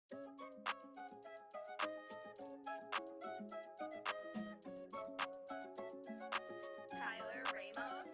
Tyler Ramos.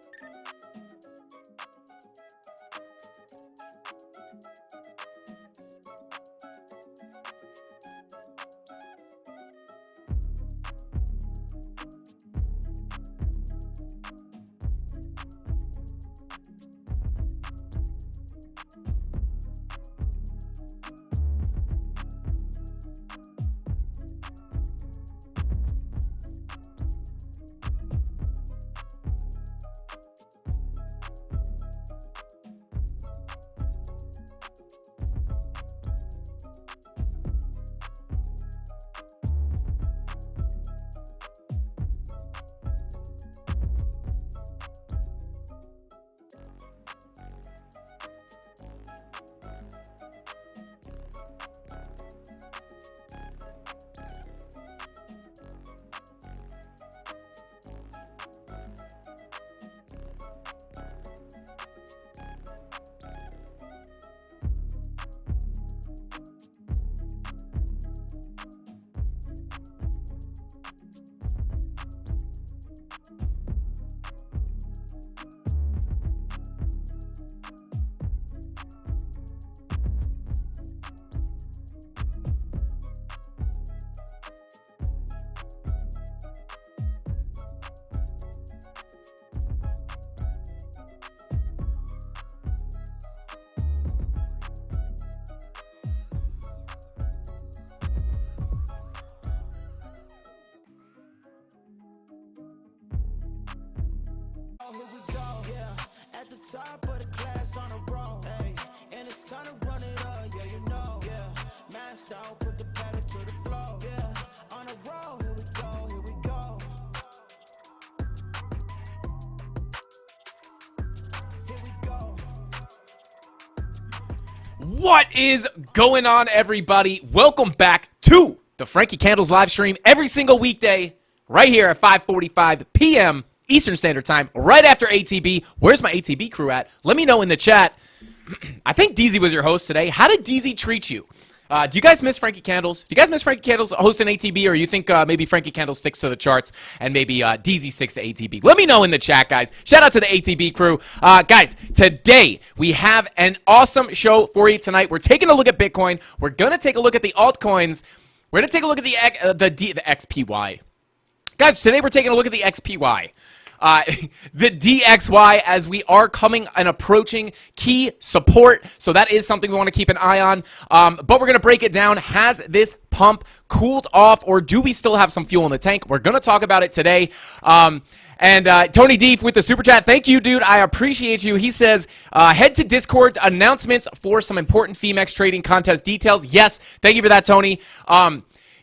Here we go, yeah. At the top of the class on a roll, hey. And it's time to run it up, yeah, you know, yeah. Maxed out, put the pedal to the floor, yeah. On a roll, here we go, here we go. Here we go. What is going on, everybody? Welcome back to the Frankie Candles live stream every single weekday right here at 5:45 p.m. Eastern Standard Time, right after ATB. Where's my ATB crew at? Let me know in the chat. I think DZ was your host today. How did DZ treat you? Do you guys miss Frankie Candles? Do you guys miss Frankie Candles hosting ATB, or you think maybe Frankie Candles sticks to the charts and maybe DZ sticks to ATB? Let me know in the chat, guys. Shout out to the ATB crew. Guys, today we have an awesome show for you tonight. We're taking a look at Bitcoin. We're going to take a look at the altcoins. We're going to take a look at the XPY. Guys, today we're taking a look at the XPY. The DXY, as we are coming and approaching key support. So that is something we want to keep an eye on. But we're going to break it down. Has this pump cooled off, or do we still have some fuel in the tank? We're going to talk about it today. And Tony D with the super chat. Thank you, dude. I appreciate you. He says, head to Discord, announcements for some important Femex trading contest details. Yes, thank you for that, Tony.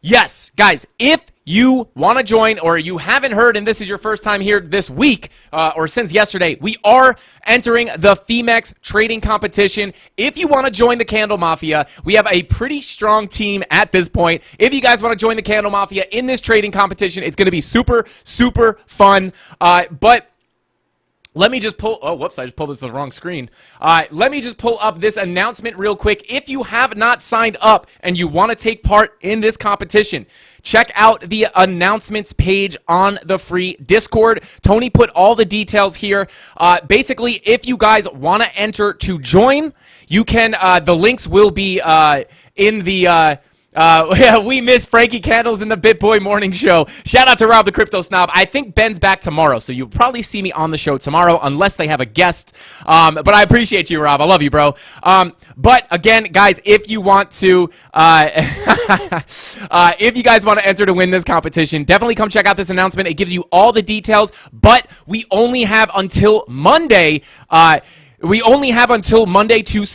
Yes, guys, if you want to join, or you haven't heard and this is your first time here this week, or since yesterday, we are entering the Femex trading competition. If you want to join the Candle Mafia, we have a pretty strong team at this point. If you guys want to join the Candle Mafia in this trading competition, it's going to be super, super fun. But let me just pull, oh, whoops, I just pulled it to the wrong screen. Let me just pull up this announcement real quick. If you have not signed up and you want to take part in this competition, check out the announcements page on the free Discord. Tony put all the details here. Basically, if you guys want to enter to join, you can, the links will be in the... yeah, we miss Frankie Candles in the BitBoy Morning Show. Shout out to Rob the Crypto Snob. I think Ben's back tomorrow, so you'll probably see me on the show tomorrow unless they have a guest. But I appreciate you, Rob. I love you, bro. But again, guys, if you want to, if you guys want to enter to win this competition, definitely come check out this announcement. It gives you all the details, but we only have until Monday. We only have until Monday to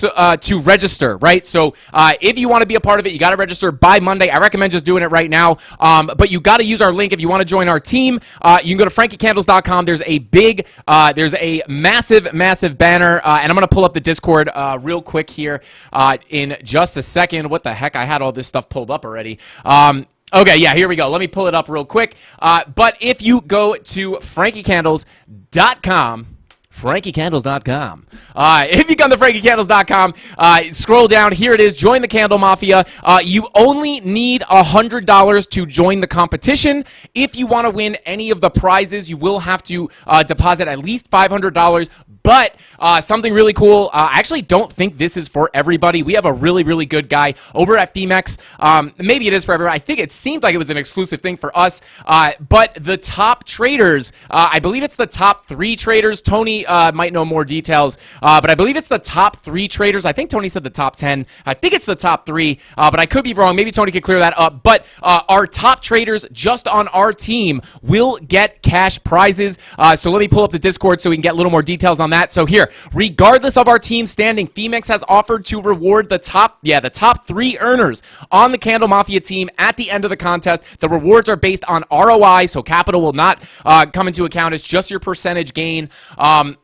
register, right? So if you want to be a part of it, you got to register by Monday. I recommend just doing it right now. But you got to use our link if you want to join our team. You can go to frankiecandles.com. There's a big, there's a massive, massive banner. And I'm going to pull up the Discord real quick here in just a second. What the heck? I had all this stuff pulled up already. Okay, yeah, here we go. Let me pull it up real quick. But if you go to frankiecandles.com, FrankieCandles.com. If you come to FrankieCandles.com, scroll down. Here it is. Join the Candle Mafia. You only need $100 to join the competition. If you want to win any of the prizes, you will have to deposit at least $500. But something really cool, I actually don't think this is for everybody. We have a really, really good guy over at Femex. Maybe it is for everybody. I think it seemed like it was an exclusive thing for us. But the top traders, I believe it's the top 3 traders. Tony might know more details, but I believe it's the top 3 traders. I think Tony said the top 10. I think it's the top 3, but I could be wrong. Maybe Tony could clear that up. But our top traders just on our team will get cash prizes. So let me pull up the Discord so we can get a little more details on that. So here, regardless of our team standing, Femex has offered to reward the top 3 earners on the Candle Mafia team at the end of the contest. The rewards are based on ROI, so capital will not come into account. It's just your percentage gain. And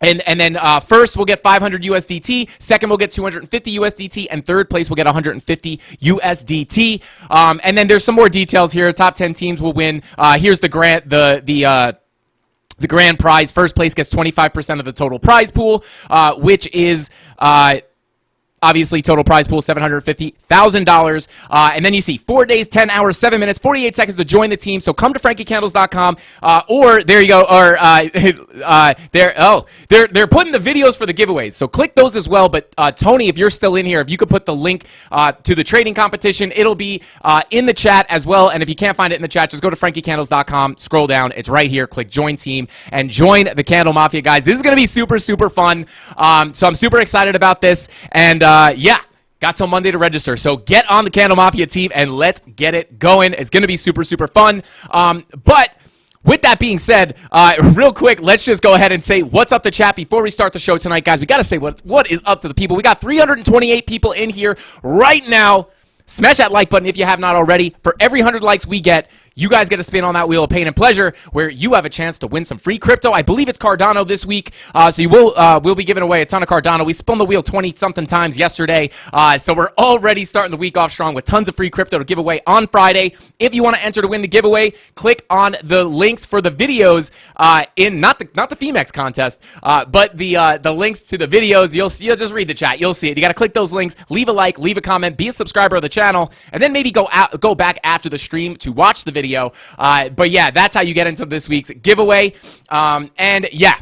then first we'll get 500 USDT, second we'll get 250 USDT, and third place will get 150 USDT. And then there's some more details here. Top 10 teams will win. Here's the grant, the grand prize. First place gets 25% of the total prize pool, which is obviously total prize pool $750,000. And then you see 4 days, 10 hours, 7 minutes, 48 seconds to join the team. So come to FrankieCandles.com, or there you go, or they're putting the videos for the giveaways. So click those as well. But Tony, if you're still in here, if you could put the link to the trading competition, it'll be in the chat as well. And if you can't find it in the chat, just go to FrankieCandles.com, scroll down, it's right here. Click join team and join the Candle Mafia, guys. This is going to be super, super fun. So I'm super excited about this. And yeah, got till Monday to register. So get on the Candle Mafia team and let's get it going. It's going to be super, super fun. But with that being said, real quick, let's just go ahead and say what's up to chat before we start the show tonight, guys. We got to say what is up to the people. We got 328 people in here right now. Smash that like button if you have not already. For every 100 likes we get, you guys get a spin on that wheel of pain and pleasure where you have a chance to win some free crypto. I believe it's Cardano this week, so you we'll be giving away a ton of Cardano. We spun the wheel 20-something times yesterday, so we're already starting the week off strong with tons of free crypto to give away on Friday. If you want to enter to win the giveaway, click on the links for the videos in not the Femex contest, but the links to the videos. You'll just read the chat. You'll see it. You got to click those links, leave a like, leave a comment, be a subscriber of the channel, and then maybe go back after the stream to watch the video. But yeah, that's how you get into this week's giveaway. And yeah.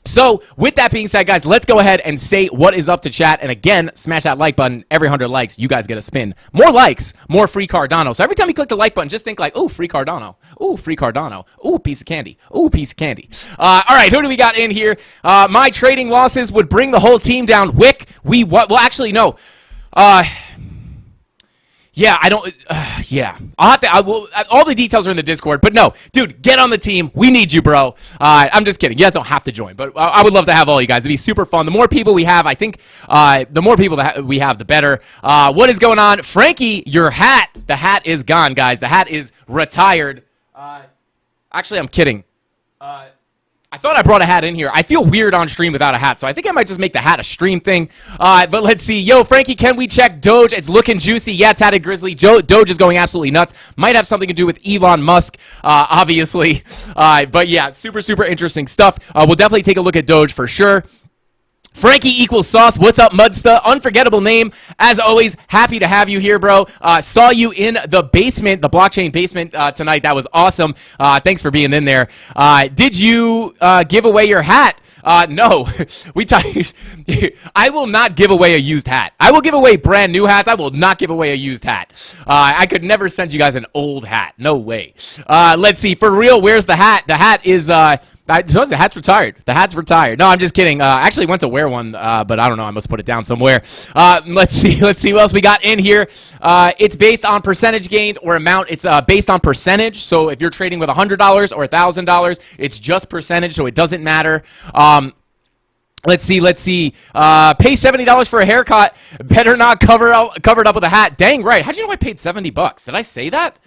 So with that being said, guys, let's go ahead and say what is up to chat. And again, smash that like button. Every 100 likes, you guys get a spin. More likes, more free Cardano. So every time you click the like button, just think like, ooh, free Cardano. Ooh, free Cardano. Ooh, piece of candy. Ooh, piece of candy. All right, who do we got in here? My trading losses would bring the whole team down. Wick, well, actually, no. Yeah, I don't. Yeah, I will. All the details are in the Discord. But no, dude, get on the team. We need you, bro. I'm just kidding. You guys don't have to join, but I would love to have all you guys. It'd be super fun. The more people we have, I think, the more people that we have, the better. What is going on, Frankie? Your hat. The hat is gone, guys. The hat is retired. Actually, I'm kidding. I thought I brought a hat in here. I feel weird on stream without a hat, so I think I might just make the hat a stream thing. But let's see. Yo, Frankie, can we check Doge? It's looking juicy. Yeah, Tatted Grizzly. Doge is going absolutely nuts. Might have something to do with Elon Musk, obviously. But yeah, super, super interesting stuff. We'll definitely take a look at Doge for sure. Frankie equals sauce. What's up, Mudsta? Unforgettable name. As always, happy to have you here, bro. Saw you in the basement, the blockchain basement tonight. That was awesome. Thanks for being in there. Did you give away your hat? No. I will not give away a used hat. I will give away brand new hats. I will not give away a used hat. I could never send you guys an old hat. No way. Let's see. For real, where's the hat? The hat is... the hat's retired. The hat's retired. No, I'm just kidding. I actually went to wear one, but I don't know. I must put it down somewhere. Let's see. Let's see what else we got in here. It's based on percentage gained or amount. It's based on percentage. So if you're trading with $100 or $1,000, it's just percentage, so it doesn't matter. Let's see. Pay $70 for a haircut. Better not covered up with a hat. Dang right. How'd you know I paid $70? Did I say that?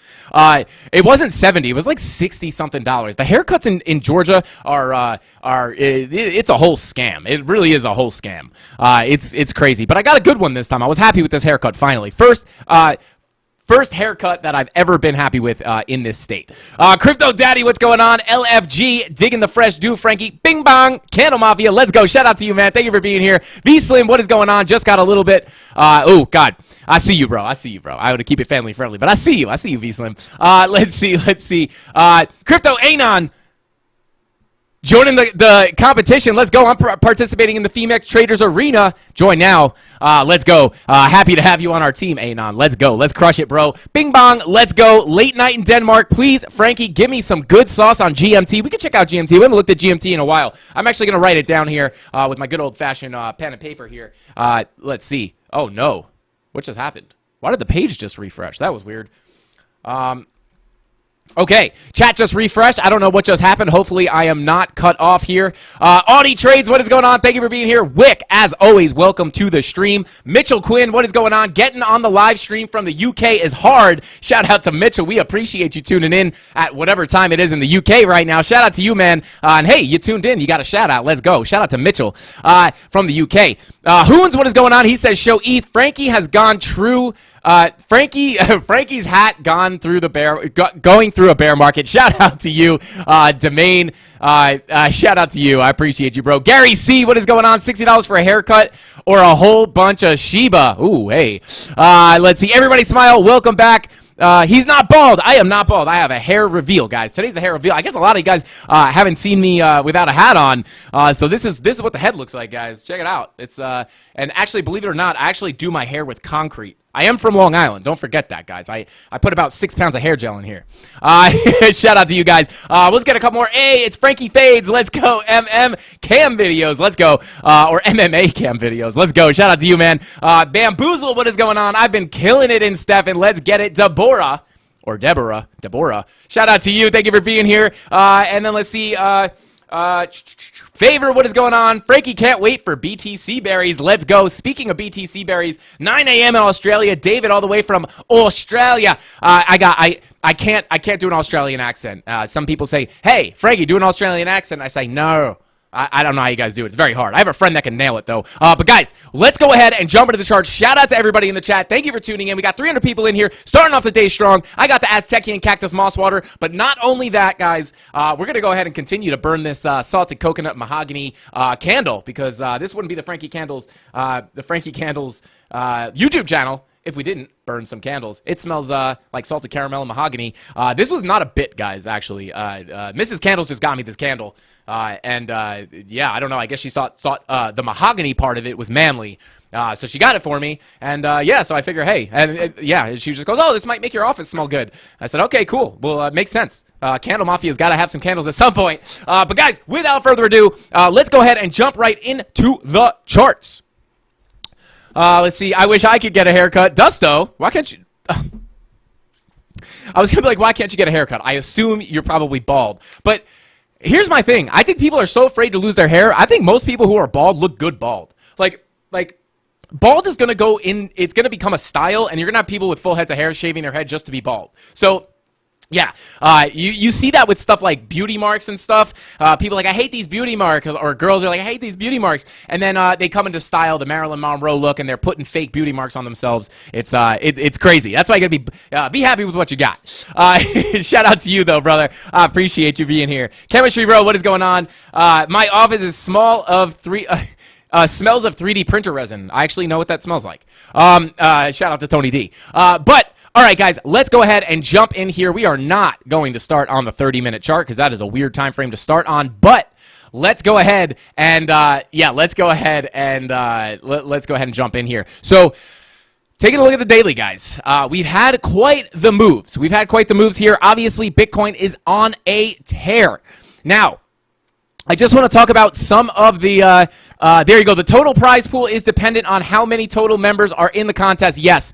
It wasn't 70. It was like 60 something dollars. The haircuts in Georgia it's a whole scam. It really is a whole scam. It's crazy. But I got a good one this time. I was happy with this haircut finally. First first haircut that I've ever been happy with in this state. Crypto Daddy, what's going on? LFG, digging the fresh do, Frankie. Bing bong, Candle Mafia, let's go. Shout out to you, man. Thank you for being here. V Slim, what is going on? Just got a little bit. Oh God, I see you, bro. I see you, bro. I want to keep it family friendly, but I see you. I see you, V Slim. Let's see. Crypto Anon. Joining the competition. Let's go. I'm participating in the Femex Traders Arena. Join now. Let's go. Happy to have you on our team, Anon. Let's go. Let's crush it, bro. Bing bong. Let's go. Late night in Denmark. Please, Frankie, give me some good sauce on GMT. We can check out GMT. We haven't looked at GMT in a while. I'm actually going to write it down here with my good old-fashioned pen and paper here. Let's see. Oh, no. What just happened? Why did the page just refresh? That was weird. Okay, chat just refreshed. I don't know what just happened. Hopefully, I am not cut off here. Audi Trades, what is going on? Thank you for being here. Wick, as always, welcome to the stream. Mitchell Quinn, what is going on? Getting on the live stream from the UK is hard. Shout out to Mitchell. We appreciate you tuning in at whatever time it is in the UK right now. Shout out to you, man. And hey, you tuned in. You got a shout out. Let's go. Shout out to Mitchell from the UK. Hoons, what is going on? He says, show ETH. Frankie has gone true. Frankie's hat going through a bear market. Shout out to you, Domain. Shout out to you. I appreciate you, bro. Gary C, what is going on? $60 for a haircut or a whole bunch of Shiba? Ooh, hey. Let's see. Everybody smile. Welcome back. He's not bald. I am not bald. I have a hair reveal, guys. Today's the hair reveal. I guess a lot of you guys haven't seen me without a hat on. So this is what the head looks like, guys. Check it out. It's and actually, believe it or not, I actually do my hair with concrete. I am from Long Island. Don't forget that, guys. I put about 6 pounds of hair gel in here. Shout out to you guys. Let's get a couple more. Hey, it's Frankie Fades. Let's go. Cam videos. Let's go. Or MMA cam videos. Let's go. Shout out to you, man. Bamboozle, what is going on? I've been killing it in Stefan. Let's get it. Deborah. Shout out to you. Thank you for being here. And then let's see. Favor, what is going on? Frankie can't wait for BTC berries. Let's go. Speaking of BTC berries, 9 a.m. in Australia. David, all the way from Australia. I can't do an Australian accent. Some people say, hey, Frankie, do an Australian accent. I say, no. I don't know how you guys do it. It's very hard. I have a friend that can nail it, though. But, guys, let's go ahead and jump into the charts. Shout out to everybody in the chat. Thank you for tuning in. We got 300 people in here, starting off the day strong. I got the Aztecian Cactus Moss Water. But not only that, guys, we're going to go ahead and continue to burn this salted coconut mahogany candle because this wouldn't be the Frankie Candles YouTube channel if we didn't burn some candles. It smells like salted caramel and mahogany. This was not a bit, guys, actually. Mrs. Candles just got me this candle. Yeah, I don't know. I guess she thought the mahogany part of it was manly. So she got it for me. And yeah, so I figure, hey. And yeah, she just goes, oh, this might make your office smell good. I said, okay, cool. Well, it makes sense. Candle Mafia's got to have some candles at some point. But guys, without further ado, let's go ahead and jump right into the charts. Let's see. I wish I could get a haircut. Dusto, why can't you? I was going to be like, why can't you get a haircut? I assume you're probably bald. But here's my thing. I think people are so afraid to lose their hair. I think most people who are bald look good bald. Like bald is going to go in. It's going to become a style, and you're going to have people with full heads of hair shaving their head just to be bald. So yeah, you see that with stuff like beauty marks and stuff. People are like, I hate these beauty marks, or girls are like, I hate these beauty marks, and then they come into style, the Marilyn Monroe look, and they're putting fake beauty marks on themselves. It's crazy. That's why you gotta be happy with what you got. Shout out to you though, brother. I appreciate you being here. Chemistry Bro, what is going on? My office is smells of 3D printer resin. I actually know what that smells like. Shout out to Tony D. But all right, guys, let's go ahead and jump in here. We are not going to start on the 30-minute chart because that is a weird time frame to start on. But let's go ahead and let's go ahead and jump in here. So, taking a look at the daily, guys. We've had quite the moves. Here. Obviously, Bitcoin is on a tear. Now, I just want to talk about some of the. There you go. The total prize pool is dependent on how many total members are in the contest. Yes.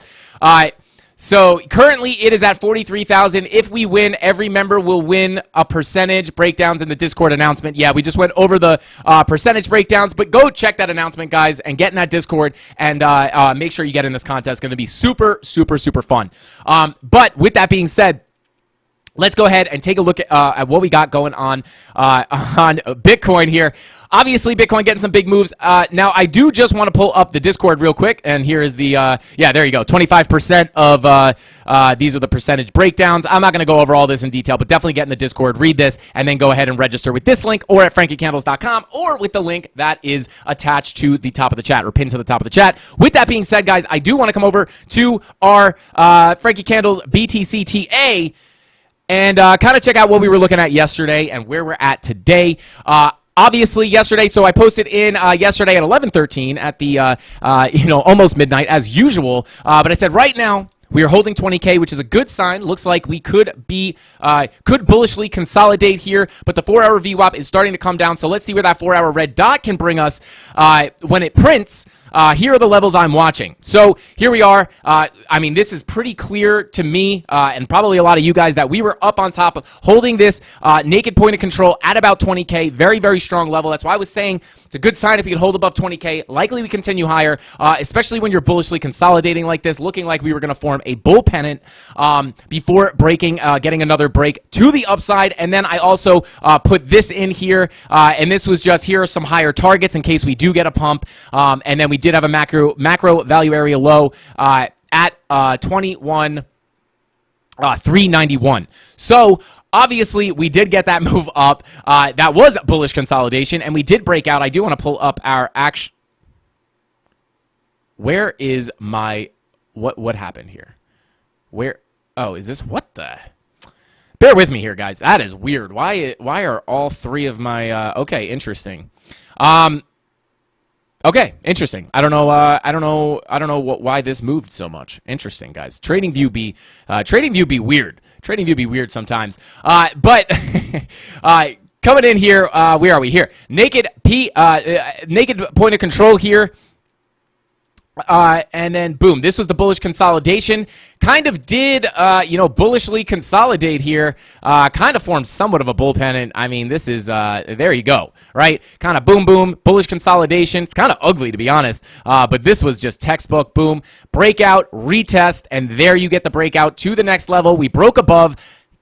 So currently it is at 43,000. If we win, every member will win a percentage. Breakdowns in the Discord announcement. Yeah, we just went over the percentage breakdowns, but go check that announcement, guys, and get in that Discord and make sure you get in this contest. It's going to be super, super, super fun. But with that being said, let's go ahead and take a look at what we got going on Bitcoin here. Obviously, Bitcoin getting some big moves. Now, I do just want to pull up the Discord real quick, and here is the, yeah, there you go, 25% of, these are the percentage breakdowns. I'm not going to go over all this in detail, but definitely get in the Discord, read this, and then go ahead and register with this link or at frankiecandles.com or with the link that is attached to the top of the chat or pinned to the top of the chat. With that being said, guys, I do want to come over to our Frankie Candles BTCTA and kind of check out what we were looking at yesterday and where we're at today. Obviously, yesterday, so I posted in yesterday at 11:13 at the, almost midnight as usual. But I said right now, we are holding 20K, which is a good sign. Looks like we could bullishly consolidate here, but the 4-hour VWAP is starting to come down. So let's see where that 4-hour red dot can bring us when it prints. Here are the levels I'm watching. So here we are. I mean, this is pretty clear to me and probably a lot of you guys that we were up on top of holding this naked point of control at about 20K. Very, very strong level. That's why I was saying it's a good sign if we could hold above 20K. Likely we continue higher, especially when you're bullishly consolidating like this, looking like we were going to form a bull pennant before breaking, getting another break to the upside. And then I also put this in here, and this was just here are some higher targets in case we do get a pump. And then we did have a macro value area low at 21,391. So obviously we did get that move up. That was bullish consolidation, and we did break out. I do want to pull up our action. Where is my what happened here? Where? Oh, is this what the? Bear with me here, guys. That is weird. Why are all three of my? Okay, interesting. Okay, interesting. I don't know why this moved so much. Interesting, guys. Trading view be weird. Trading view be weird sometimes. But coming in here, where are we here? Naked point of control here. And then boom, this was the bullish consolidation. Kind of did, bullishly consolidate here. Kind of formed somewhat of a bull pennant. I mean, this is, there you go, right? Kind of boom, boom, bullish consolidation. It's kind of ugly, to be honest. But this was just textbook, boom, breakout, retest, and there you get the breakout to the next level. We broke above,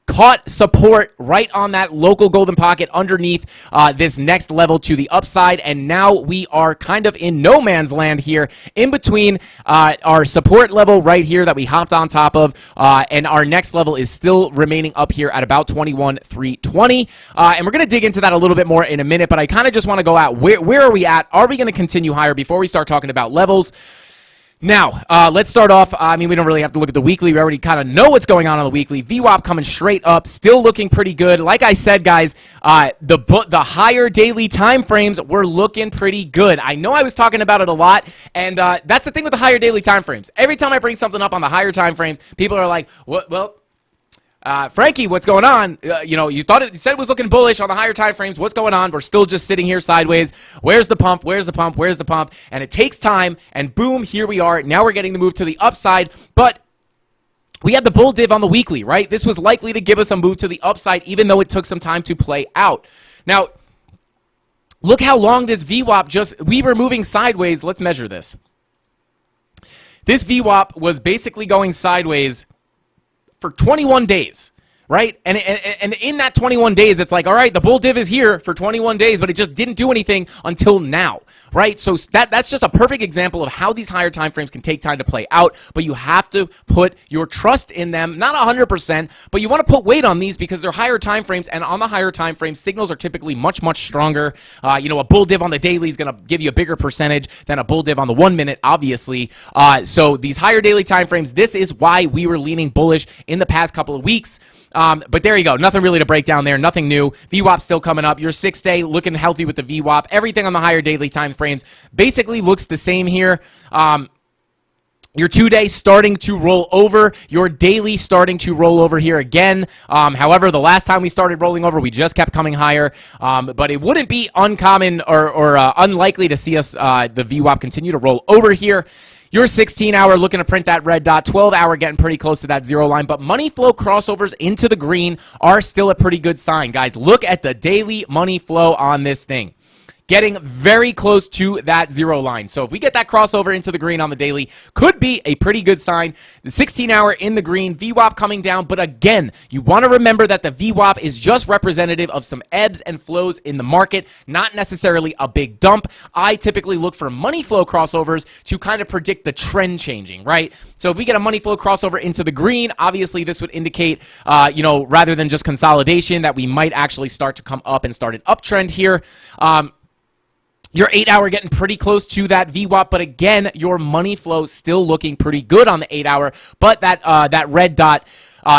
caught support right on that local golden pocket underneath this next level to the upside, and now we are kind of in no man's land here in between our support level right here that we hopped on top of, and our next level is still remaining up here at about 21,320, and we're going to dig into that a little bit more in a minute, but I kind of just want to go out, where are we at? Are we going to continue higher before we start talking about levels? Now, let's start off. I mean, we don't really have to look at the weekly. We already kind of know what's going on the weekly. VWAP coming straight up, still looking pretty good. Like I said, guys, the higher daily time frames were looking pretty good. I know I was talking about it a lot, and that's the thing with the higher daily time frames. Every time I bring something up on the higher time frames, people are like, well, Frankie, what's going on? You said it was looking bullish on the higher time frames. What's going on? We're still just sitting here sideways. Where's the pump? Where's the pump? Where's the pump? And it takes time, and boom, here we are. Now we're getting the move to the upside, but we had the bull div on the weekly, right? This was likely to give us a move to the upside, even though it took some time to play out. Now, look how long this VWAP we were moving sideways. Let's measure this. This VWAP was basically going sideways for 21 days, right? And in that 21 days, it's like, all right, the bull div is here for 21 days, but it just didn't do anything until now, right? So that's just a perfect example of how these higher time frames can take time to play out, but you have to put your trust in them, not 100%, but you want to put weight on these because they're higher time frames, and on the higher time frames, signals are typically much, much stronger. A bull div on the daily is going to give you a bigger percentage than a bull div on the 1 minute, obviously. So these higher daily time frames, this is why we were leaning bullish in the past couple of weeks. But there you go. Nothing really to break down there. Nothing new. VWAP still coming up. Your 6-day looking healthy with the VWAP. Everything on the higher daily time frames basically looks the same here. Your 2-day starting to roll over. Your daily starting to roll over here again. However, the last time we started rolling over, we just kept coming higher. But it wouldn't be uncommon or unlikely to see us, the VWAP, continue to roll over here. Your 16-hour looking to print that red dot, 12-hour getting pretty close to that zero line, but money flow crossovers into the green are still a pretty good sign. Guys, look at the daily money flow on this thing. getting very close to that zero line. So if we get that crossover into the green on the daily, could be a pretty good sign. The 16-hour in the green, VWAP coming down, but again, you want to remember that the VWAP is just representative of some ebbs and flows in the market, not necessarily a big dump. I typically look for money flow crossovers to kind of predict the trend changing, right? So if we get a money flow crossover into the green, obviously this would indicate, rather than just consolidation, that we might actually start to come up and start an uptrend here. Your 8-hour getting pretty close to that VWAP, but again, your money flow still looking pretty good on the 8-hour, but that red dot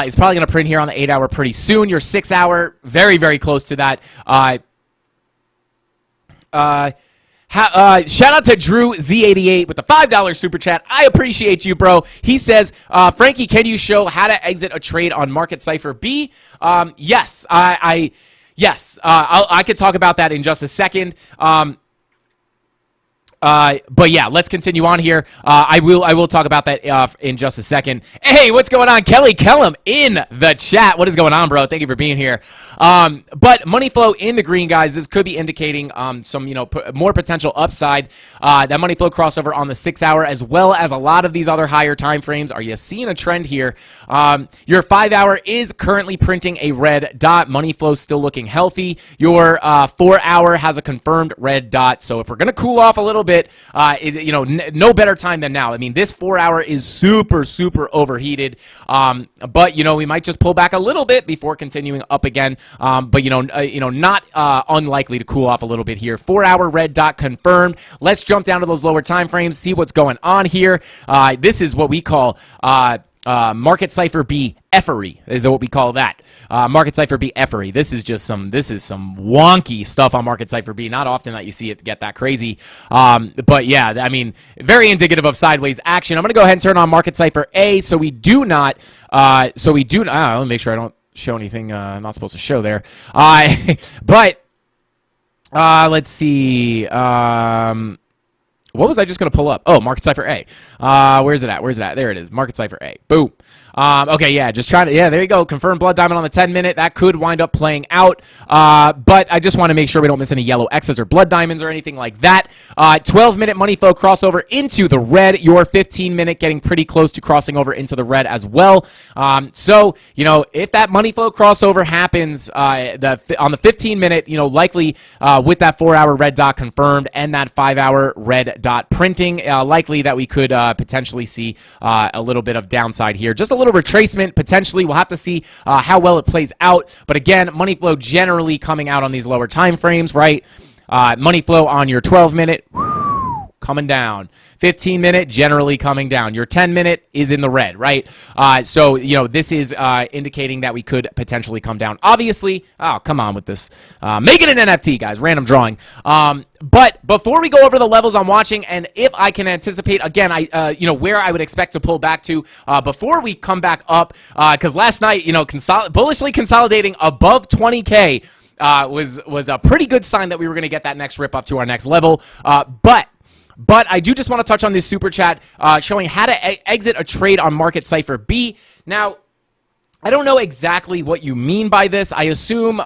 is probably going to print here on the 8-hour pretty soon. Your 6-hour, very, very close to that. Shout out to Drew Z88 with the $5 super chat. I appreciate you, bro. He says, Frankie, can you show how to exit a trade on Market Cipher B? Yes, yes. I could talk about that in just a second. But yeah, let's continue on here. I will talk about that in just a second. Hey, what's going on? Kelly Kellum in the chat. What is going on, bro? Thank you for being here. But money flow in the green, guys. This could be indicating some more potential upside. That money flow crossover on the 6-hour, as well as a lot of these other higher time frames. Are you seeing a trend here? Your 5-hour is currently printing a red dot. Money flow still looking healthy. Your 4-hour has a confirmed red dot. So if we're gonna cool off a little bit, no better time than now. I mean, this 4-hour is super, super overheated. But we might just pull back a little bit before continuing up again. But not unlikely to cool off a little bit here. 4-hour red dot confirmed. Let's jump down to those lower time frames, see what's going on here. This is what we call Market Cipher B effery is what we call that. Market Cipher B effery. This is some wonky stuff on Market Cipher B. Not often that you see it get that crazy. But yeah, I mean, very indicative of sideways action. I'm going to go ahead and turn on Market Cipher A so we do not, let me make sure I don't show anything I'm not supposed to show there. But let's see. What was I just going to pull up? Oh, Market Cipher A. Where's it at? There it is. Market Cipher A. Boom. Okay, yeah, just trying to, yeah, there you go. Confirmed blood diamond on the 10-minute. That could wind up playing out. But I just want to make sure we don't miss any yellow X's or blood diamonds or anything like that. 12-minute money flow crossover into the red. Your 15-minute getting pretty close to crossing over into the red as well. So, if that money flow crossover happens on the 15-minute, likely with that 4-hour red dot confirmed and that 5-hour red dot printing, likely that we could potentially see a little bit of downside here. Just a little retracement, potentially. We'll have to see how well it plays out. But again, money flow generally coming out on these lower time frames, right? Money flow on your 12-minute, coming down. 15-minute, generally coming down. Your 10-minute is in the red, right? So, this is indicating that we could potentially come down. Obviously, oh, come on with this. Make it an NFT, guys. Random drawing. But before we go over the levels I'm watching, and if I can anticipate, again, where I would expect to pull back to before we come back up, because last night, bullishly consolidating above 20K was a pretty good sign that we were going to get that next rip up to our next level. But I do just want to touch on this super chat showing how to exit a trade on Market Cipher B. Now, I don't know exactly what you mean by this. I assume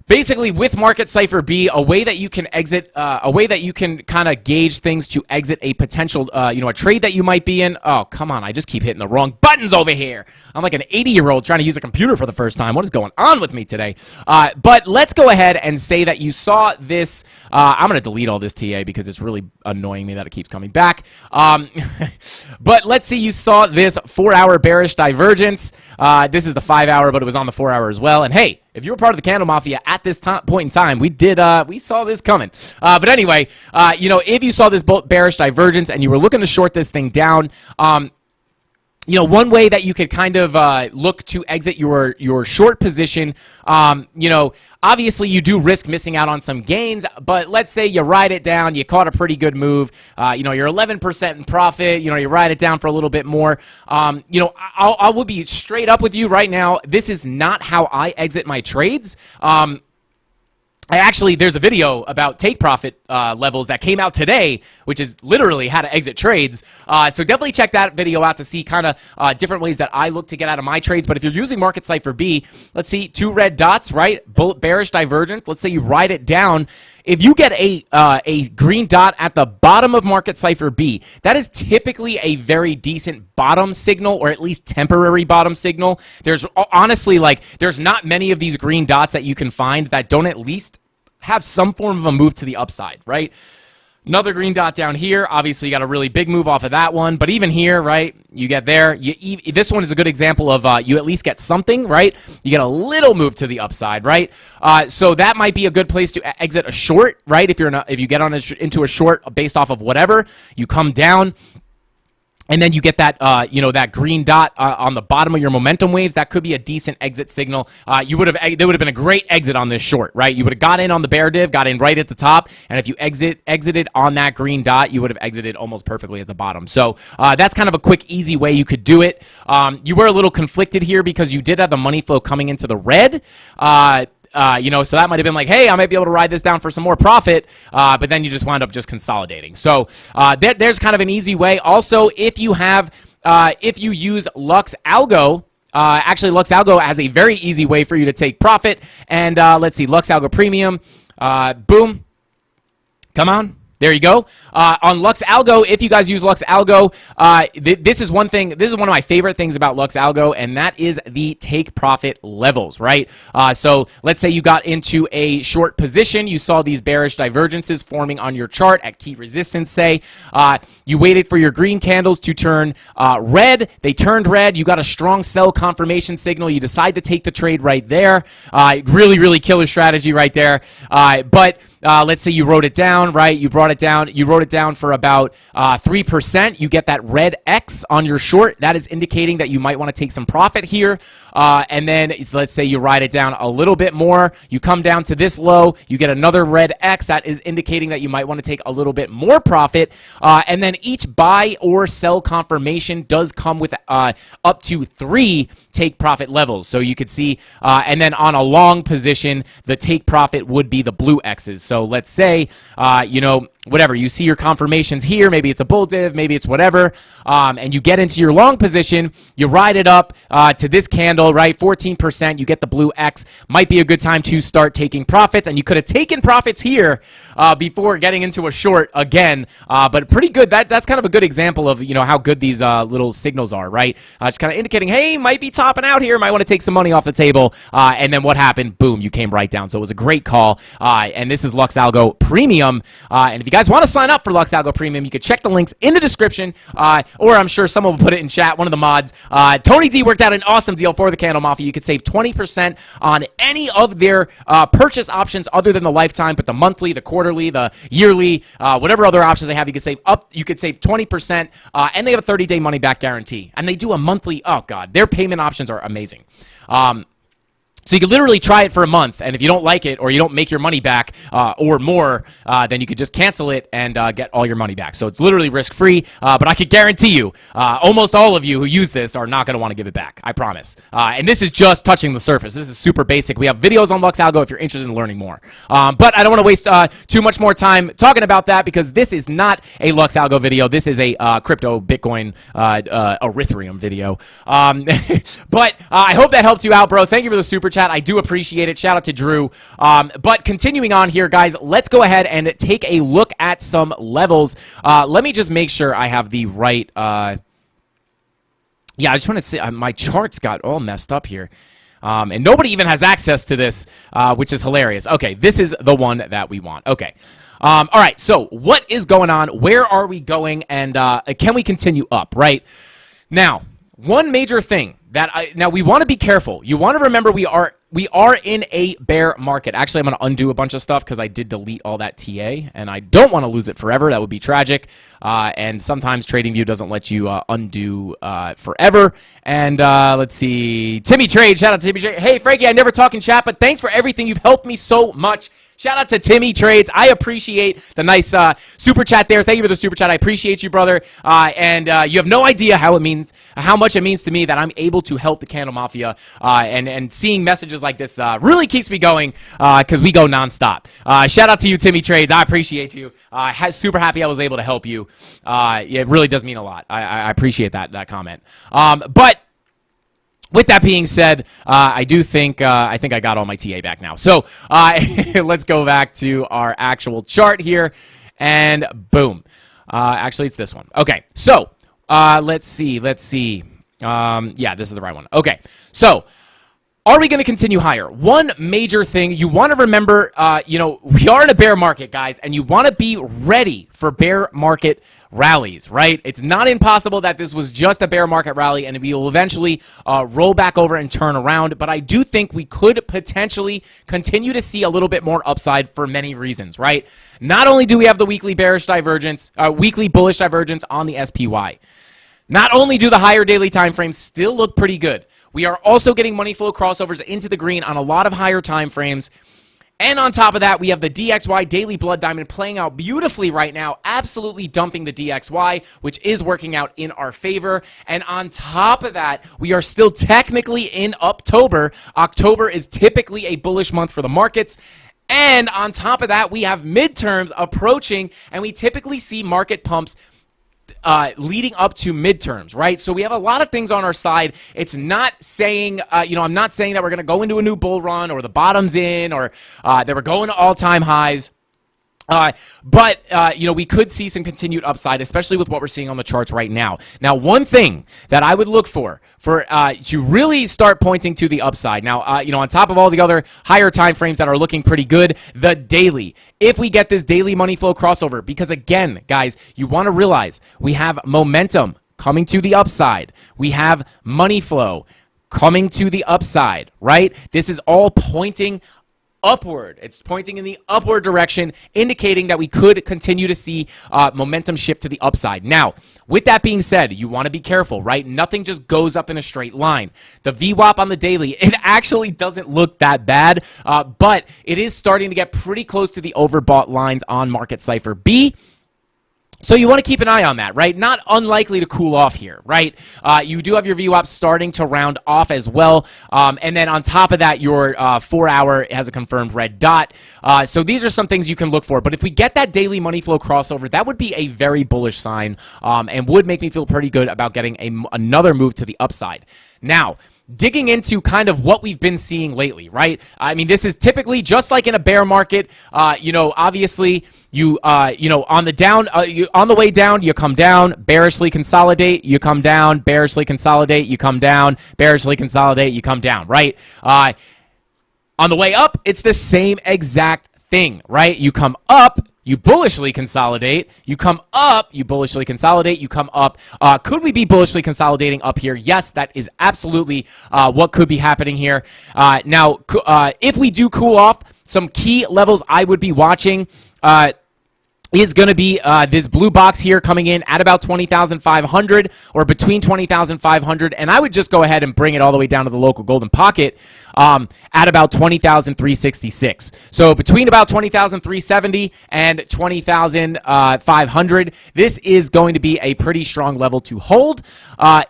basically with Market Cipher B, a way that you can exit, a way that you can kind of gauge things to exit a potential, a trade that you might be in. Oh, come on. I just keep hitting the wrong buttons over here. I'm like an 80-year-old trying to use a computer for the first time. What is going on with me today? But let's go ahead and say that you saw this. I'm going to delete all this TA because it's really annoying me that it keeps coming back. But let's say you saw this 4-hour bearish divergence. This is the 5-hour, but it was on the 4-hour as well. And hey, if you were part of the CandleMafia at this point in time, we saw this coming. But anyway, if you saw this bearish divergence and you were looking to short this thing down, one way that you could kind of look to exit your short position, obviously you do risk missing out on some gains, but let's say you ride it down, you caught a pretty good move, you're 11% in profit, you ride it down for a little bit more. I will be straight up with you right now. This is not how I exit my trades. There's a video about take profit levels that came out today, which is literally how to exit trades. So definitely check that video out to see kind of different ways that I look to get out of my trades. But if you're using Market Cipher B, let's see, 2 red dots, right? Bearish divergence. Let's say you ride it down. if you get a green dot at the bottom of market cipher B, that is typically a very decent bottom signal, or at least temporary bottom signal. There's honestly, like, there's not many of these green dots that you can find that don't at least have some form of a move to the upside, right? Another green dot down here. Obviously, you got a really big move off of that one. But even here, right, you get there. This one is a good example of you at least get something, right? You get a little move to the upside, right? So that might be a good place to exit a short, right? If you get on into a short based off of whatever, you come down. And then you get that, that green dot on the bottom of your momentum waves. That could be a decent exit signal. There would have been a great exit on this short, right? You would have got in on the bear div, got in right at the top, and if you exited on that green dot, you would have exited almost perfectly at the bottom. So that's kind of a quick, easy way you could do it. You were a little conflicted here because you did have the money flow coming into the red. So that might have been like, hey, I might be able to ride this down for some more profit, but then you just wound up just consolidating. So there's kind of an easy way. Also, if you use Lux Algo, actually Lux Algo has a very easy way for you to take profit. And let's see, Lux Algo Premium, boom, come on. There you go. On Lux Algo, if you guys use Lux Algo, this is one thing. This is one of my favorite things about Lux Algo, and that is the take profit levels, right? So let's say you got into a short position. You saw these bearish divergences forming on your chart at key resistance, say. You waited for your green candles to turn red. They turned red. You got a strong sell confirmation signal. You decide to take the trade right there. Really, really killer strategy right there. But let's say you wrote it down, right? You brought it down. You wrote it down for about 3%. You get that red X on your short. That is indicating that you might want to take some profit here. And then let's say you ride it down a little bit more. You come down to this low. You get another red X. That is indicating that you might want to take a little bit more profit. And then each buy or sell confirmation does come with up to 3 take profit levels. So you could see, and then on a long position, the take profit would be the blue X's. So let's say, whatever, you see your confirmations here, maybe it's a bull div, maybe it's whatever, and you get into your long position, you ride it up to this candle, right, 14%, you get the blue X, might be a good time to start taking profits, and you could have taken profits here before getting into a short again, but pretty good. That's kind of a good example of, how good these little signals are, right? Just kind of indicating, hey, might be topping out here, might want to take some money off the table, and then what happened? Boom, you came right down. So it was a great call, and this is Lux Algo Premium, and if you guys want to sign up for Lux Algo Premium, you can check the links in the description, or I'm sure someone will put it in chat, one of the mods. Tony D worked out an awesome deal for the CandleMafia. You could save 20% on any of their purchase options other than the lifetime, but the monthly, the quarterly, the yearly, whatever other options they have, you could save 20%, and they have a 30-day money-back guarantee. And they do a monthly, oh God, their payment options are amazing. So you can literally try it for a month, and if you don't like it or you don't make your money back or more, then you could just cancel it and get all your money back. So it's literally risk-free, but I could guarantee you almost all of you who use this are not going to want to give it back. I promise. And this is just touching the surface. This is super basic. We have videos on Lux Algo if you're interested in learning more. But I don't want to waste too much more time talking about that because this is not a Lux Algo video. This is a crypto Bitcoin Ethereum video. But I hope that helped you out, bro. Thank you for the super chat. I do appreciate it. Shout out to Drew. But continuing on here, guys, let's go ahead and take a look at some levels. Let me just make sure I have the right... yeah, I just want to see... my charts got all messed up here. And nobody even has access to this, which is hilarious. Okay, this is the one that we want. Okay. All right, so what is going on? Where are we going? And can we continue up, right? Now, one major thing that now we want to be careful. You want to remember we are in a bear market. Actually, I'm going to undo a bunch of stuff because I did delete all that TA, and I don't want to lose it forever. That would be tragic. And sometimes TradingView doesn't let you undo forever. And let's see, Timmy Trade. Shout out to Timmy Trade. Hey, Frankie, I never talk in chat, but thanks for everything. You've helped me so much. Shout out to Timmy Trades. I appreciate the nice super chat there. Thank you for the super chat. I appreciate you, brother. And you have no idea how much it means to me that I'm able to help the CandleMafia. And seeing messages like this really keeps me going because we go nonstop. Shout out to you, Timmy Trades. I appreciate you. Super happy I was able to help you. It really does mean a lot. I appreciate that comment. But with that being said, I think I got all my TA back now. So let's go back to our actual chart here, and boom. Actually, it's this one. Okay, so let's see. Yeah, this is the right one. Okay, so are we going to continue higher? One major thing you want to remember, we are in a bear market, guys, and you want to be ready for bear market rallies, right? It's not impossible that this was just a bear market rally and we will eventually roll back over and turn around, but I do think we could potentially continue to see a little bit more upside for many reasons, right? Not only do we have the weekly bullish divergence on the SPY, not only do the higher daily time frames still look pretty good, we are also getting money flow crossovers into the green on a lot of higher time frames. And on top of that, we have the DXY daily blood diamond playing out beautifully right now, absolutely dumping the DXY, which is working out in our favor. And on top of that, we are still technically in October. October is typically a bullish month for the markets. And on top of that, we have midterms approaching, and we typically see market pumps leading up to midterms, right? So we have a lot of things on our side. It's not saying, I'm not saying that we're going to go into a new bull run or the bottom's in or that we're going to all-time highs. But we could see some continued upside, especially with what we're seeing on the charts right now. Now, one thing that I would look for to really start pointing to the upside. Now, on top of all the other higher time frames that are looking pretty good, the daily. If we get this daily money flow crossover, because again, guys, you want to realize we have momentum coming to the upside. We have money flow coming to the upside, right? This is all pointing upward. It's pointing in the upward direction, indicating that we could continue to see momentum shift to the upside. Now, with that being said, you want to be careful, right? Nothing just goes up in a straight line. The VWAP on the daily, it actually doesn't look that bad, but it is starting to get pretty close to the overbought lines on Market Cipher B. So you want to keep an eye on that, right? Not unlikely to cool off here, right? You do have your VWAP starting to round off as well. And then on top of that, your 4-hour has a confirmed red dot. So these are some things you can look for. But if we get that daily money flow crossover, that would be a very bullish sign and would make me feel pretty good about getting another move to the upside. Now, digging into kind of what we've been seeing lately, right? I mean, this is typically just like in a bear market. Obviously, on the way down, you come down, bearishly consolidate, you come down, bearishly consolidate, you come down, bearishly consolidate, you come down, right? On the way up, it's the same exact thing, right? You come up, you bullishly consolidate, you come up, you bullishly consolidate, you come up. Could we be bullishly consolidating up here? Yes, that is absolutely what could be happening here. Now, if we do cool off, some key levels I would be watching is going to be this blue box here coming in at about 20,500 or between 20,500, and I would just go ahead and bring it all the way down to the local golden pocket at about 20,366. So between about 20,370 and 20,500, this is going to be a pretty strong level to hold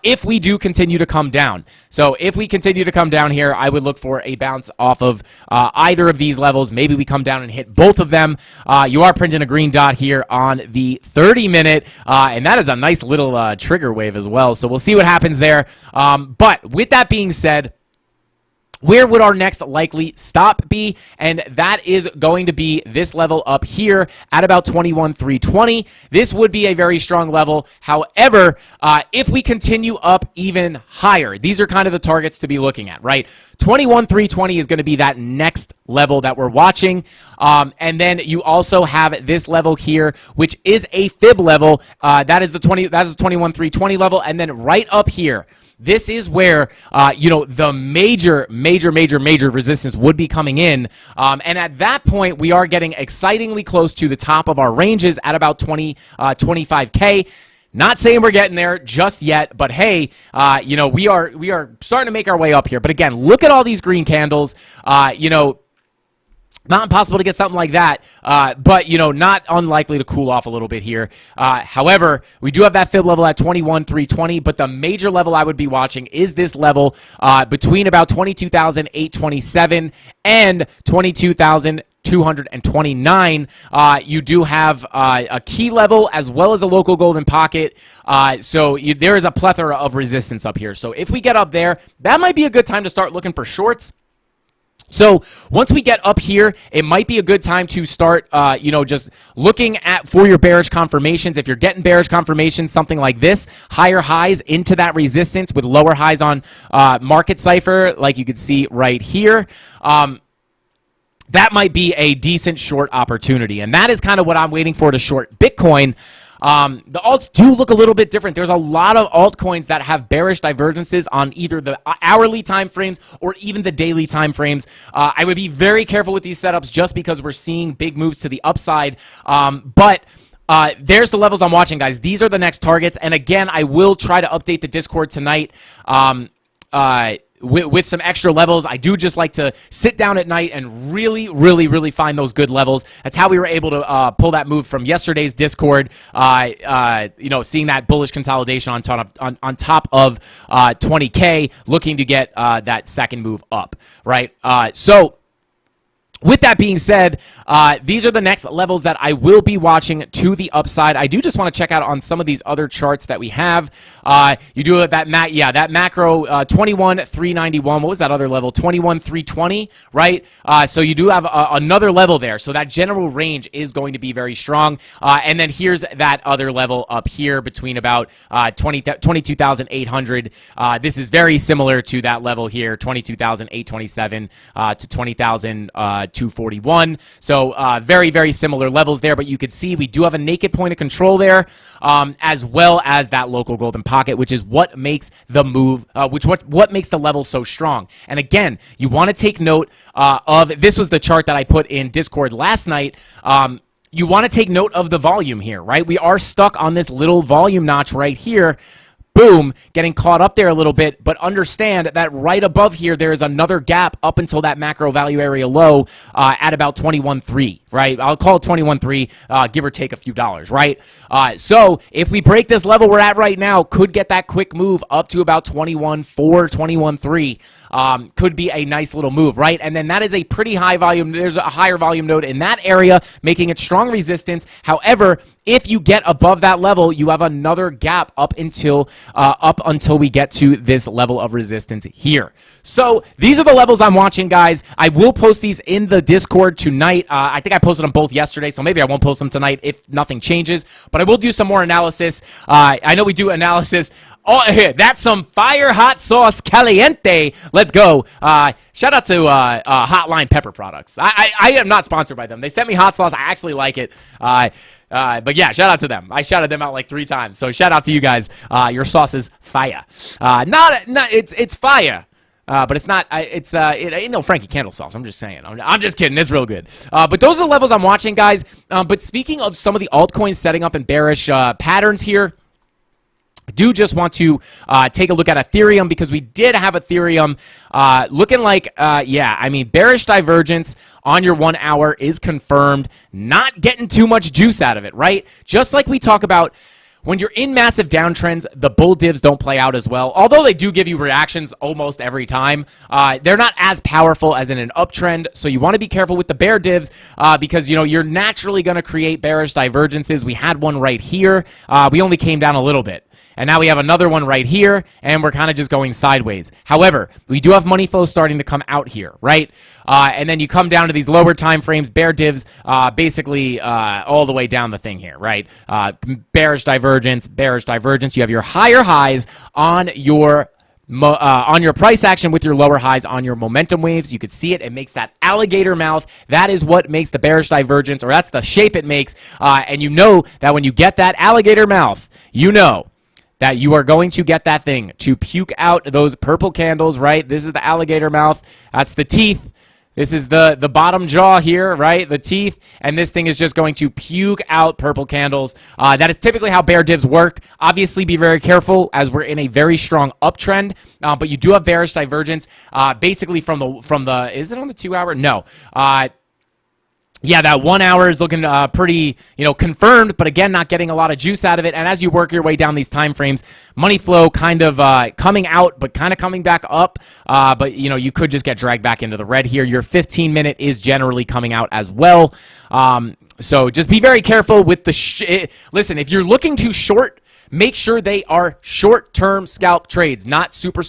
if we do continue to come down. So if we continue to come down here, I would look for a bounce off of either of these levels. Maybe we come down and hit both of them. You are printing a green dot here on the 30-minute, and that is a nice little trigger wave as well. So we'll see what happens there. But with that being said, where would our next likely stop be? And that is going to be this level up here at about 21,320. This would be a very strong level. However, if we continue up even higher, these are kind of the targets to be looking at, right? 21,320 is going to be that next level that we're watching. And then you also have this level here, which is a fib level. That is the 21,320 level. And then right up here, this is where, the major resistance would be coming in. And at that point, we are getting excitingly close to the top of our ranges at about 25K. Not saying we're getting there just yet, but hey, we are starting to make our way up here. But again, look at all these green candles. Not impossible to get something like that, but, not unlikely to cool off a little bit here. However, we do have that fib level at 21,320, but the major level I would be watching is this level between about 22,827 and 22,200. 229. You do have a key level as well as a local golden pocket. So there is a plethora of resistance up here. So if we get up there, that might be a good time to start looking for shorts. So once we get up here, it might be a good time to start, just looking for your bearish confirmations. If you're getting bearish confirmations, something like this, higher highs into that resistance with lower highs on market cipher, like you can see right here. That might be a decent short opportunity. And that is kind of what I'm waiting for to short Bitcoin. The alts do look a little bit different. There's a lot of altcoins that have bearish divergences on either the hourly time frames or even the daily time frames. I would be very careful with these setups just because we're seeing big moves to the upside. But there's the levels I'm watching, guys. These are the next targets. And again, I will try to update the Discord tonight. With some extra levels. I do just like to sit down at night and really find those good levels. That's how we were able to pull that move from yesterday's Discord. Seeing that bullish consolidation on top of 20K, looking to get that second move up, right? So with that being said, these are the next levels that I will be watching to the upside. I do just want to check out on some of these other charts that we have. You do that macro 21,391. What was that other level? 21,320, right? So you do have another level there. So that general range is going to be very strong. And then here's that other level up here between about 22,800. This is very similar to that level here, 22,827 to 20,241. So very similar levels there, but you could see we do have a naked point of control there, as well as that local golden pocket, which is what makes the move, what makes the level so strong. And again, you want to take note of, this was the chart that I put in Discord last night. You want to take note of the volume here, right? We are stuck on this little volume notch right here. Boom, getting caught up there a little bit, but understand that right above here, there is another gap up until that macro value area low at about 21.3, right? I'll call it 21.3, give or take a few dollars, right? So if we break this level we're at right now, could get that quick move up to about 21.4, 21.3. Could be a nice little move, right? And then that is a pretty high volume. There's a higher volume node in that area, making it strong resistance. However, if you get above that level, you have another gap up until we get to this level of resistance here. So these are the levels I'm watching, guys. I will post these in the Discord tonight. I think I posted them both yesterday, so maybe I won't post them tonight if nothing changes. But I will do some more analysis. I know we do analysis. Oh, that's some fire hot sauce caliente. Let's go. Shout out to Hotline Pepper Products. I am not sponsored by them. They sent me hot sauce. I actually like it. But yeah, shout out to them. I shouted them out like 3 times. So shout out to you guys. Your sauce is fire. It's fire. But it's not. It ain't no Frankie Candle sauce. I'm just saying. I'm just kidding. It's real good. But those are the levels I'm watching, guys. But speaking of some of the altcoins setting up in bearish patterns here, I do just want to take a look at Ethereum, because we did have Ethereum looking like, bearish divergence on your 1 hour is confirmed. Not getting too much juice out of it, right? Just like we talk about, when you're in massive downtrends, the bull divs don't play out as well. Although they do give you reactions almost every time, they're not as powerful as in an uptrend. So you want to be careful with the bear divs because, you're naturally going to create bearish divergences. We had one right here. We only came down a little bit. And now we have another one right here, and we're kind of just going sideways. However, we do have money flow starting to come out here, right? And then you come down to these lower time frames, bear divs, basically all the way down the thing here, right? Bearish divergence. You have your higher highs on your price action with your lower highs on your momentum waves. You could see it. It makes that alligator mouth. That is what makes the bearish divergence, or that's the shape it makes. And you know that when you get that alligator mouth, you know that you are going to get that thing to puke out those purple candles, right? This is the alligator mouth. That's the teeth. This is the bottom jaw here, right? The teeth. And this thing is just going to puke out purple candles. That is typically how bear divs work. Obviously, be very careful as we're in a very strong uptrend. But you do have bearish divergence, basically from the. Is it on the 2 hour? No. yeah, that 1 hour is looking pretty, confirmed, but again, not getting a lot of juice out of it. And as you work your way down these time frames, money flow kind of coming out, but kind of coming back up. But, you could just get dragged back into the red here. Your 15-minute is generally coming out as well. So just be very careful with the listen, if you're looking to short, make sure they are short-term scalp trades, not super,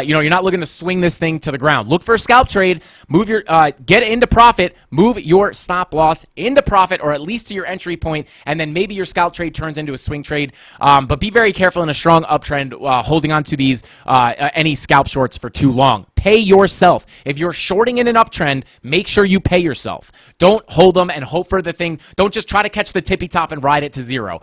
you're not looking to swing this thing to the ground. Look for a scalp trade, move your, get into profit, move your stop loss into profit, or at least to your entry point, and then maybe your scalp trade turns into a swing trade. But be very careful in a strong uptrend, holding on to these, any scalp shorts for too long. Pay yourself. If you're shorting in an uptrend, make sure you pay yourself. Don't hold them and hope for the thing. Don't just try to catch the tippy top and ride it to zero.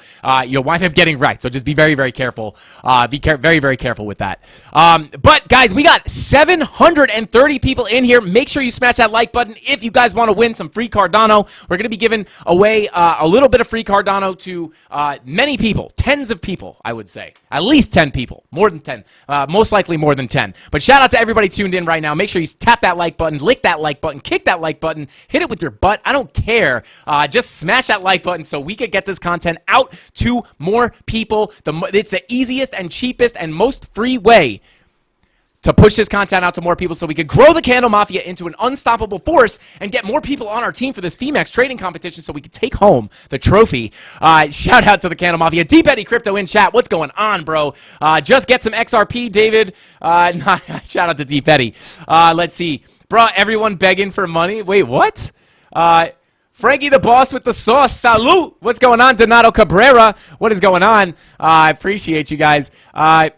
You'll wind up getting wrecked. So just be very, very careful. Very, very careful with that. But guys, we got 730 people in here. Make sure you smash that like button if you guys want to win some free Cardano. We're going to be giving away a little bit of free Cardano to many people, tens of people, I would say. At least 10 people, more than 10, most likely more than 10. But shout out to everybody tuned in right now. Make sure you tap that like button, lick that like button, kick that like button, hit it with your butt. I don't care. Just smash that like button so we could get this content out to more people. It's the easiest and cheapest and most free way to push this content out to more people so we could grow the Candle Mafia into an unstoppable force and get more people on our team for this FEMAX trading competition so we could take home the trophy. Shout out to the Candle Mafia. Deep Eddie Crypto in chat. What's going on, bro? Just get some XRP, David. Shout out to Deep Eddie. Let's see. Bro, everyone begging for money. Wait, what? Frankie the boss with the sauce. Salute. What's going on, Donato Cabrera? What is going on? I appreciate you guys. What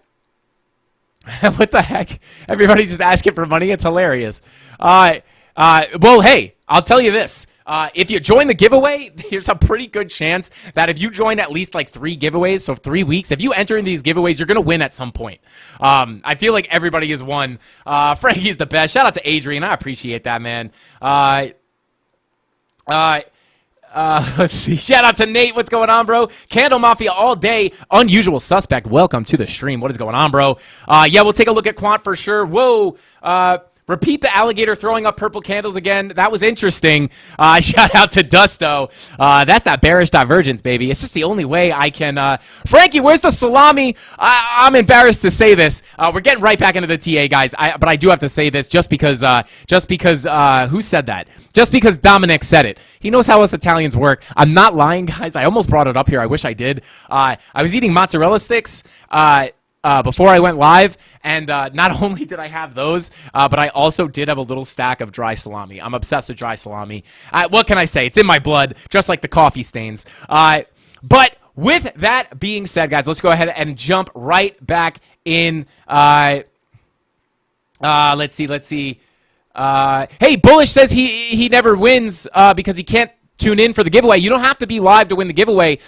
the heck? Everybody's just asking for money. It's hilarious. Well, hey, I'll tell you this. If you join the giveaway, there's a pretty good chance that if you join at least like 3 giveaways, so 3 weeks, if you enter in these giveaways, you're going to win at some point. I feel like everybody has won. Frankie's the best. Shout out to Adrian. I appreciate that, man. Let's see. Shout out to Nate. What's going on, bro? Candle Mafia all day. Unusual suspect. Welcome to the stream. What is going on, bro? Yeah, we'll take a look at Quant for sure. Whoa. Repeat the alligator throwing up purple candles again. That was interesting. Shout out to Dusto. That's that bearish divergence, baby. It's just the only way I can... Frankie, where's the salami? I'm embarrassed to say this. We're getting right back into the TA, guys. But I do have to say this just because who said that? Just because Dominic said it. He knows how us Italians work. I'm not lying, guys. I almost brought it up here. I wish I did. I was eating mozzarella sticks before I went live, and not only did I have those, but I also did have a little stack of dry salami. I'm obsessed with dry salami. What can I say? It's in my blood, just like the coffee stains. But with that being said, guys, let's go ahead and jump right back in. Let's see. Hey, Bullish says he never wins because he can't tune in for the giveaway. You don't have to be live to win the giveaway.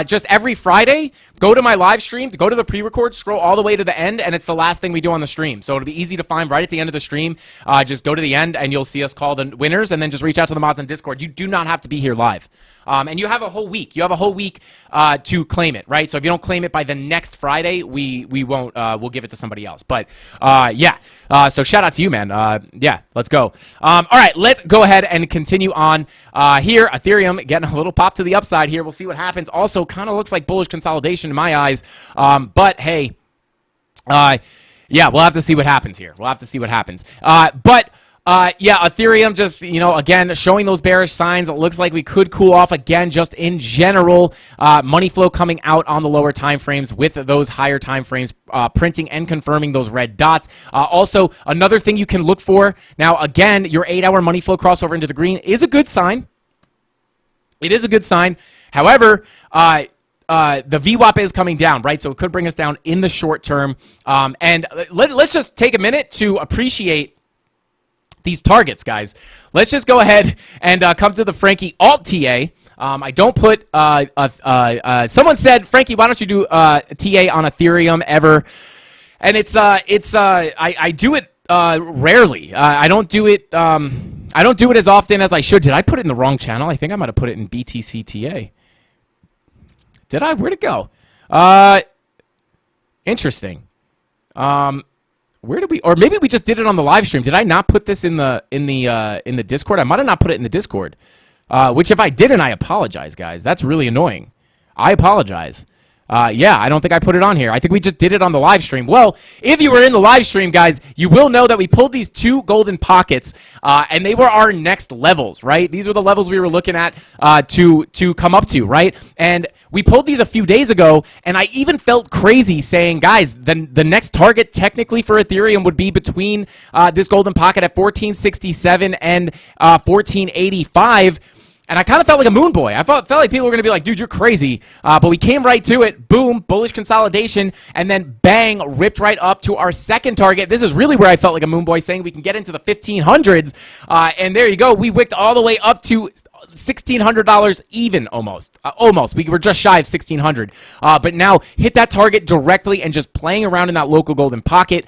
Just every Friday, go to my live stream, go to the pre-record, scroll all the way to the end, and it's the last thing we do on the stream. So it'll be easy to find right at the end of the stream. Just go to the end, and you'll see us call the winners, and then just reach out to the mods on Discord. You do not have to be here live. And you have a whole week. You have a whole week to claim it, right? So if you don't claim it by the next Friday, we won't. We'll give it to somebody else. But yeah. So shout out to you, man. Yeah, let's go. All right, let's go ahead and continue on here. Ethereum getting a little pop to the upside here. We'll see what happens. Also, kind of looks like bullish consolidation in my eyes. But hey, yeah, we'll have to see what happens here. We'll have to see what happens. Yeah, Ethereum just, again, showing those bearish signs. It looks like we could cool off again just in general. Money flow coming out on the lower time frames with those higher time frames, printing and confirming those red dots. Also, another thing you can look for, now, again, your 8-hour money flow crossover into the green is a good sign. It is a good sign. However, the VWAP is coming down, right? So it could bring us down in the short term. And let's just take a minute to appreciate these targets, guys. Let's just go ahead and come to the Frankie Alt TA. I don't put someone said, Frankie, why don't you do a TA on Ethereum ever? And I do it rarely. I don't do it as often as I should. Did I put it in the wrong channel? I think I might have put it in BTC TA. Did I? Where'd it go? Interesting. Where did we? Or maybe we just did it on the live stream. Did I not put this in the Discord? I might have not put it in the Discord. Which if I didn't, I apologize, guys. That's really annoying. I apologize. Yeah, I don't think I put it on here. I think we just did it on the live stream. Well, if you were in the live stream, guys, you will know that we pulled these 2 golden pockets, and they were our next levels, right? These were the levels we were looking at to come up to, right? And we pulled these a few days ago, and I even felt crazy saying, guys, the next target technically for Ethereum would be between this golden pocket at 1467 and 1485. And I kind of felt like a moon boy. I felt like people were going to be like, dude, you're crazy. But we came right to it. Boom, bullish consolidation. And then bang, ripped right up to our second target. This is really where I felt like a moon boy, saying we can get into the 1500s. And there you go. We wicked all the way up to $1,600 even, almost. Almost. We were just shy of $1,600. But now hit that target directly and just playing around in that local golden pocket.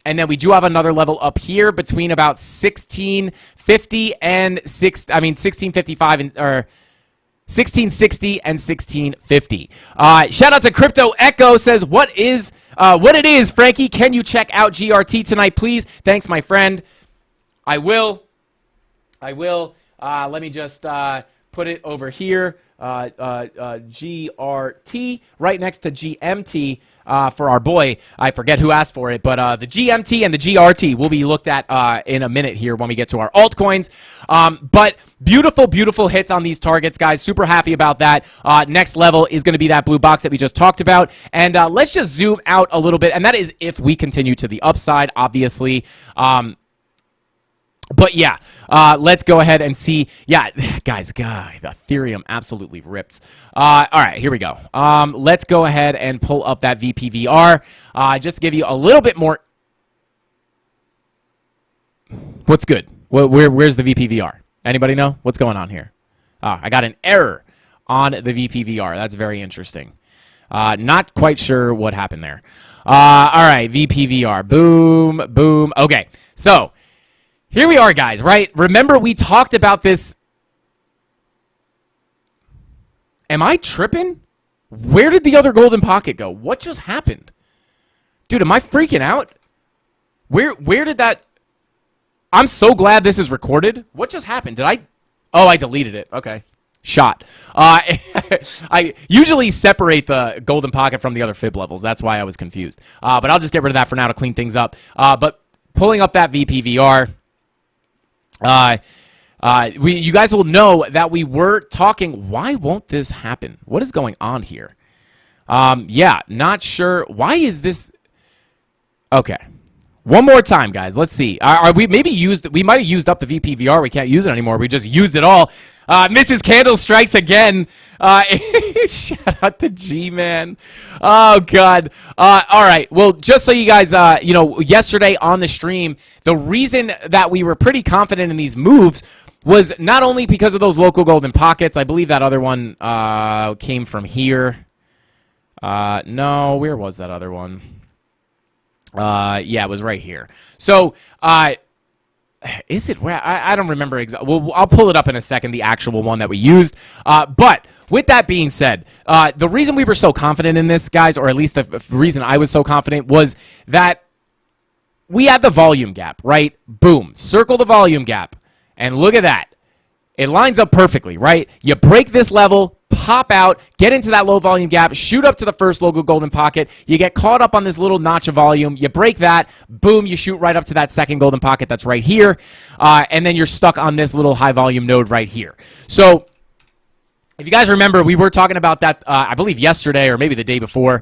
And then we do have another level up here between about 1650 and 1655 or 1660 and 1650. Shout out to Crypto Echo, says what it is, Frankie. Can you check out GRT tonight, please? Thanks, my friend. I will. Let me just put it over here. GRT right next to GMT. For our boy, I forget who asked for it, but the GMT and the GRT will be looked at in a minute here when we get to our altcoins. But beautiful, beautiful hits on these targets, guys. Super happy about that. Next level is going to be that blue box that we just talked about. And let's just zoom out a little bit, and that is if we continue to the upside, obviously. But yeah, let's go ahead and see. Yeah, guys, the Ethereum absolutely ripped. All right, here we go. Let's go ahead and pull up that VPVR just to give you a little bit more. What's good? Where's the VPVR? Anybody know what's going on here? I got an error on the VPVR. That's very interesting. Not quite sure what happened there. All right, VPVR. Boom, boom. Okay, so here we are, guys, right? Remember, we talked about this. Am I tripping? Where did the other golden pocket go? What just happened? Dude, am I freaking out? Where did that... I'm so glad this is recorded. What just happened? Oh, I deleted it. Okay. Shot. I usually separate the golden pocket from the other fib levels. That's why I was confused. But I'll just get rid of that for now to clean things up. But pulling up that VPVR... you guys will know that we were talking, why won't this happen? What is going on here? Yeah, not sure. Why is this? Okay. One more time, guys. Let's see. Are we we might have used up the VPVR. We can't use it anymore. We just used it all. Mrs. Candle strikes again. Shout out to G-Man. Oh, God. All right. Well, just so you guys, yesterday on the stream, the reason that we were pretty confident in these moves was not only because of those local golden pockets. I believe that other one came from here. No, where was that other one? Yeah, it was right here. So, is it where? I don't remember exactly. Well, I'll pull it up in a second, the actual one that we used. But with that being said, the reason we were so confident in this, guys, or at least the reason I was so confident, was that we had the volume gap, right? Boom. Circle the volume gap. And look at that. It lines up perfectly, right? You break this level, pop out, get into that low volume gap, shoot up to the first local golden pocket. You get caught up on this little notch of volume. You break that. Boom, you shoot right up to that second golden pocket that's right here. And then you're stuck on this little high volume node right here. So if you guys remember, we were talking about that, I believe, yesterday or maybe the day before.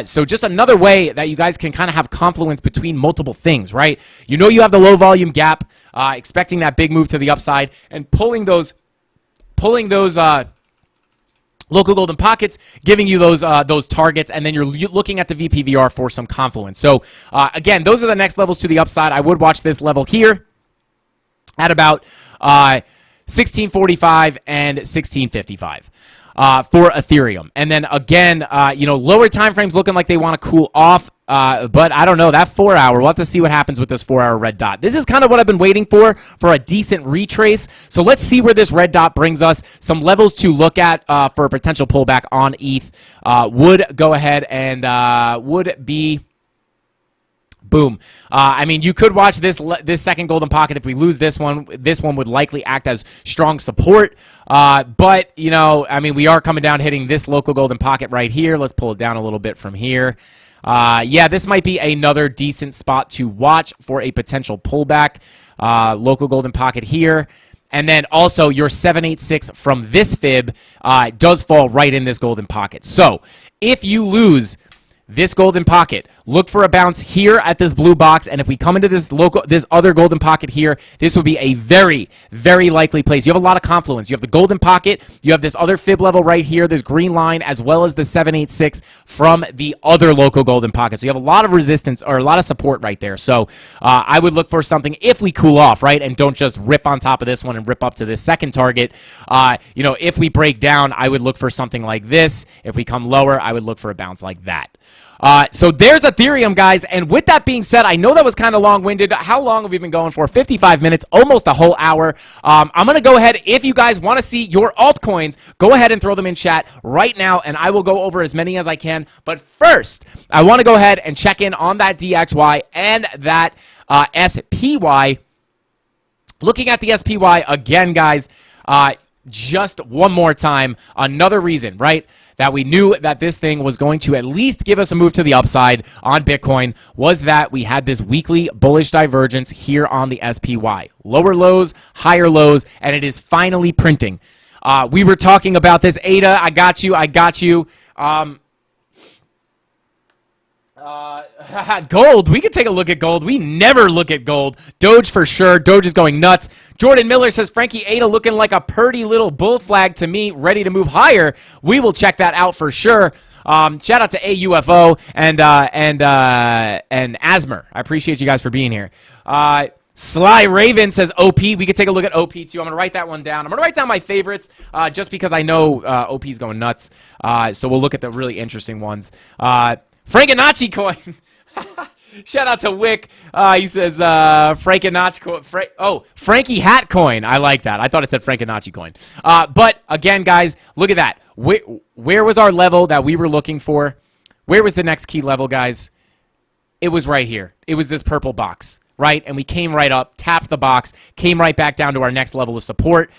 So just another way that you guys can kind of have confluence between multiple things, right? You know you have the low volume gap, expecting that big move to the upside, and pulling those local golden pockets, giving you those targets, and then you're looking at the VPVR for some confluence. So again, those are the next levels to the upside. I would watch this level here at about 1645 and 1655 for Ethereum. And then again, lower time frames looking like they want to cool off. But I don't know, that 4 hour, we'll have to see what happens with this 4 hour red dot. This is kind of what I've been waiting for a decent retrace. So let's see where this red dot brings us. Some levels to look at for a potential pullback on ETH would go ahead and would be... boom. I mean, you could watch this second golden pocket. If we lose this one would likely act as strong support. But, you know, I mean, we are coming down hitting this local golden pocket right here. Let's pull it down a little bit from here. Yeah, this might be another decent spot to watch for a potential pullback. Local golden pocket here. And then also your 786 from this fib does fall right in this golden pocket. So if you lose this golden pocket, look for a bounce here at this blue box, and if we come into this other golden pocket here, this would be a very, very likely place. You have a lot of confluence. You have the golden pocket, you have this other fib level right here, this green line, as well as the 786 from the other local golden pocket. So you have a lot of resistance or a lot of support right there. So I would look for something if we cool off, right, and don't just rip on top of this one and rip up to this second target. You know, if we break down, I would look for something like this. If we come lower, I would look for a bounce like that. So there's Ethereum, guys. And with that being said, I know that was kind of long-winded. How long have we been going for? 55 minutes, almost a whole hour. I'm going to go ahead. If you guys want to see your altcoins, go ahead and throw them in chat right now, and I will go over as many as I can. But first, I want to go ahead and check in on that DXY and that SPY. Looking at the SPY again, guys, just one more time, another reason, right, that we knew that this thing was going to at least give us a move to the upside on Bitcoin was that we had this weekly bullish divergence here on the SPY. Lower lows, higher lows, and it is finally printing. We were talking about this. Ada, I got you. Gold, we could take a look at gold. We never look at gold. Doge for sure. Doge is going nuts. Jordan Miller says, Frankie, Ada looking like a purty little bull flag to me, ready to move higher. We will check that out for sure. Shout out to AUFO and Asmer. I appreciate you guys for being here. Sly Raven says OP. We could take a look at OP too. I'm going to write that one down. I'm going to write down my favorites just because I know OP is going nuts. So we'll look at the really interesting ones. Frankenacci coin. Shout out to Wick. He says Frankenacci coin. Frankie Hat coin. I like that. I thought it said Frankenacci coin. But again, guys, look at that. Where was our level that we were looking for? Where was the next key level, guys? It was right here. It was this purple box, right? And we came right up, tapped the box, came right back down to our next level of support.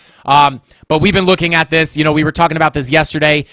But we've been looking at this. You know, we were talking about this yesterday.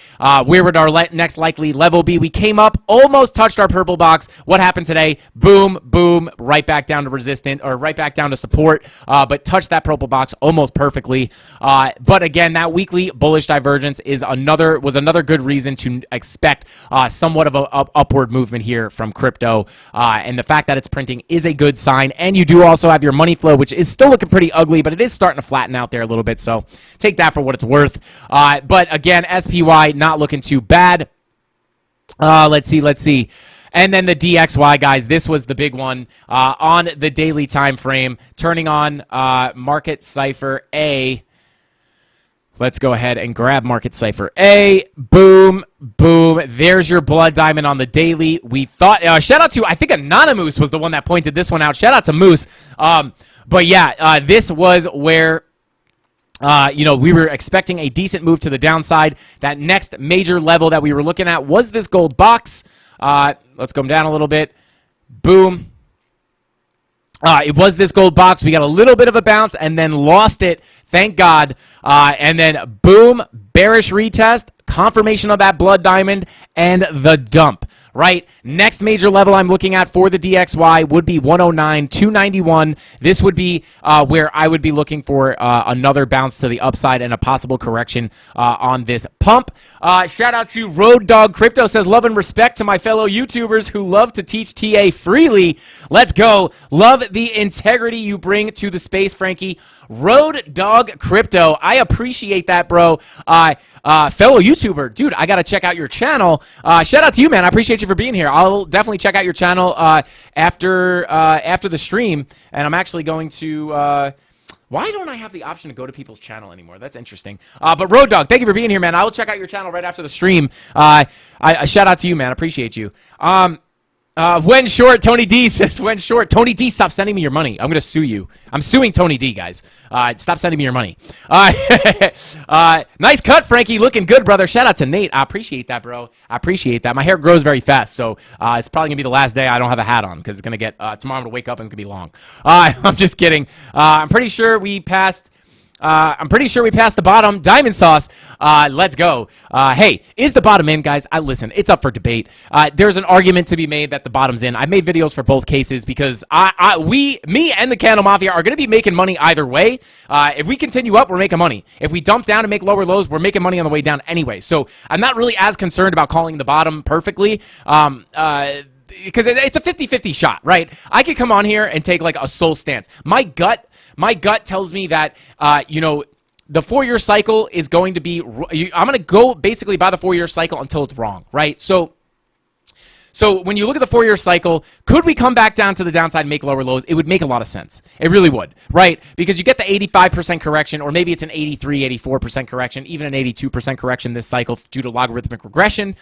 Where would our next likely level be? We came up, almost touched our purple box. What happened today? Boom, boom, right back down to resistance, or right back down to support, but touched that purple box almost perfectly. But again, that weekly bullish divergence was another good reason to expect somewhat of an upward movement here from crypto. And the fact that it's printing is a good sign. And you do also have your money flow, which is still looking pretty ugly, but it is starting to flatten out there a little bit. So take that for what it's worth. But again, SPY not looking too bad. Let's see. And then the DXY, guys, this was the big one on the daily time frame. Turning on Market Cipher A. Let's go ahead and grab Market Cipher A. Boom, boom. There's your blood diamond on the daily. We thought, shout out to, I think Anonymous was the one that pointed this one out. Shout out to Moose. But yeah, this was where, we were expecting a decent move to the downside. That next major level that we were looking at was this gold box. Let's come down a little bit. Boom. It was this gold box. We got a little bit of a bounce and then lost it. Thank God. And then boom, bearish retest, confirmation of that blood diamond, and the dump. Right? Next major level I'm looking at for the DXY would be 109.291. This would be where I would be looking for another bounce to the upside and a possible correction on this pump. Shout out to Road Dog Crypto, says love and respect to my fellow YouTubers who love to teach TA freely. Let's go. Love the integrity you bring to the space, Frankie. Road Dog Crypto, I appreciate that, bro. Fellow YouTuber, dude, I gotta check out your channel. Shout out to you, man. I appreciate you for being here. I'll definitely check out your channel after the stream, and I'm actually going to. Why don't I have the option to go to people's channel anymore? That's interesting. But Road Dog, thank you for being here, man. I will check out your channel right after the stream. I shout out to you, man. I appreciate you. When short, Tony D says, when short. Tony D, stop sending me your money. I'm going to sue you. I'm suing Tony D, guys. Stop sending me your money. Nice cut, Frankie. Looking good, brother. Shout out to Nate. I appreciate that, bro. I appreciate that. My hair grows very fast, so it's probably going to be the last day I don't have a hat on because it's going to get, tomorrow I'm going to wake up and it's going to be long. I'm just kidding. I'm pretty sure we passed the bottom. Diamond Sauce, let's go. Hey, is the bottom in, guys? Listen, it's up for debate. There's an argument to be made that the bottom's in. I made videos for both cases because me and the Candle Mafia are going to be making money either way. If we continue up, we're making money. If we dump down and make lower lows, we're making money on the way down anyway. So I'm not really as concerned about calling the bottom perfectly. Because it's a 50-50 shot, right? I could come on here and take like a soul stance. My gut tells me that, the 4-year cycle is going to be, I'm going to go basically by the 4-year cycle until it's wrong, right? So when you look at the 4-year cycle, could we come back down to the downside and make lower lows? It would make a lot of sense. It really would, right? Because you get the 85% correction, or maybe it's an 83, 84% correction, even an 82% correction this cycle due to logarithmic regression.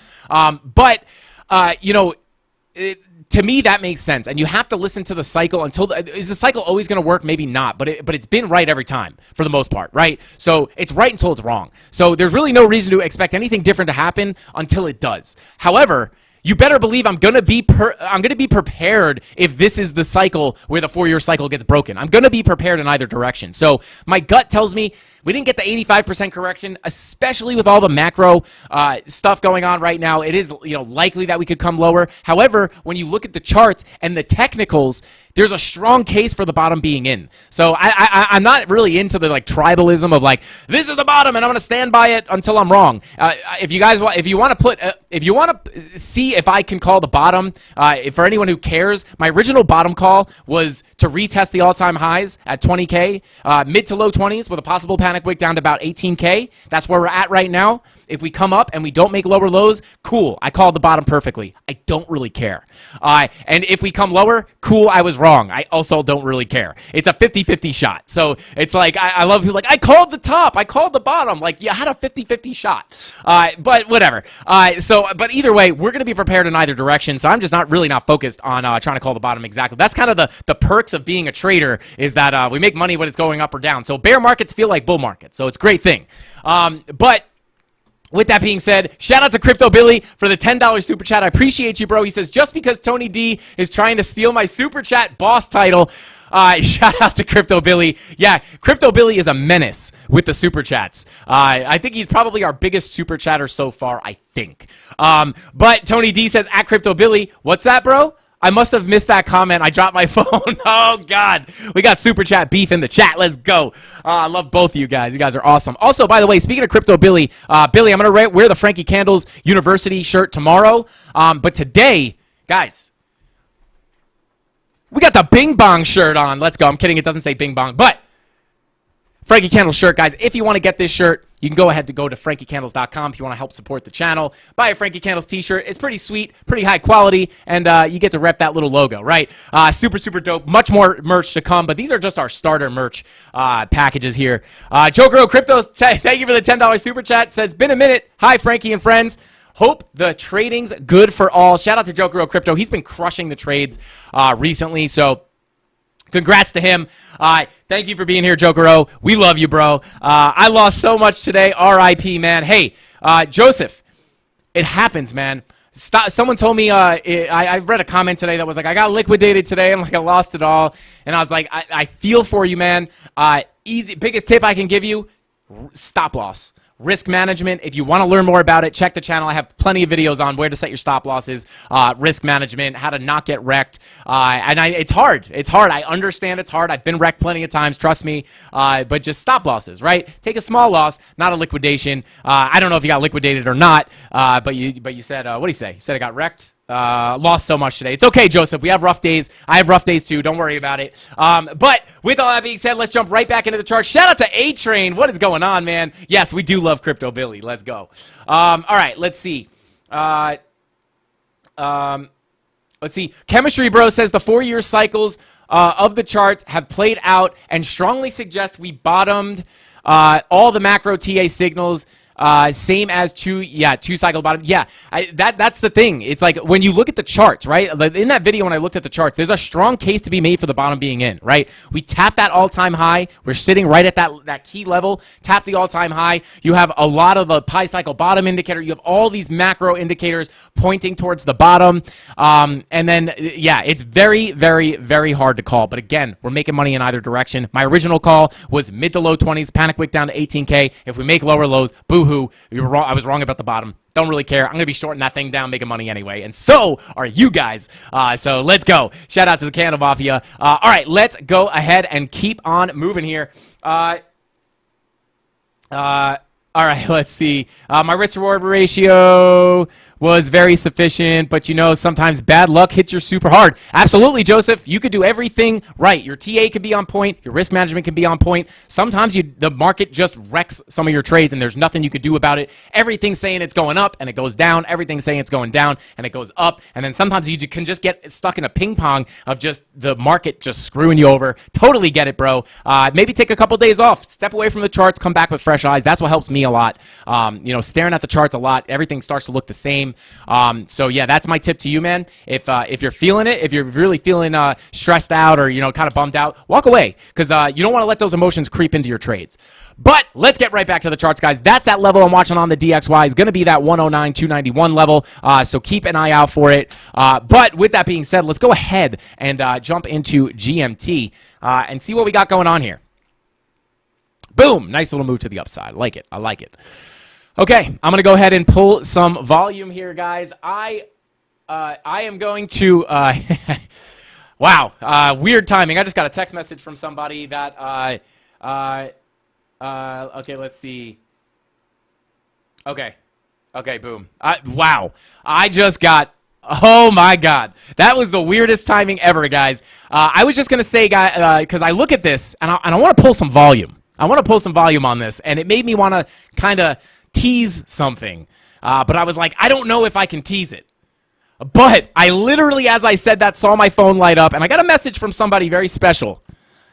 To me, that makes sense, and you have to listen to the cycle until is the cycle always going to work? Maybe not, but it's been right every time for the most part, right? So it's right until it's wrong. So there's really no reason to expect anything different to happen until it does. However, you better believe I'm gonna be prepared if this is the cycle where the 4-year cycle gets broken. I'm gonna be prepared in either direction. So my gut tells me we didn't get the 85% correction, especially with all the macro stuff going on right now. It is likely that we could come lower. However, when you look at the charts and the technicals, there's a strong case for the bottom being in. So I'm not really into the tribalism of this is the bottom and I'm gonna stand by it until I'm wrong. If you want to see if I can call the bottom, for anyone who cares, my original bottom call was to retest the all-time highs at 20K, mid to low 20s with a possible panic wick down to about 18K. That's where we're at right now. If we come up and we don't make lower lows, cool. I called the bottom perfectly. I don't really care. And if we come lower, cool, I was wrong. I also don't really care. It's a 50-50 shot. So it's I love people I called the top. I called the bottom. I had a 50-50 shot. But whatever. But either way, we're going to be prepared in either direction. So I'm just not focused on trying to call the bottom exactly. That's kind of the perks of being a trader is that we make money when it's going up or down. So bear markets feel like bull markets. So it's a great thing. But with that being said, shout out to Crypto Billy for the $10 super chat. I appreciate you, bro. He says, just because Tony D is trying to steal my super chat boss title, shout out to Crypto Billy. Yeah, Crypto Billy is a menace with the super chats. I think he's probably our biggest super chatter so far, I think. But Tony D says, at Crypto Billy, what's that, bro? I must have missed that comment. I dropped my phone. Oh, God. We got super chat beef in the chat. Let's go. I love both of you guys. You guys are awesome. Also, by the way, speaking of Crypto Billy, Billy, I'm going to wear the Frankie Candles University shirt tomorrow. But today, guys, we got the Bing Bong shirt on. Let's go. I'm kidding. It doesn't say Bing Bong. But Frankie Candles shirt, guys. If you want to get this shirt, you can go ahead to go to frankiecandles.com if you want to help support the channel. Buy a Frankie Candles t-shirt. It's pretty sweet, pretty high quality, and you get to rep that little logo, right? Super, super dope. Much more merch to come, but these are just our starter merch packages here. Joker Crypto, thank you for the $10 super chat. Says, been a minute. Hi, Frankie and friends. Hope the trading's good for all. Shout out to Joker Crypto. He's been crushing the trades recently, so congrats to him. Thank you for being here, Joker. We love you, bro. I lost so much today. R.I.P., man. Hey, Joseph, it happens, man. Someone told me, I read a comment today that was I got liquidated today and I lost it all. And I was like, I feel for you, man. Biggest tip I can give you, stop loss. Risk management. If you want to learn more about it, check the channel. I have plenty of videos on where to set your stop losses, risk management, how to not get wrecked. It's hard. It's hard. I understand it's hard. I've been wrecked plenty of times. Trust me. But just stop losses, right? Take a small loss, not a liquidation. I don't know if you got liquidated or not. But you said, what do you say? You said I got wrecked. Lost so much today. It's okay, Joseph. We have rough days. I have rough days too. Don't worry about it. But with all that being said, let's jump right back into the chart. Shout out to A-Train. What is going on, man? Yes, we do love Crypto Billy. Let's go. All right, let's see. Let's see. Chemistry Bro says the 4-year cycles of the charts have played out and strongly suggest we bottomed all the macro TA signals Same as two cycle bottom. Yeah, that's the thing. It's like when you look at the charts, right? In that video when I looked at the charts, there's a strong case to be made for the bottom being in, right? We tap that all-time high. We're sitting right at that key level. Tap the all-time high. You have a lot of the pi cycle bottom indicator. You have all these macro indicators pointing towards the bottom. And then, yeah, it's very, very, very hard to call. But again, we're making money in either direction. My original call was mid to low 20s, panic wick down to 18K. If we make lower lows, boo-hoo. You were wrong. I was wrong about the bottom. Don't really care. I'm going to be shorting that thing down, making money anyway. And so are you guys. So let's go. Shout out to the CandleMafia. All right, let's go ahead and keep on moving here. All right, let's see. My risk-reward ratio was very sufficient, but you know, sometimes bad luck hits you super hard. Absolutely, Joseph. You could do everything right. Your TA could be on point. Your risk management can be on point. Sometimes the market just wrecks some of your trades, and there's nothing you could do about it. Everything's saying it's going up, and it goes down. Everything's saying it's going down, and it goes up. And then sometimes you can just get stuck in a ping pong of just the market just screwing you over. Totally get it, bro. Maybe take a couple days off. Step away from the charts. Come back with fresh eyes. That's what helps me a lot. You know, staring at the charts a lot, everything starts to look the same. So yeah, that's my tip to you, man. If you're feeling it, if you're really feeling stressed out or, you know, kind of bummed out, walk away, because you don't want to let those emotions creep into your trades. But let's get right back to the charts, guys. That's that level I'm watching on the DXY is going to be that 109,291 level. So keep an eye out for it. But with that being said, let's go ahead and jump into GMT and see what we got going on here. Boom. Nice little move to the upside. I like it. I like it. Okay, I'm going to go ahead and pull some volume here, guys. I am going to... wow, weird timing. I just got a text message from somebody that... okay, let's see. Okay, boom. Wow, I just got... Oh, my God. That was the weirdest timing ever, guys. I was just going to say, guys, because I look at this, and I want to pull some volume. I want to pull some volume on this, and it made me want to kind of tease something. But I was like, I don't know if I can tease it. But I literally, as I said that, saw my phone light up, and I got a message from somebody very special.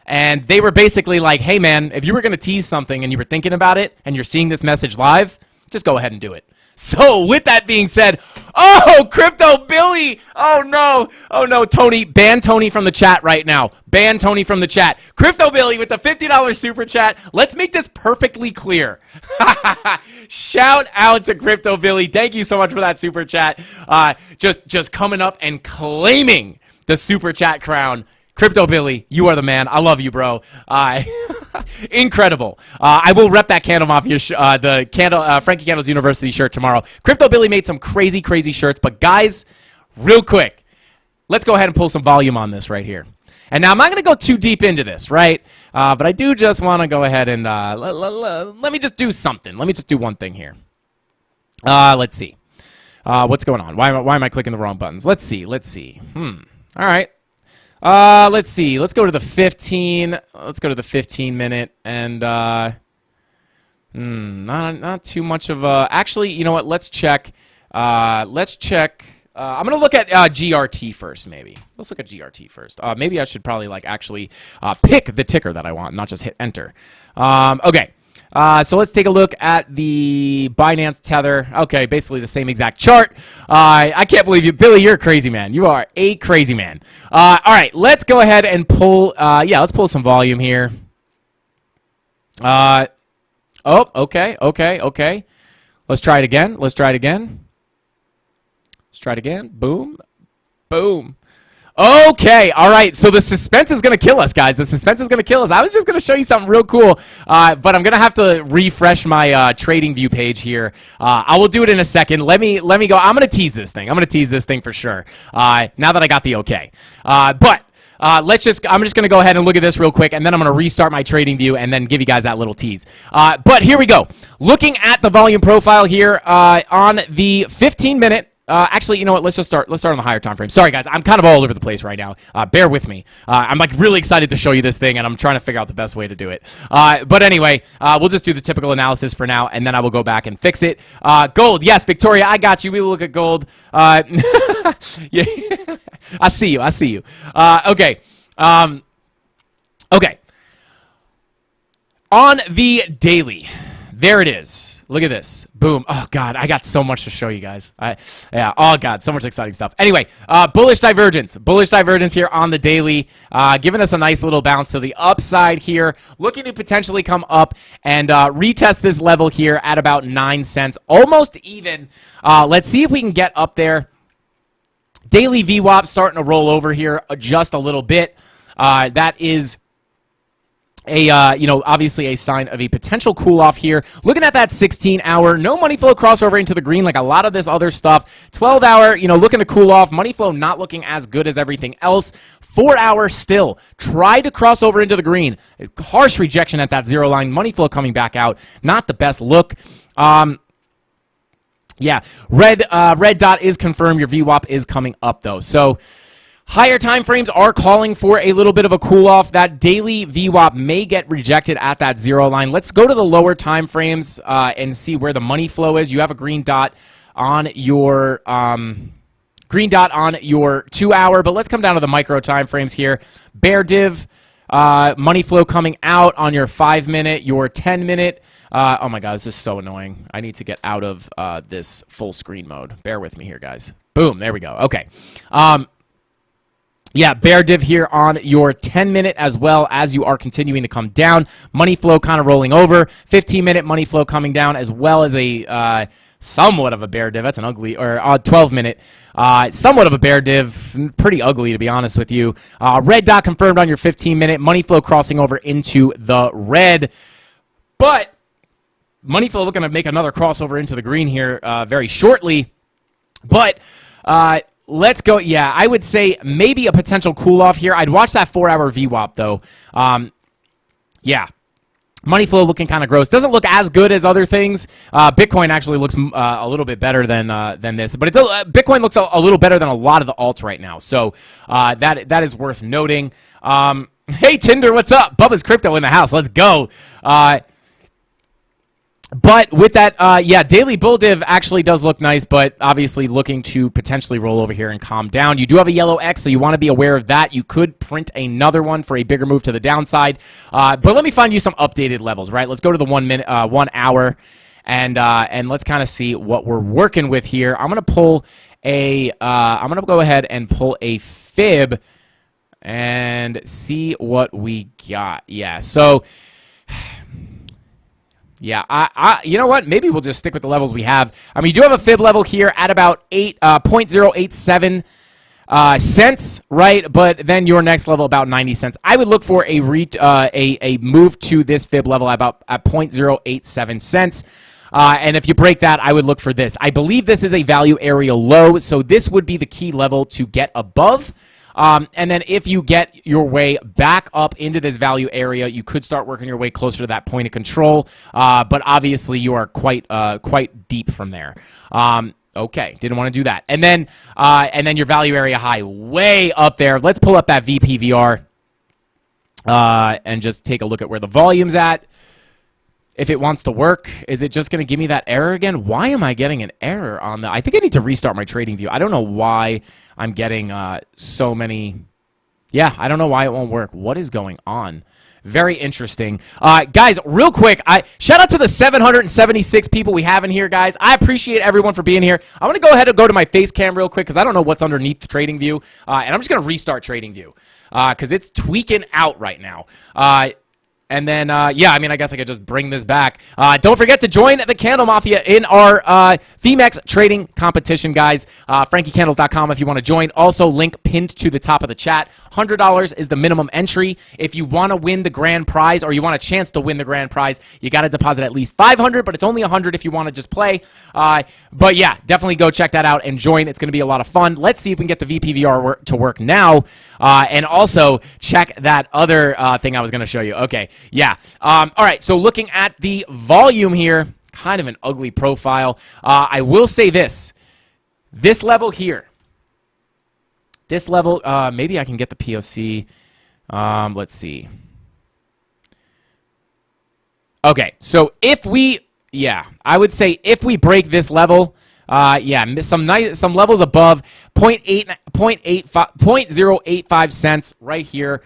And they were basically like, hey, man, if you were going to tease something and you were thinking about it and you're seeing this message live, just go ahead and do it. So with that being said, oh, Crypto Billy. Oh, no, Tony. Ban Tony from the chat right now. Ban Tony from the chat. Crypto Billy with the $50 super chat. Let's make this perfectly clear. Shout out to Crypto Billy. Thank you so much for that super chat. Just coming up and claiming the super chat crown. Crypto Billy, you are the man. I love you, bro. Incredible. I will rep that CandleMafia, the Frankie Candles University shirt tomorrow. Crypto Billy made some crazy, crazy shirts. But guys, real quick, let's go ahead and pull some volume on this right here. And now I'm not going to go too deep into this, right? But I do just want to go ahead and let me just do something. Let me just do one thing here. Let's see. What's going on? Why am I clicking the wrong buttons? Let's see. All right. Let's see. Let's go to the 15. Let's go to the 15-minute, and not too much of a. Actually, you know what? Let's check. Let's check. I'm gonna look at GRT first, maybe. Let's look at GRT first. Maybe I should probably actually pick the ticker that I want, not just hit enter. Okay. So let's take a look at the Binance Tether. Okay, basically the same exact chart. I can't believe you. Billy, you're a crazy man. You are a crazy man. All right, let's go ahead and pull, let's pull some volume here. Oh, okay. Let's try it again. Boom. Okay, all right, so the suspense is going to kill us, guys. The suspense is going to kill us. I was just going to show you something real cool, but I'm going to have to refresh my trading view page here. I will do it in a second. Let me go. I'm going to tease this thing. For sure, now that I got the okay. But I'm just going to go ahead and look at this real quick, and then I'm going to restart my trading view and then give you guys that little tease. But here we go. Looking at the volume profile here on the 15-minute. Actually, you know what? Let's start on the higher time frame. Sorry, guys. I'm kind of all over the place right now. Bear with me. I'm really excited to show you this thing, and I'm trying to figure out the best way to do it. But anyway, we'll just do the typical analysis for now, and then I will go back and fix it. Gold. Yes, Victoria, I got you. We will look at gold. Yeah. I see you. Okay. Okay. On the daily, there it is. Look at this. Boom. Oh, God. I got so much to show you guys. Yeah. Oh, God. So much exciting stuff. Anyway, bullish divergence. Bullish divergence here on the daily. Giving us a nice little bounce to the upside here. Looking to potentially come up and retest this level here at about 9 cents. Almost even. Let's see if we can get up there. Daily VWAP starting to roll over here just a little bit. That is obviously a sign of a potential cool off here. Looking at that 16-hour, no money flow crossover into the green like a lot of this other stuff. 12-hour, looking to cool off. Money flow not looking as good as everything else. 4-hour still. Tried to cross over into the green. Harsh rejection at that zero line. Money flow coming back out. Not the best look. Yeah, red dot is confirmed. Your VWAP is coming up, though. So higher time frames are calling for a little bit of a cool-off. That daily VWAP may get rejected at that zero line. Let's go to the lower time frames and see where the money flow is. You have a green dot on your 2-hour, but let's come down to the micro time frames here. Bear div, money flow coming out on your 5-minute, your 10-minute. Oh my God, this is so annoying. I need to get out of this full screen mode. Bear with me here, guys. Boom, there we go. Okay. Yeah, bear div here on your 10-minute as well as you are continuing to come down. Money flow kind of rolling over. 15-minute money flow coming down as well as a somewhat of a bear div. That's an ugly, or 12-minute. Somewhat of a bear div. Pretty ugly, to be honest with you. Red dot confirmed on your 15-minute. Money flow crossing over into the red. But money flow looking to make another crossover into the green here very shortly. But let's go. Yeah, I would say maybe a potential cool-off here. I'd watch that 4-hour VWAP, though. Yeah. Money flow looking kind of gross. Doesn't look as good as other things. Bitcoin actually looks a little bit better than this. But Bitcoin looks a little better than a lot of the alts right now. So that is worth noting. Hey, Tinder, what's up? Bubba's Crypto in the house. Let's go. But with that, yeah, daily bull div actually does look nice, but obviously looking to potentially roll over here and calm down. You do have a yellow X, so you want to be aware of that. You could print another one for a bigger move to the downside. But let me find you some updated levels, right? Let's go to the 1 hour, and let's kind of see what we're working with here. I'm gonna pull I'm gonna go ahead and pull a fib and see what we got. Yeah, so. Yeah, you know what? Maybe we'll just stick with the levels we have. I mean, you do have a fib level here at about 0.087 cents, right? But then your next level about 90 cents. I would look for a move to this fib level at 0.087 cents. And if you break that, I would look for this. I believe this is a value area low, so this would be the key level to get above. And then if you get your way back up into this value area, you could start working your way closer to that point of control. But obviously, you are quite deep from there. Okay, didn't want to do that. And then your value area high way up there. Let's pull up that VPVR and just take a look at where the volume's at. If it wants to work, is it just going to give me that error again? Why am I getting an error on the... I think I need to restart my trading view. I don't know why I'm getting so many... Yeah, I don't know why it won't work. What is going on? Very interesting. Guys, real quick, shout out to the 776 people we have in here, guys. I appreciate everyone for being here. I'm going to go ahead and go to my face cam real quick because I don't know what's underneath the trading view. And I'm just going to restart trading view because it's tweaking out right now. And then, yeah, I mean, I guess I could just bring this back. Don't forget to join the CandleMafia in our VMEX trading competition, guys. FrankieCandles.com if you want to join. Also, link pinned to the top of the chat. $100 is the minimum entry. If you want to win the grand prize or you want a chance to win the grand prize, you got to deposit at least $500, but it's only $100 if you want to just play. But, yeah, definitely go check that out and join. It's going to be a lot of fun. Let's see if we can get the VPVR to work now. And also, check that other thing I was going to show you. Okay. Yeah. All right. So looking at the volume here, kind of an ugly profile. I will say this. This level here. This level, maybe I can get the POC. Let's see. Okay. So if we, yeah, I would say if we break this level, yeah, some levels above 0.8, 0.085 cents right here.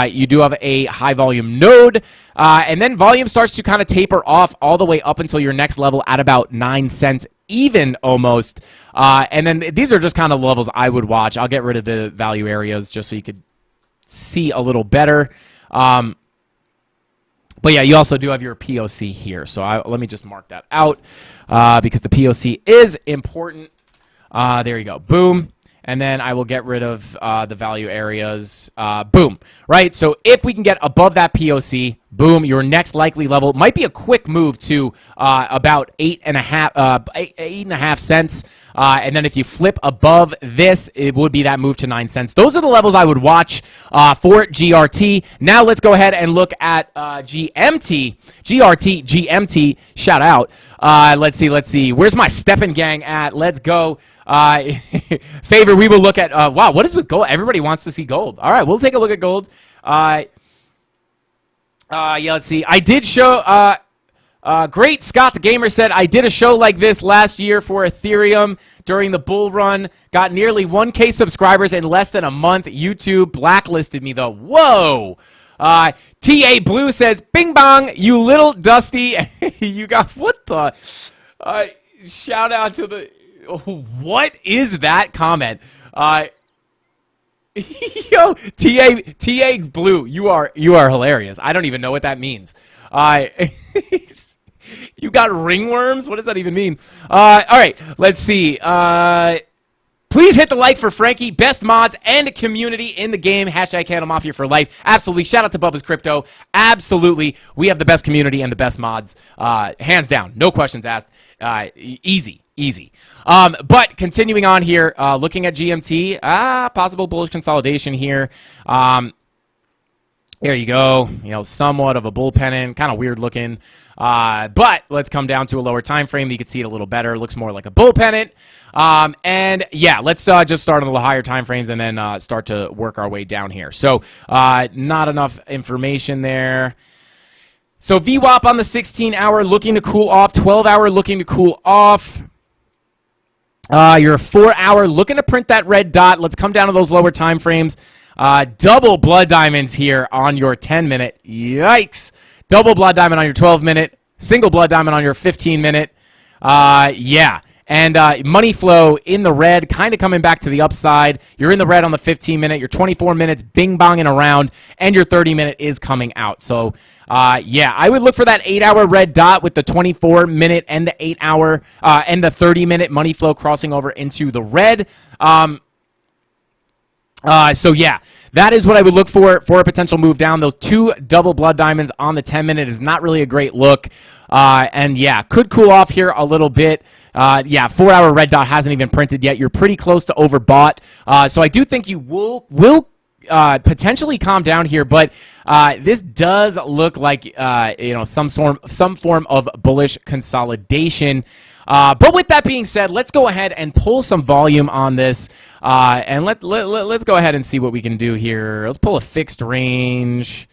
You do have a high volume node, and then volume starts to kind of taper off all the way up until your next level at about 9 cents even almost. And then these are just kind of levels I would watch. I'll get rid of the value areas just so you could see a little better. But yeah, you also do have your POC here. So let me just mark that out because the POC is important. There you go. Boom. And then I will get rid of the value areas. Boom. Right? So if we can get above that POC, boom, your next likely level might be a quick move to about 8.5 cents. And then if you flip above this, it would be that move to 9 cents. Those are the levels I would watch for GRT. Now let's go ahead and look at GMT. GRT, GMT, shout out. Let's see. Where's my Steppen gang at? Let's go. Favor, we will look at, wow, what is with gold? Everybody wants to see gold. All right, we'll take a look at gold. Yeah, let's see. I did show, great Scott the Gamer said, I did a show like this last year for Ethereum during the bull run. Got nearly 1K subscribers in less than a month. YouTube blacklisted me, though. Whoa. TA Blue says, bing bong, you little dusty. You got, what the? Shout out to the... What is that comment? Yo, TA Blue, you are hilarious. I don't even know what that means. You got ringworms? What does that even mean? All right, let's see. Please hit the like for Frankie. Best mods and community in the game. Hashtag CandleMafia for life. Absolutely. Shout out to Bubba's Crypto. Absolutely. We have the best community and the best mods. Hands down. No questions asked. Easy. But continuing on here, looking at GMT, possible bullish consolidation here. There you go. You know, somewhat of a bull pennant, kind of weird looking. But let's come down to a lower time frame. You can see it a little better. It looks more like a bull pennant. And yeah, let's just start on the higher time frames and then start to work our way down here. So not enough information there. So VWAP on the 16-hour looking to cool off, 12-hour looking to cool off. Your 4-hour looking to print that red dot. Let's come down to those lower time frames. Double blood diamonds here on your 10-minute. Yikes. Double blood diamond on your 12-minute. Single blood diamond on your 15-minute. Yeah. And money flow in the red, kind of coming back to the upside. You're in the red on the 15-minute. Your 24 minutes bing-bonging around. And your 30-minute is coming out. So, yeah, I would look for that 8-hour red dot with the 24-minute and the 8-hour and the 30-minute money flow crossing over into the red. So, yeah, that is what I would look for a potential move down. Those two double blood diamonds on the 10-minute is not really a great look. And, yeah, could cool off here a little bit. Yeah, 4-hour red dot hasn't even printed yet. You're pretty close to overbought. So I do think you will potentially calm down here, but this does look like you know, some form of bullish consolidation. But with that being said, let's go ahead and pull some volume on this, and let's go ahead and see what we can do here. Let's pull a fixed range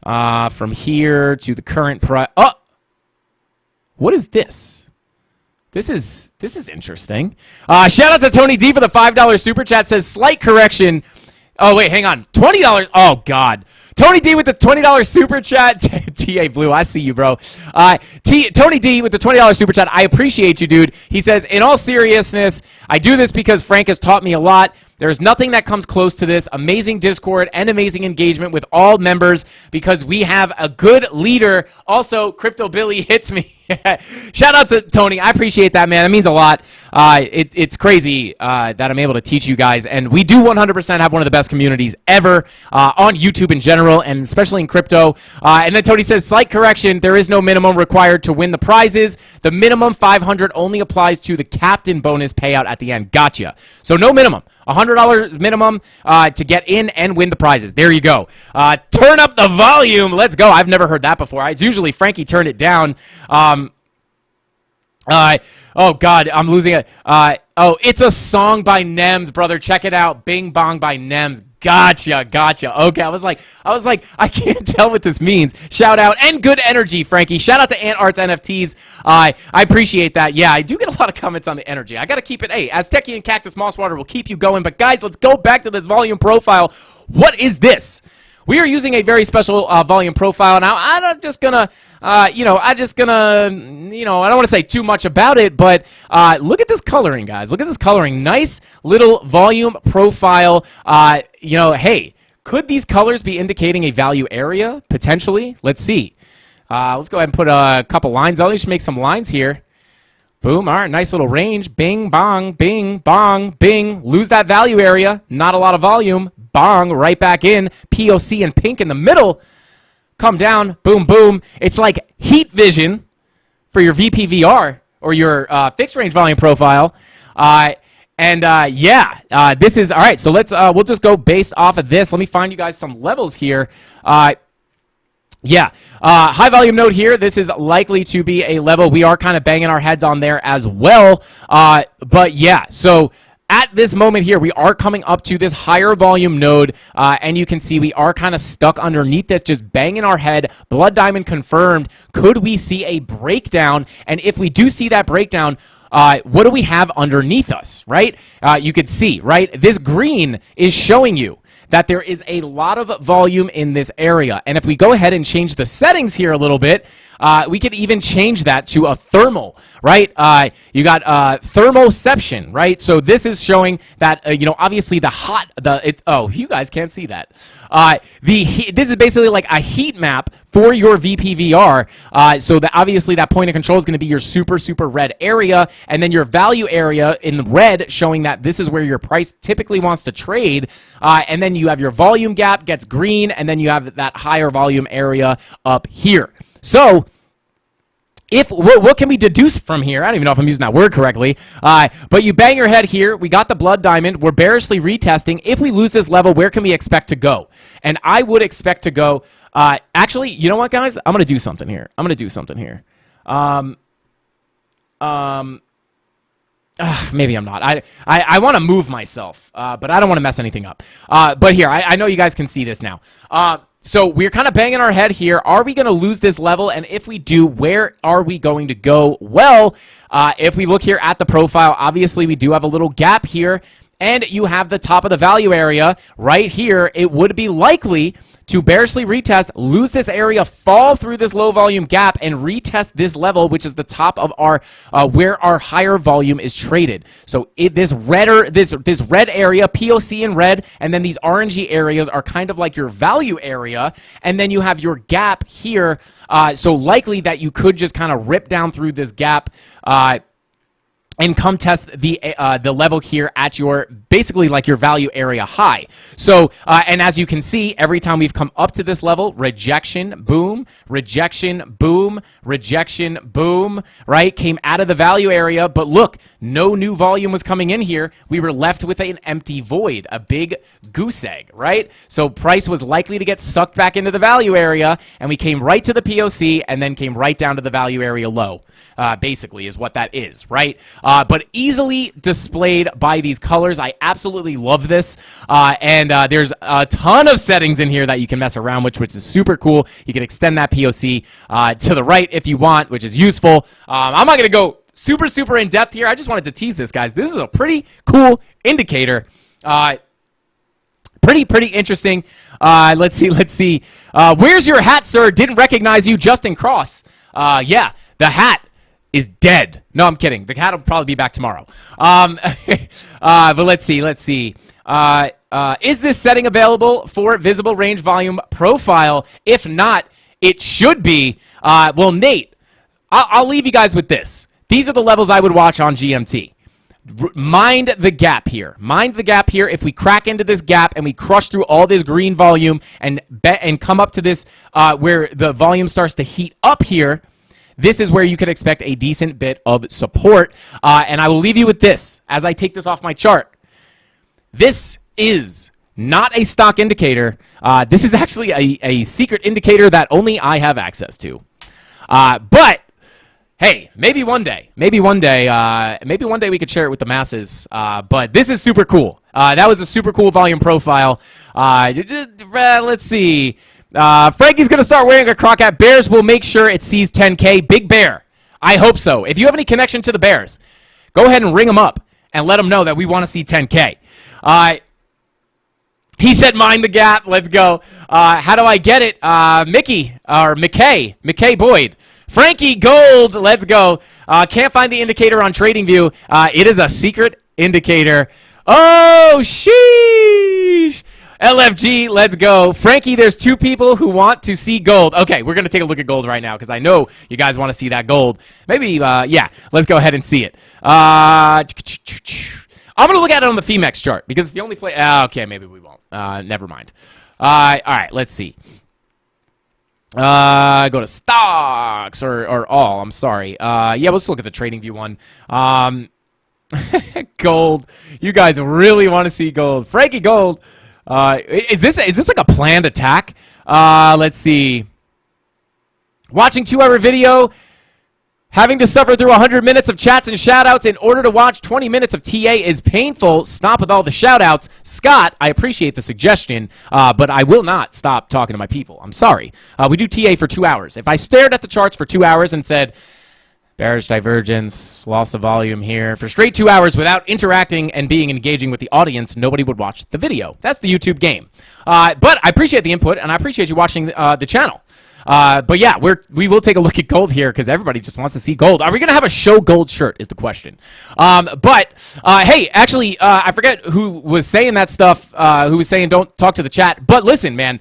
from here to the current price. Oh, what is this? This is interesting. Shout out to Tony D for the $5 super chat. Says slight correction. Oh wait, hang on. $20. Oh God. Tony D with the $20 super chat. TA Blue, I see you, bro. Tony D with the $20 super chat. I appreciate you, dude. He says, in all seriousness, I do this because Frank has taught me a lot. There's nothing that comes close to this. Amazing Discord and amazing engagement with all members because we have a good leader. Also, Crypto Billy hits me. Shout out to Tony. I appreciate that, man. That means a lot. It's crazy that I'm able to teach you guys. And we do 100% have one of the best communities ever on YouTube in general, and especially in crypto. And then Tony says, slight correction. There is no minimum required to win the prizes. The minimum 500 only applies to the captain bonus payout at the end. Gotcha. So no minimum. $100 minimum to get in and win the prizes. There you go. Turn up the volume. Let's go. I've never heard that before. It's usually Frankie turn it down. Oh, God, I'm losing it. Oh, it's a song by Nems, brother. Check it out. Bing Bong by Nems. Gotcha. Okay, I was like, I can't tell what this means. Shout out and good energy, Frankie. Shout out to Ant Arts NFTs. I appreciate that. Yeah, I do get a lot of comments on the energy. I got to keep it. Hey, Aztecian and Cactus Mosswater will keep you going. But guys, let's go back to this volume profile. What is this? We are using a very special volume profile. Now, I'm just gonna, I don't want to say too much about it, but look at this coloring, guys. Look at this coloring. Nice little volume profile. Hey, could these colors be indicating a value area? Potentially. Let's see. Let's go ahead and put a couple lines. I'll just make some lines here. Boom. All right. Nice little range. Bing, bong, bing, bong, bing. Lose that value area. Not a lot of volume. Bong. Right back in. POC and pink in the middle. Come down. Boom, boom. It's like heat vision for your VPVR or your fixed range volume profile. This is all right. So we'll just go based off of this. Let me find you guys some levels here. High volume node here. This is likely to be a level we are kind of banging our heads on there as well. So at this moment here, we are coming up to this higher volume node, and you can see we are kind of stuck underneath this, just banging our head. Blood diamond confirmed. Could we see a breakdown? And if we do see that breakdown, what do we have underneath us, right? You could see, right? This green is showing you that there is a lot of volume in this area. And if we go ahead and change the settings here a little bit, we could even change that to a thermal, right? You got thermoception, right? So this is showing that, obviously you guys can't see that. This is basically like a heat map for your VPVR. So that obviously that point of control is going to be your super, super red area. And then your value area in the red showing that this is where your price typically wants to trade. And then you have your volume gap gets green. And then you have that higher volume area up here. So what can we deduce from here? I don't even know if I'm using that word correctly. But you bang your head here. We got the blood diamond. We're bearishly retesting. If we lose this level, where can we expect to go? And I would expect to go. Actually, you know what, guys? I'm going to do something here. Maybe I'm not. I want to move myself, but I don't want to mess anything up. But here, I know you guys can see this now. So we're kind of banging our head here. Are we going to lose this level? And if we do, where are we going to go? Well, if we look here at the profile, obviously we do have a little gap here. And you have the top of the value area right here. It would be likely to bearishly retest, lose this area, fall through this low volume gap, and retest this level, which is the top of our where our higher volume is traded. So this red area, POC in red, and then these orangey areas are kind of like your value area, and then you have your gap here. So likely that you could just kind of rip down through this gap. And come test the level here at your, basically like your value area high. So, and as you can see, every time we've come up to this level, rejection, boom, rejection, boom, rejection, boom, right? Came out of the value area, but look, no new volume was coming in here. We were left with an empty void, a big goose egg, right? So price was likely to get sucked back into the value area, and we came right to the POC and then came right down to the value area low, basically is what that is, right? But easily displayed by these colors. I absolutely love this. And there's a ton of settings in here that you can mess around with, which is super cool. You can extend that POC to the right if you want, which is useful. I'm not going to go super, super in depth here. I just wanted to tease this, guys. This is a pretty cool indicator. Pretty interesting. Let's see. Where's your hat, sir? Didn't recognize you, Justin Cross. Yeah, the hat is dead. No, I'm kidding. The hat will probably be back tomorrow. But let's see. Is this setting available for visible range volume profile? If not, it should be. Well, Nate, I'll leave you guys with this. These are the levels I would watch on GMT. Mind the gap here. Mind the gap here. If we crack into this gap and we crush through all this green volume and come up to this where the volume starts to heat up here, this is where you could expect a decent bit of support. And I will leave you with this as I take this off my chart. This is not a stock indicator. This is actually a secret indicator that only I have access to. But hey, maybe one day we could share it with the masses. But this is super cool. That was a super cool volume profile. Let's see. Frankie's going to start wearing a croc hat. Bears will make sure it sees 10K. Big Bear. I hope so. If you have any connection to the Bears, go ahead and ring them up and let them know that we want to see 10K. He said, mind the gap. Let's go. How do I get it? McKay Boyd. Frankie Gold. Let's go. Can't find the indicator on TradingView. It is a secret indicator. Oh, sheesh. LFG, let's go. Frankie, there's 2 people who want to see gold. Okay, we're going to take a look at gold right now because I know you guys want to see that gold. Maybe, yeah, let's go ahead and see it. I'm going to look at it on the Femex chart because it's the only place. Okay, maybe we won't. Never mind. All right, let's see. Go to stocks or all. I'm sorry. Yeah, let's look at the TradingView one. Gold. You guys really want to see gold. Frankie Gold. Is this like a planned attack? Let's see. Watching 2-hour video, having to suffer through 100 minutes of chats and shoutouts in order to watch 20 minutes of TA is painful. Stop with all the shoutouts. Scott, I appreciate the suggestion, but I will not stop talking to my people. I'm sorry. We do TA for 2 hours. If I stared at the charts for 2 hours and said, bearish divergence, loss of volume here, for straight 2 hours without interacting and being engaging with the audience, nobody would watch the video. That's the YouTube game. But I appreciate the input, and I appreciate you watching the channel. But yeah, we will take a look at gold here because everybody just wants to see gold. Are we going to have a show gold shirt is the question. Hey, actually, I forget who was saying that stuff, who was saying don't talk to the chat. But listen, man,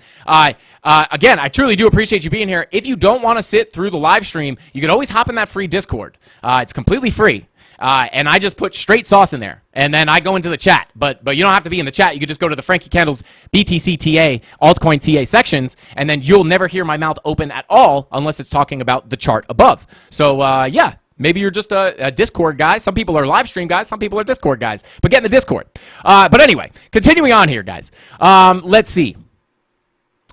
again, I truly do appreciate you being here. If you don't want to sit through the live stream, you can always hop in that free Discord. It's completely free. And I just put straight sauce in there, and then I go into the chat. But you don't have to be in the chat. You can just go to the Frankie Candles BTC TA, altcoin TA sections, and then you'll never hear my mouth open at all unless it's talking about the chart above. So, yeah, maybe you're just a Discord guy. Some people are live stream guys. Some people are Discord guys. But get in the Discord. But anyway, continuing on here, guys. Let's see.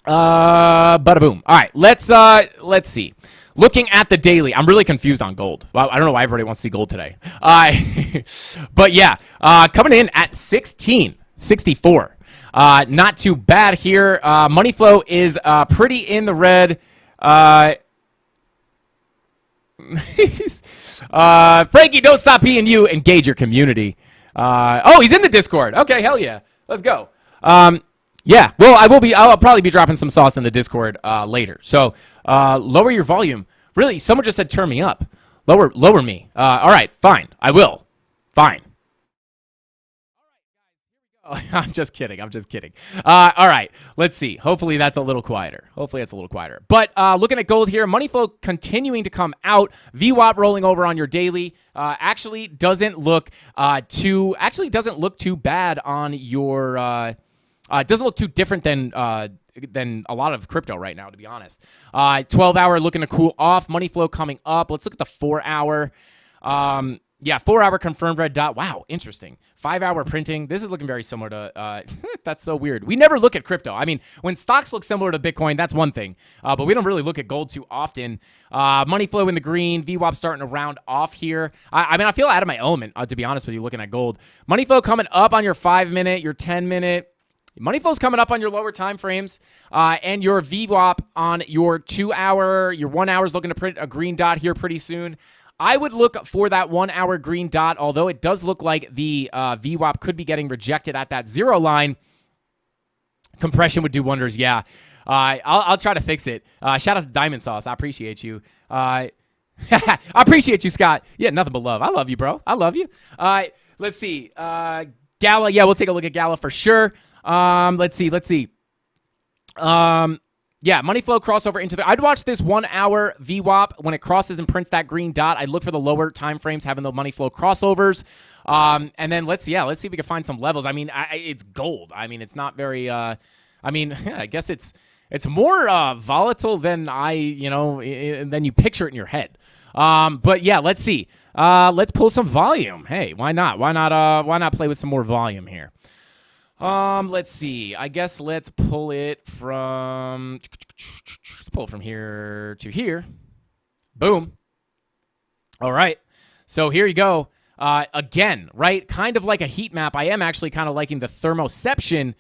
Bada boom. All right, let's see. Looking at the daily, I'm really confused on gold. Well, I don't know why everybody wants to see gold today. But yeah, coming in at 1664. Not too bad here. Money flow is pretty in the red. Frankie, don't stop being you. Engage your community. Oh, he's in the Discord. Okay, hell yeah. Let's go. Yeah, well, I'll probably be dropping some sauce in the Discord later. So lower your volume. Really, someone just said turn me up. Lower me. All right, fine. I will. Fine. All right, guys, here we go. I'm just kidding. All right, let's see. Hopefully that's a little quieter. But looking at gold here, money flow continuing to come out. VWAP rolling over on your daily. Actually doesn't look too bad on your. It doesn't look too different than a lot of crypto right now, to be honest. 12-hour looking to cool off. Money flow coming up. Let's look at the 4-hour. Yeah, 4-hour confirmed red dot. Wow, interesting. 5-hour printing. This is looking very similar to, that's so weird. We never look at crypto. I mean, when stocks look similar to Bitcoin, that's one thing. But we don't really look at gold too often. Money flow in the green. VWAP starting to round off here. I mean, I feel out of my element, to be honest with you, looking at gold. Money flow coming up on your 5-minute, your 10-minute. Money flow's coming up on your lower time frames, and your VWAP on your 2-hour, your 1 hour is looking to print a green dot here pretty soon. I would look for that 1 hour green dot, although it does look like the VWAP could be getting rejected at that 0 line. Compression would do wonders, yeah. I'll try to fix it. Shout out to Diamond Sauce. I appreciate you. I appreciate you, Scott. Yeah, nothing but love. I love you, bro. I love you. Let's see. Gala, yeah, we'll take a look at Gala for sure. Let's see. Yeah, money flow crossover into the. I'd watch this 1 hour VWAP when it crosses and prints that green dot. I'd look for the lower time frames having the money flow crossovers. And then let's see if we can find some levels. I mean, it's gold. I mean, it's not very. I mean, I guess it's more volatile than than you picture it in your head. But yeah, let's see. Let's pull some volume. Hey, why not? Why not play with some more volume here? Let's see. I guess let's pull it from here to here. Boom. All right. So here you go. Again, right? Kind of like a heat map. I am actually kind of liking the thermoception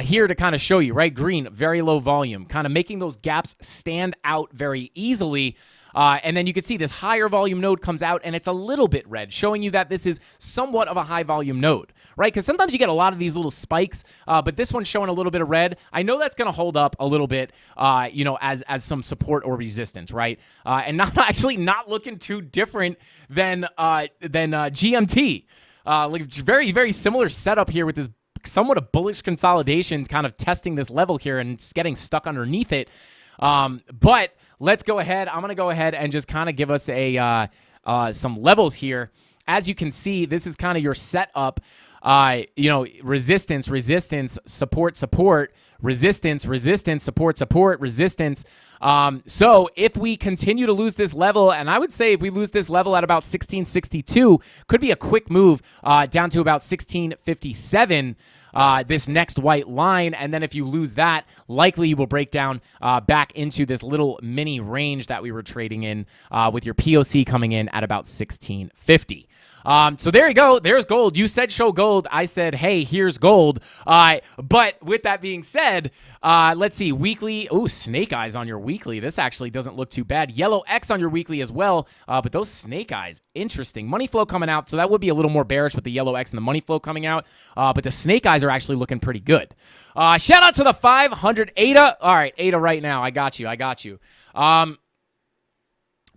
here to kind of show you, right? Green, very low volume, kind of making those gaps stand out very easily. And then you can see this higher volume node comes out and it's a little bit red, showing you that this is somewhat of a high volume node, right? Because sometimes you get a lot of these little spikes, but this one's showing a little bit of red. I know that's going to hold up a little bit, as some support or resistance, right? And not actually not looking too different than GMT. Like very, very similar setup here with this somewhat a bullish consolidation, kind of testing this level here and it's getting stuck underneath it. But let's go ahead. I'm going to go ahead and just kind of give us some levels here. As you can see, this is kind of your setup. Resistance, resistance, support, support, resistance, resistance, support, support, resistance. So if we continue to lose this level, and I would say if we lose this level at about 1662, could be a quick move down to about 1657. This next white line, and then if you lose that, likely you will break down back into this little mini range that we were trading in with your POC coming in at about 1650. So there you go. There's gold. You said show gold. I said, hey, here's gold. But with that being said, let's see. Weekly. Oh, snake eyes on your weekly. This actually doesn't look too bad. Yellow X on your weekly as well. But those snake eyes, interesting. Money flow coming out. So that would be a little more bearish with the yellow X and the money flow coming out. But the snake eyes are actually looking pretty good. Shout out to the 500 ADA. All right, ADA right now. I got you.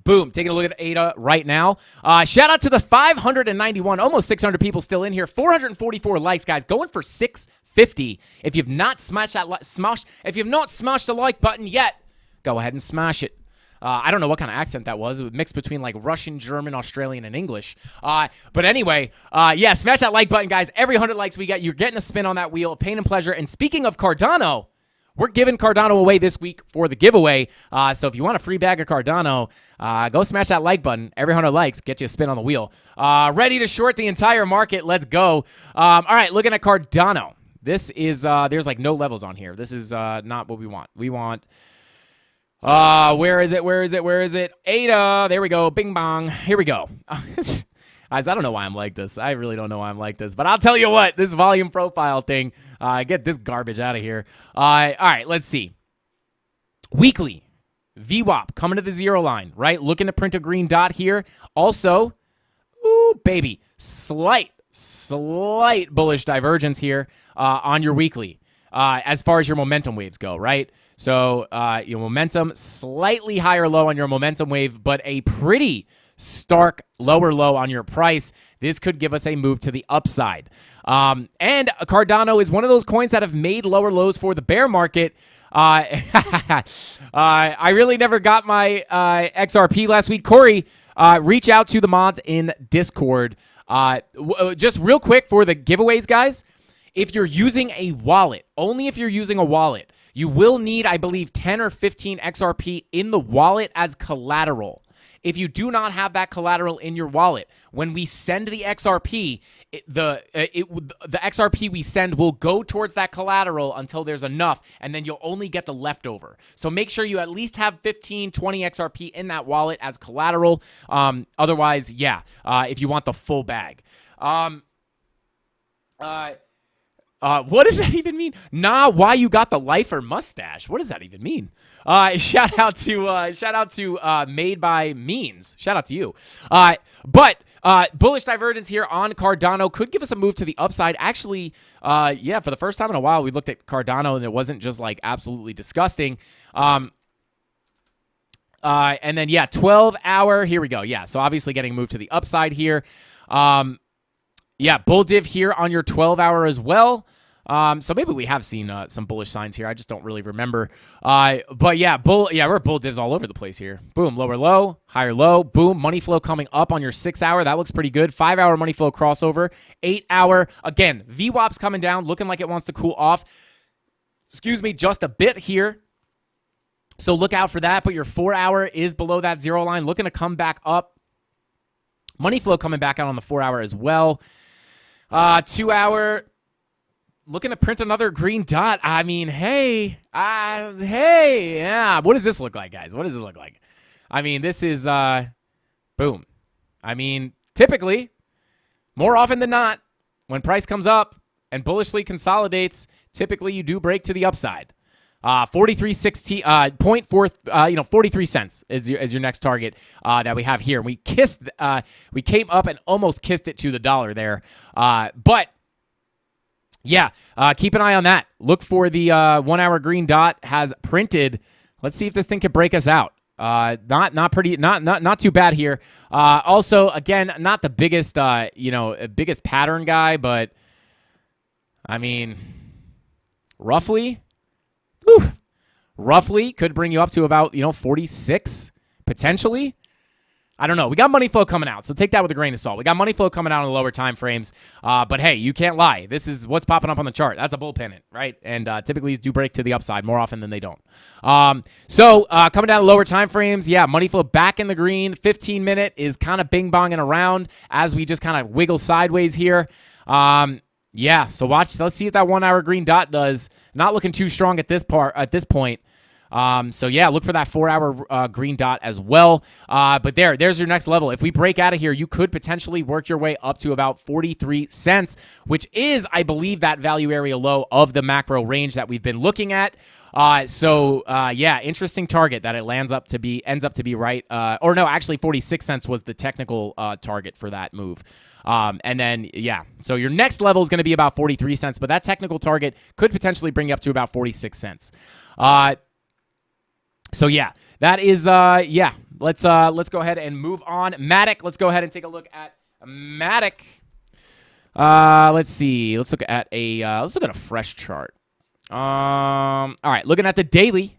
Boom. Taking a look at ADA right now. Shout out to the 591, almost 600 people still in here. 444 likes, guys. Going for 650. If you've not smashed the like button yet, go ahead and smash it. I don't know what kind of accent that was. It was mixed between like Russian, German, Australian, and English. But anyway, smash that like button, guys. Every 100 likes we get, you're getting a spin on that wheel. Pain and pleasure. And speaking of Cardano, we're giving Cardano away this week for the giveaway. So if you want a free bag of Cardano, go smash that like button. Every 100 likes, get you a spin on the wheel. Ready to short the entire market. Let's go. All right, looking at Cardano. This is, there's like no levels on here. This is not what we want. We want, where is it? ADA. There we go. Bing bong. Here we go. Guys, I don't know why I'm like this. I really don't know why I'm like this. But I'll tell you what, this volume profile thing, get this garbage out of here. All right, let's see. Weekly, VWAP coming to the zero line, right? Looking to print a green dot here. Also, ooh, baby, slight bullish divergence here on your weekly as far as your momentum waves go, right? So your momentum, slightly higher low on your momentum wave, but a pretty stark lower low on your price. This could give us a move to the upside. And Cardano is one of those coins that have made lower lows for the bear market. I really never got my XRP last week. Corey, reach out to the mods in Discord. Just real quick for the giveaways, guys. If you're using a wallet, only if you're using a wallet, you will need, I believe, 10 or 15 XRP in the wallet as collateral. If you do not have that collateral in your wallet, when we send the XRP, the XRP we send will go towards that collateral until there's enough, and then you'll only get the leftover. So make sure you at least have 15, 20 XRP in that wallet as collateral. Otherwise, if you want the full bag. What does that even mean? Why you got the lifer mustache? What does that even mean? Shout out to Made by Means. Shout out to you. But bullish divergence here on Cardano could give us a move to the upside. Actually, for the first time in a while, we looked at Cardano and it wasn't just like absolutely disgusting. And then 12-hour. Here we go. Yeah, so obviously getting a move to the upside here. Bull div here on your 12-hour as well. So maybe we have seen some bullish signs here. I just don't really remember. We're bull divs all over the place here. Boom, lower low, higher low. Boom, money flow coming up on your 6-hour. That looks pretty good. 5-hour money flow crossover. 8-hour, again, VWAP's coming down, looking like it wants to cool off. Excuse me, just a bit here. So look out for that. But your 4-hour is below that zero line, looking to come back up. Money flow coming back out on the 4-hour as well. 2-hour, looking to print another green dot. I mean, hey. What does this look like, guys? What does this look like? I mean, this is, boom. I mean, typically, more often than not, when price comes up and bullishly consolidates, typically you do break to the upside. 43 cents is your next target that we have here. We came up and almost kissed it to the dollar there. But yeah, keep an eye on that. Look for the 1 hour green dot has printed. Let's see if this thing can break us out. Not too bad here. Also, again, not the biggest biggest pattern guy, but I mean, roughly could bring you up to about 46 potentially. I don't know. We got money flow coming out, so take that with a grain of salt. We got money flow coming out in the lower time frames, but hey, you can't lie. This is what's popping up on the chart. That's a bull pennant, right? And typically do break to the upside more often than they don't. So coming down to lower time frames, yeah, money flow back in the green. 15-minute is kind of bing-bonging around as we just kind of wiggle sideways here. Yeah, so watch. Let's see what that 1 hour green dot does. Not looking too strong at this point. So yeah, look for that 4 hour green dot as well. But there's your next level. If we break out of here, you could potentially work your way up to about 43 cents, which is, I believe, that value area low of the macro range that we've been looking at. Yeah, interesting target that it ends up to be right. Or no, actually 46 cents was the technical target for that move. And then, yeah, so your next level is going to be about 43 cents, but that technical target could potentially bring you up to about 46 cents. So yeah, that is yeah. Let's go ahead and move on. Matic. Let's go ahead and take a look at Matic. Let's see. Let's look at a fresh chart. All right, looking at the daily.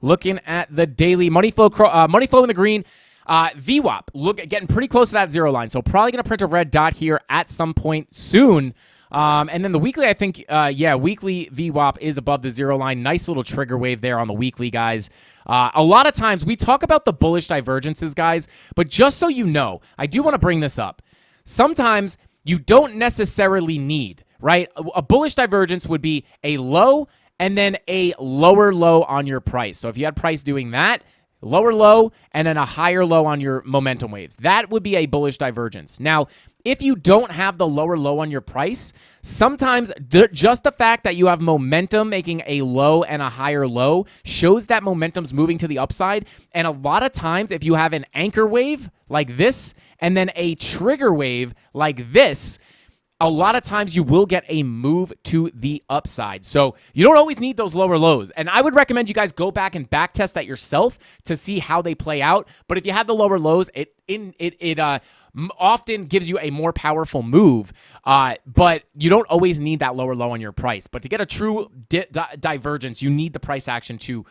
Money flow in the green. VWAP getting pretty close to that zero line, so probably going to print a red dot here at some point soon. And then the weekly, I think, weekly VWAP is above the zero line. Nice little trigger wave there on the weekly, guys. A lot of times we talk about the bullish divergences, guys, but just so you know, I do want to bring this up. Sometimes you don't necessarily need, right? A bullish divergence would be a low and then a lower low on your price. So if you had price doing that, lower low, and then a higher low on your momentum waves. That would be a bullish divergence. Now, if you don't have the lower low on your price, sometimes just the fact that you have momentum making a low and a higher low shows that momentum's moving to the upside. And a lot of times, if you have an anchor wave like this and then a trigger wave like this, a lot of times you will get a move to the upside. So you don't always need those lower lows. And I would recommend you guys go back and back test that yourself to see how they play out. But if you have the lower lows, it often gives you a more powerful move. But you don't always need that lower low on your price. But to get a true divergence, you need the price action to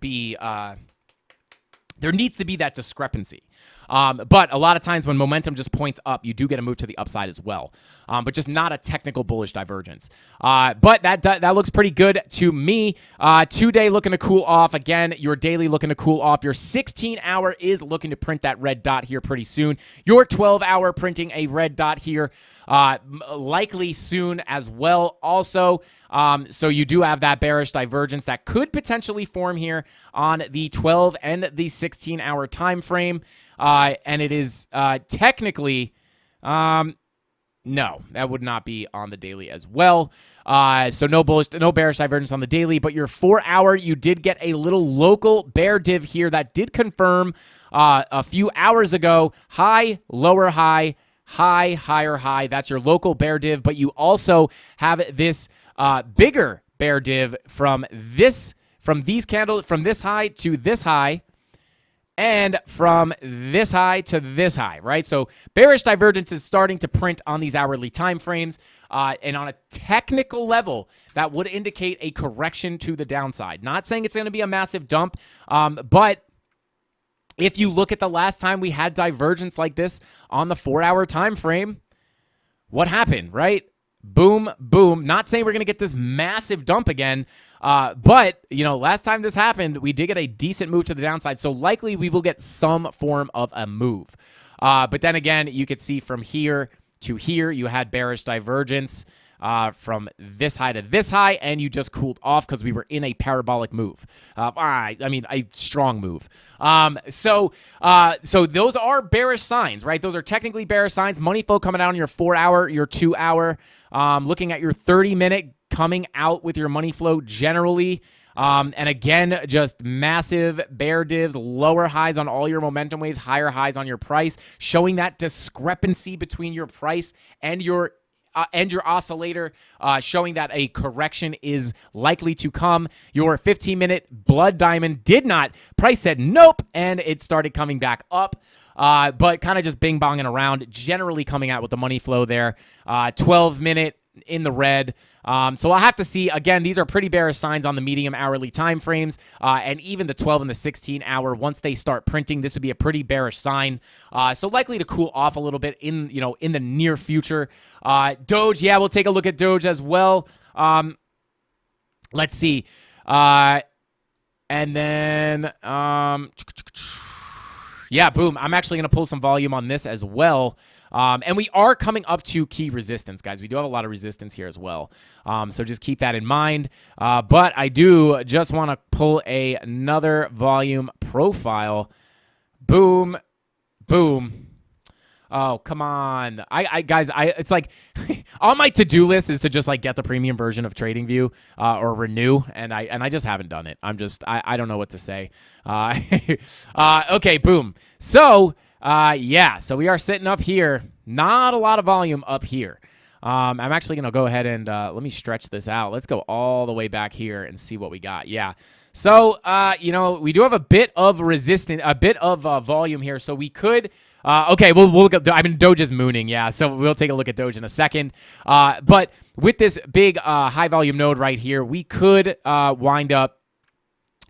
be... there needs to be that discrepancy. But a lot of times when momentum just points up, you do get a move to the upside as well. But just not a technical bullish divergence. But that looks pretty good to me. 2-day looking to cool off. Again, your daily looking to cool off. Your 16-hour is looking to print that red dot here pretty soon. Your 12-hour printing a red dot here likely soon as well also. So you do have that bearish divergence that could potentially form here on the 12 and the 16-hour time frame. And it is technically, no, that would not be on the daily as well. So no bearish divergence on the daily, but your 4-hour, you did get a little local bear div here that did confirm a few hours ago. High, lower high, high, higher high. That's your local bear div, but you also have this bigger bear div from this high to this high. And from this high to this high, right? So bearish divergence is starting to print on these hourly time frames. And on a technical level, that would indicate a correction to the downside. Not saying it's going to be a massive dump, but if you look at the last time we had divergence like this on the 4-hour time frame, what happened, right? Boom, boom. Not saying we're going to get this massive dump again, but, last time this happened, we did get a decent move to the downside, so likely we will get some form of a move. But then again, you could see from here to here, you had bearish divergence. from this high to this high, and you just cooled off because we were in a parabolic move. I mean, a strong move. So those are bearish signs, right? Those are technically bearish signs. Money flow coming out on your 4 hour, your 2 hour, looking at your 30-minute coming out with your money flow generally. And again, just massive bear divs, lower highs on all your momentum waves, higher highs on your price, showing that discrepancy between your price and your oscillator, showing that a correction is likely to come. Your 15-minute blood diamond did not. Price said nope, and it started coming back up. But kind of just bing-bonging around, generally coming out with the money flow there. 12-minute in the red. So I'll have to see. Again, these are pretty bearish signs on the medium hourly time frames, and even the 12 and the 16 hour. Once they start printing, this would be a pretty bearish sign. So likely to cool off a little bit in the near future. Doge, yeah, we'll take a look at Doge as well. Let's see, and then yeah, boom. I'm actually gonna pull some volume on this as well. And we are coming up to key resistance, guys. We do have a lot of resistance here as well. So just keep that in mind. But I do just want to pull another volume profile. Boom. Boom. Oh, come on. Guys, it's like on my to-do list is to just like get the premium version of TradingView or renew, and I just haven't done it. I don't know what to say. Okay, boom. So yeah, so we are sitting up here. Not a lot of volume up here. I'm actually going to go ahead and let me stretch this out. Let's go all the way back here and see what we got. Yeah. So, we do have a bit of resistance, a bit of volume here. So we could, okay, we'll look at, I mean, Doge is mooning. Yeah. So we'll take a look at Doge in a second. But with this big high volume node right here, we could wind up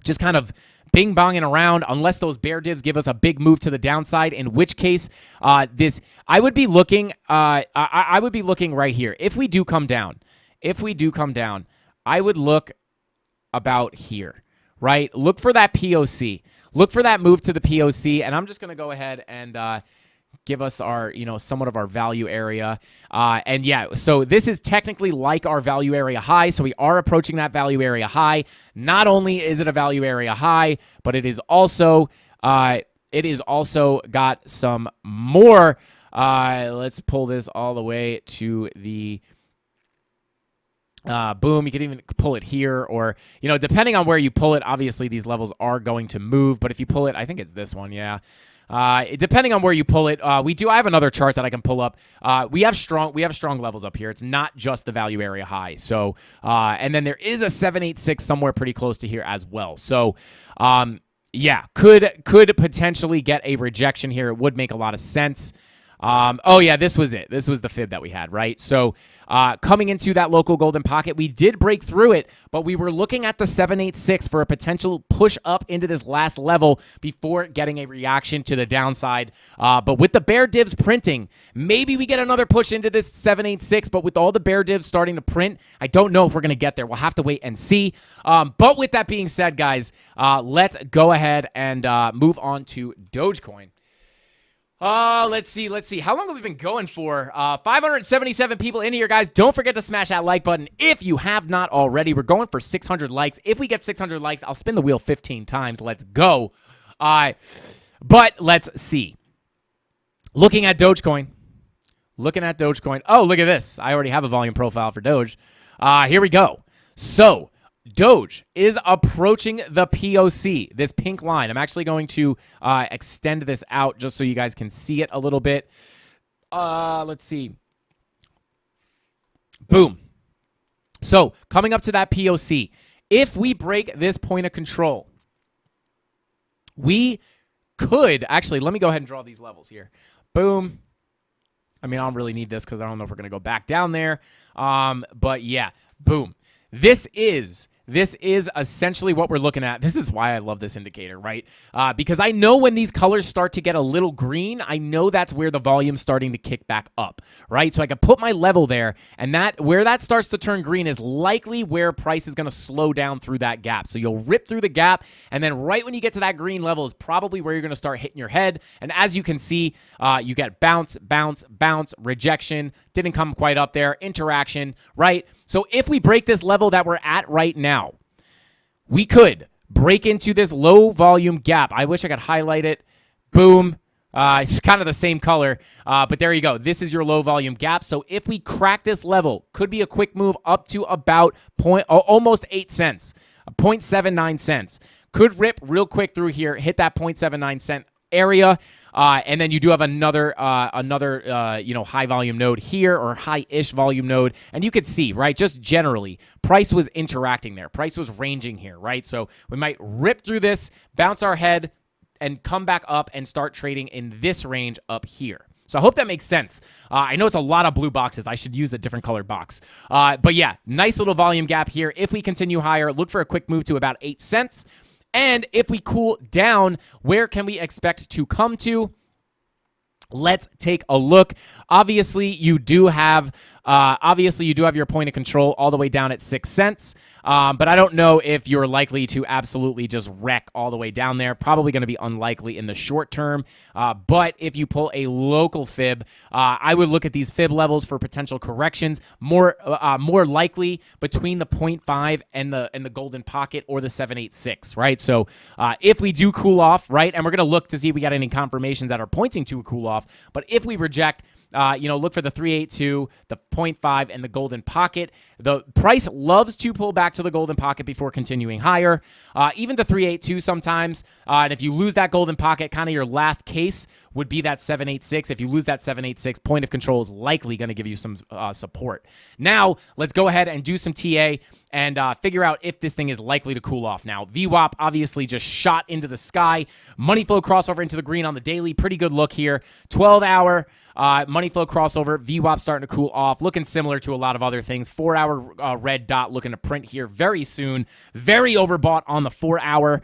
just kind of bing-bonging around unless those bear divs give us a big move to the downside, in which case I would be looking I would be looking right here. If we do come down, I would look about here, right? Look for that POC. Look for that move to the POC, and I'm just going to go ahead and give us our, somewhat of our value area. And yeah, so this is technically like our value area high. So we are approaching that value area high. Not only is it a value area high, but it is also got some more. Let's pull this all the way to the boom. You could even pull it here, or, depending on where you pull it, obviously these levels are going to move. But if you pull it, I think it's this one. Yeah. Depending on where you pull it, I have another chart that I can pull up. We have strong levels up here. It's not just the value area high. So, and then there is a 786 somewhere pretty close to here as well. So, yeah, could potentially get a rejection here. It would make a lot of sense. Oh yeah, this was it. This was the fib that we had, right? So coming into that local golden pocket, we did break through it, but we were looking at the 786 for a potential push up into this last level before getting a reaction to the downside. But with the bear divs printing, maybe we get another push into this 786, but with all the bear divs starting to print, I don't know if we're going to get there. We'll have to wait and see. But with that being said, guys, let's go ahead and move on to Dogecoin. Let's see. How long have we been going for? 577 people in here, guys. Don't forget to smash that like button if you have not already. We're going for 600 likes. If we get 600 likes, I'll spin the wheel 15 times. Let's go. But let's see. Looking at Dogecoin. Oh, look at this. I already have a volume profile for Doge. Here we go. So, Doge is approaching the POC, this pink line. I'm actually going to extend this out just so you guys can see it a little bit. Let's see. Boom. So coming up to that POC, if we break this point of control, we could actually, let me go ahead and draw these levels here. Boom. I mean, I don't really need this because I don't know if we're going to go back down there. But yeah, boom. This is this is essentially what we're looking at. This is why I love this indicator, right? Because I know when these colors start to get a little green, I know that's where the volume's starting to kick back up, right? So I can put my level there, and that where that starts to turn green is likely where price is going to slow down through that gap. So you'll rip through the gap, and then right when you get to that green level is probably where you're going to start hitting your head. And as you can see, you get bounce, bounce, bounce, rejection, didn't come quite up there, interaction, right? So if we break this level that we're at right now, we could break into this low volume gap. I wish I could highlight it. Boom. It's kind of the same color, but there you go. This is your low volume gap. So if we crack this level, could be a quick move up to about almost 8 cents, 0.79 cents. Could rip real quick through here, hit that 0.79 cent area, and then you do have another high volume node here, or high-ish volume node, and you could see, right, just generally price was interacting there, price was ranging here, right? So we might rip through this, bounce our head, and come back up and start trading in this range up here. So I hope that makes sense. I know it's a lot of blue boxes. I should use a different colored box. But yeah, nice little volume gap here. If we continue higher, look for a quick move to about 8 cents. And if we cool down, where can we expect to come to? Let's take a look. Obviously, you do have your point of control all the way down at 6 cents. But I don't know if you're likely to absolutely just wreck all the way down there. Probably going to be unlikely in the short term. But if you pull a local fib, I would look at these fib levels for potential corrections. More likely between the 0.5 and the golden pocket or the 786, right? So if we do cool off, right, and we're going to look to see if we got any confirmations that are pointing to a cool off. But if we reject, look for the 382, the 0.5, and the golden pocket. The price loves to pull back to the golden pocket before continuing higher. Even the 382 sometimes. And if you lose that golden pocket, kind of your last case would be that 786. If you lose that 786, point of control is likely going to give you some support. Now, let's go ahead and do some TA and figure out if this thing is likely to cool off. Now, VWAP obviously just shot into the sky. Money flow crossover into the green on the daily. Pretty good look here. 12-hour money flow crossover. VWAP starting to cool off. Looking similar to a lot of other things. 4-hour red dot looking to print here very soon. Very overbought on the 4-hour.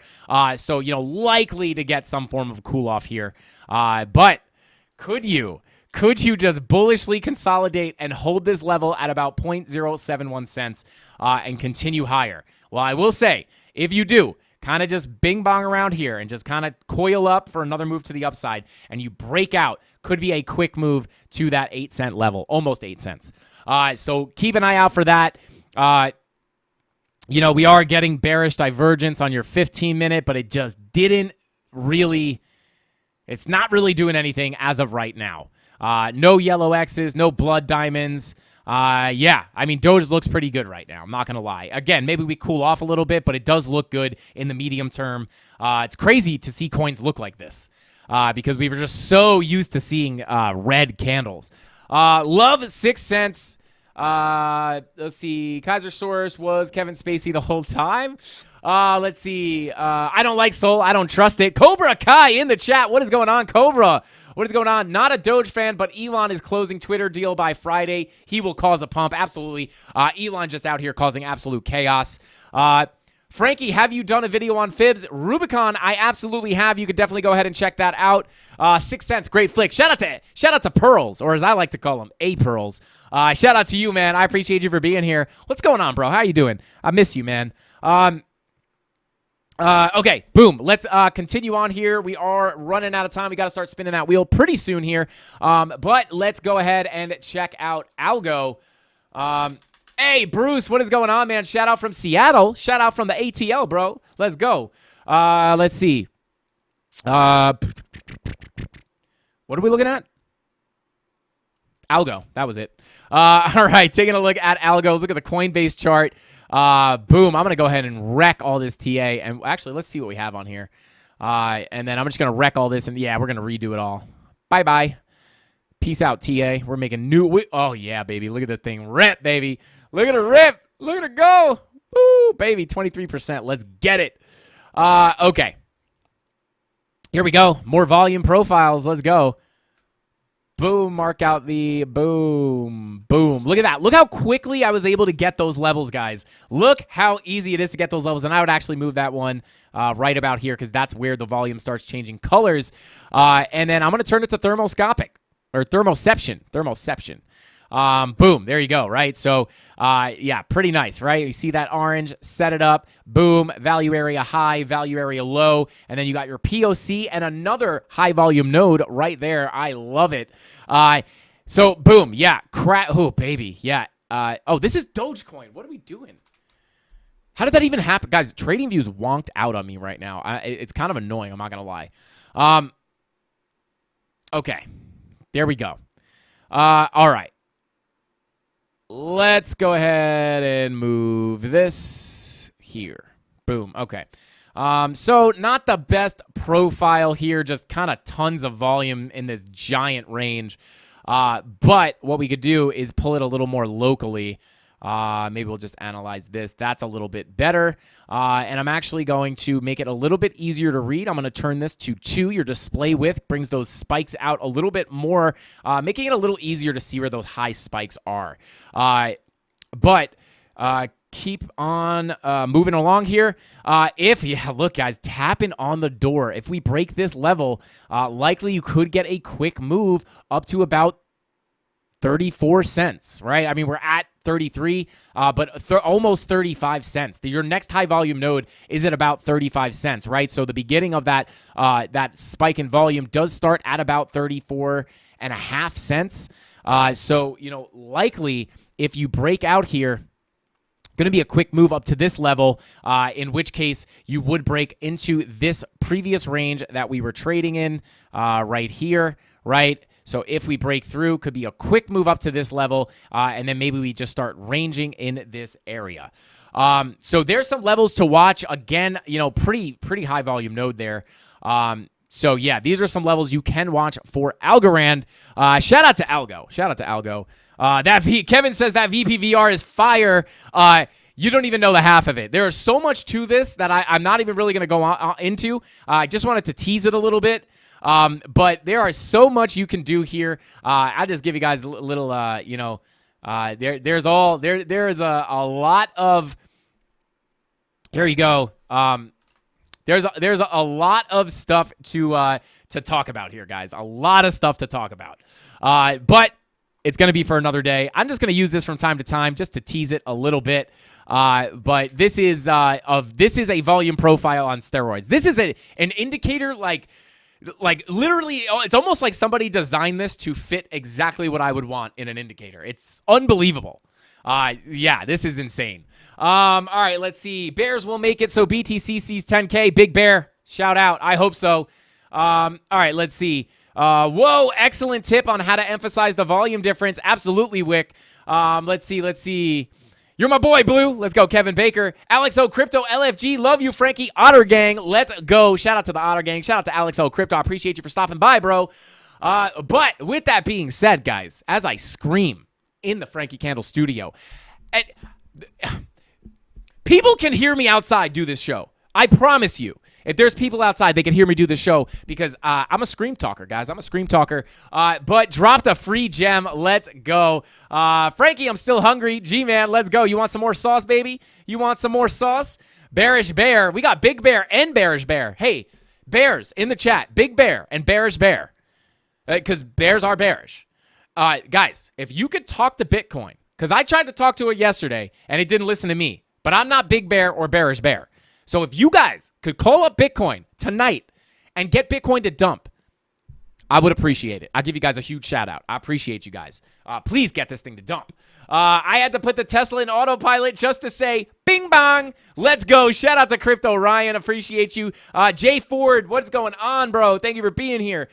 So, likely to get some form of cool off here. But could you just bullishly consolidate and hold this level at about 0.071 cents and continue higher? Well, I will say, if you do, kind of just bing bong around here and just kind of coil up for another move to the upside and you break out, could be a quick move to that 8 cent level, almost 8 cents. So keep an eye out for that. We are getting bearish divergence on your 15-minute, but it just didn't really, it's not really doing anything as of right now. No yellow X's, no blood diamonds. Doge looks pretty good right now. I'm not going to lie. Again, maybe we cool off a little bit, but it does look good in the medium term. It's crazy to see coins look like this because we were just so used to seeing red candles. Love 6 cents. Let's see. Kaiser Soros was Kevin Spacey the whole time. Let's see. I don't like Soul. I don't trust it. Cobra Kai in the chat. What is going on, Cobra? What is going on? Not a Doge fan, but Elon is closing Twitter deal by Friday. He will cause a pump. Absolutely. Elon just out here causing absolute chaos. Frankie, have you done a video on fibs? Rubicon, I absolutely have. You could definitely go ahead and check that out. 6 cents, great flick. Shout out to Pearls, or as I like to call them, A Pearls. Shout out to you, man. I appreciate you for being here. What's going on, bro? How you doing? I miss you, man. Okay, boom. Let's continue on here. We are running out of time. We got to start spinning that wheel pretty soon here. But let's go ahead and check out Algo. Hey, Bruce, what is going on, man? Shout out from Seattle. Shout out from the ATL, bro. Let's go. Let's see. What are we looking at? Algo. That was it. All right, taking a look at Algo. Look at the Coinbase chart. Boom. I'm going to go ahead and wreck all this TA. And actually, let's see what we have on here. And then I'm just going to wreck all this. And yeah, we're going to redo it all. Bye-bye. Peace out, TA. We're making new. Oh, yeah, baby. Look at the thing. Rip, baby. Look at it rip. Look at it go. Woo, baby. 23%. Let's get it. Okay. Here we go. More volume profiles. Let's go. Boom, mark out the boom, boom. Look at that. Look how quickly I was able to get those levels, guys. Look how easy it is to get those levels. And I would actually move that one right about here because that's where the volume starts changing colors. And then I'm going to turn it to thermoscopic or thermoception. Boom, there you go, right? So, yeah, pretty nice, right? You see that orange, set it up, boom, value area high, value area low, and then you got your POC and another high volume node right there. I love it. So, boom, yeah, oh, baby, yeah. Oh, this is Dogecoin. What are we doing? How did that even happen? Guys, TradingView's wonked out on me right now. It's kind of annoying, I'm not going to lie. Okay, there we go. All right. Let's go ahead and move this here. Boom. Okay. So not the best profile here, just kind of tons of volume in this giant range. But what we could do is pull it a little more locally. Maybe we'll just analyze this. That's a little bit better. And I'm actually going to make it a little bit easier to read. I'm going to turn this to 2. Your display width brings those spikes out a little bit more, making it a little easier to see where those high spikes are. But keep on moving along here. Look, guys, tapping on the door. If we break this level, likely you could get a quick move up to about 34 cents, right? I mean, we're at 33, but almost 35 cents. Your next high volume node is at about 35 cents, right? So the beginning of that that spike in volume does start at about 34 and a half cents. So, likely if you break out here, going to be a quick move up to this level, in which case you would break into this previous range that we were trading in right here, right? So if we break through, could be a quick move up to this level, and then maybe we just start ranging in this area. So there's some levels to watch. Again, pretty high volume node there. So yeah, these are some levels you can watch for Algorand. Shout out to Algo. Kevin says that VPVR is fire. You don't even know the half of it. There is so much to this that I'm not even really going to go into. I just wanted to tease it a little bit. But there are so much you can do here. I'll just give you guys a little, there's a lot of, here you go. There's a lot of stuff to talk about here, guys. A lot of stuff to talk about. But it's going to be for another day. I'm just going to use this from time to time just to tease it a little bit. But this is a volume profile on steroids. This is an indicator like literally, it's almost like somebody designed this to fit exactly what I would want in an indicator. It's unbelievable. Yeah, this is insane. All right, let's see. Bears will make it, so BTC sees 10K. Big Bear, shout out. I hope so. All right, let's see. Whoa, excellent tip on how to emphasize the volume difference. Absolutely, Wick. Let's see. You're my boy, Blue. Let's go, Kevin Baker. Alex O Crypto LFG. Love you, Frankie. Otter Gang. Let's go. Shout out to the Otter Gang. Shout out to Alex O Crypto. I appreciate you for stopping by, bro. But with that being said, guys, as I scream in the Frankie Candle studio, people can hear me outside do this show. I promise you. If there's people outside, they can hear me do the show because I'm a scream talker, guys. I'm a scream talker. But dropped a free gem. Let's go. Frankie, I'm still hungry. G-Man, let's go. You want some more sauce, baby? You want some more sauce? Bearish Bear. We got Big Bear and Bearish Bear. Hey, Bears in the chat. Big Bear and Bearish Bear. Because bears are bearish. Guys, if you could talk to Bitcoin, because I tried to talk to it yesterday, and it didn't listen to me. But I'm not Big Bear or Bearish Bear. So if you guys could call up Bitcoin tonight and get Bitcoin to dump, I would appreciate it. I'll give you guys a huge shout out. I appreciate you guys. Please get this thing to dump. I had to put the Tesla in autopilot just to say bing bong. Let's go. Shout out to Crypto Ryan. Appreciate you. Jay Ford, what's going on, bro? Thank you for being here.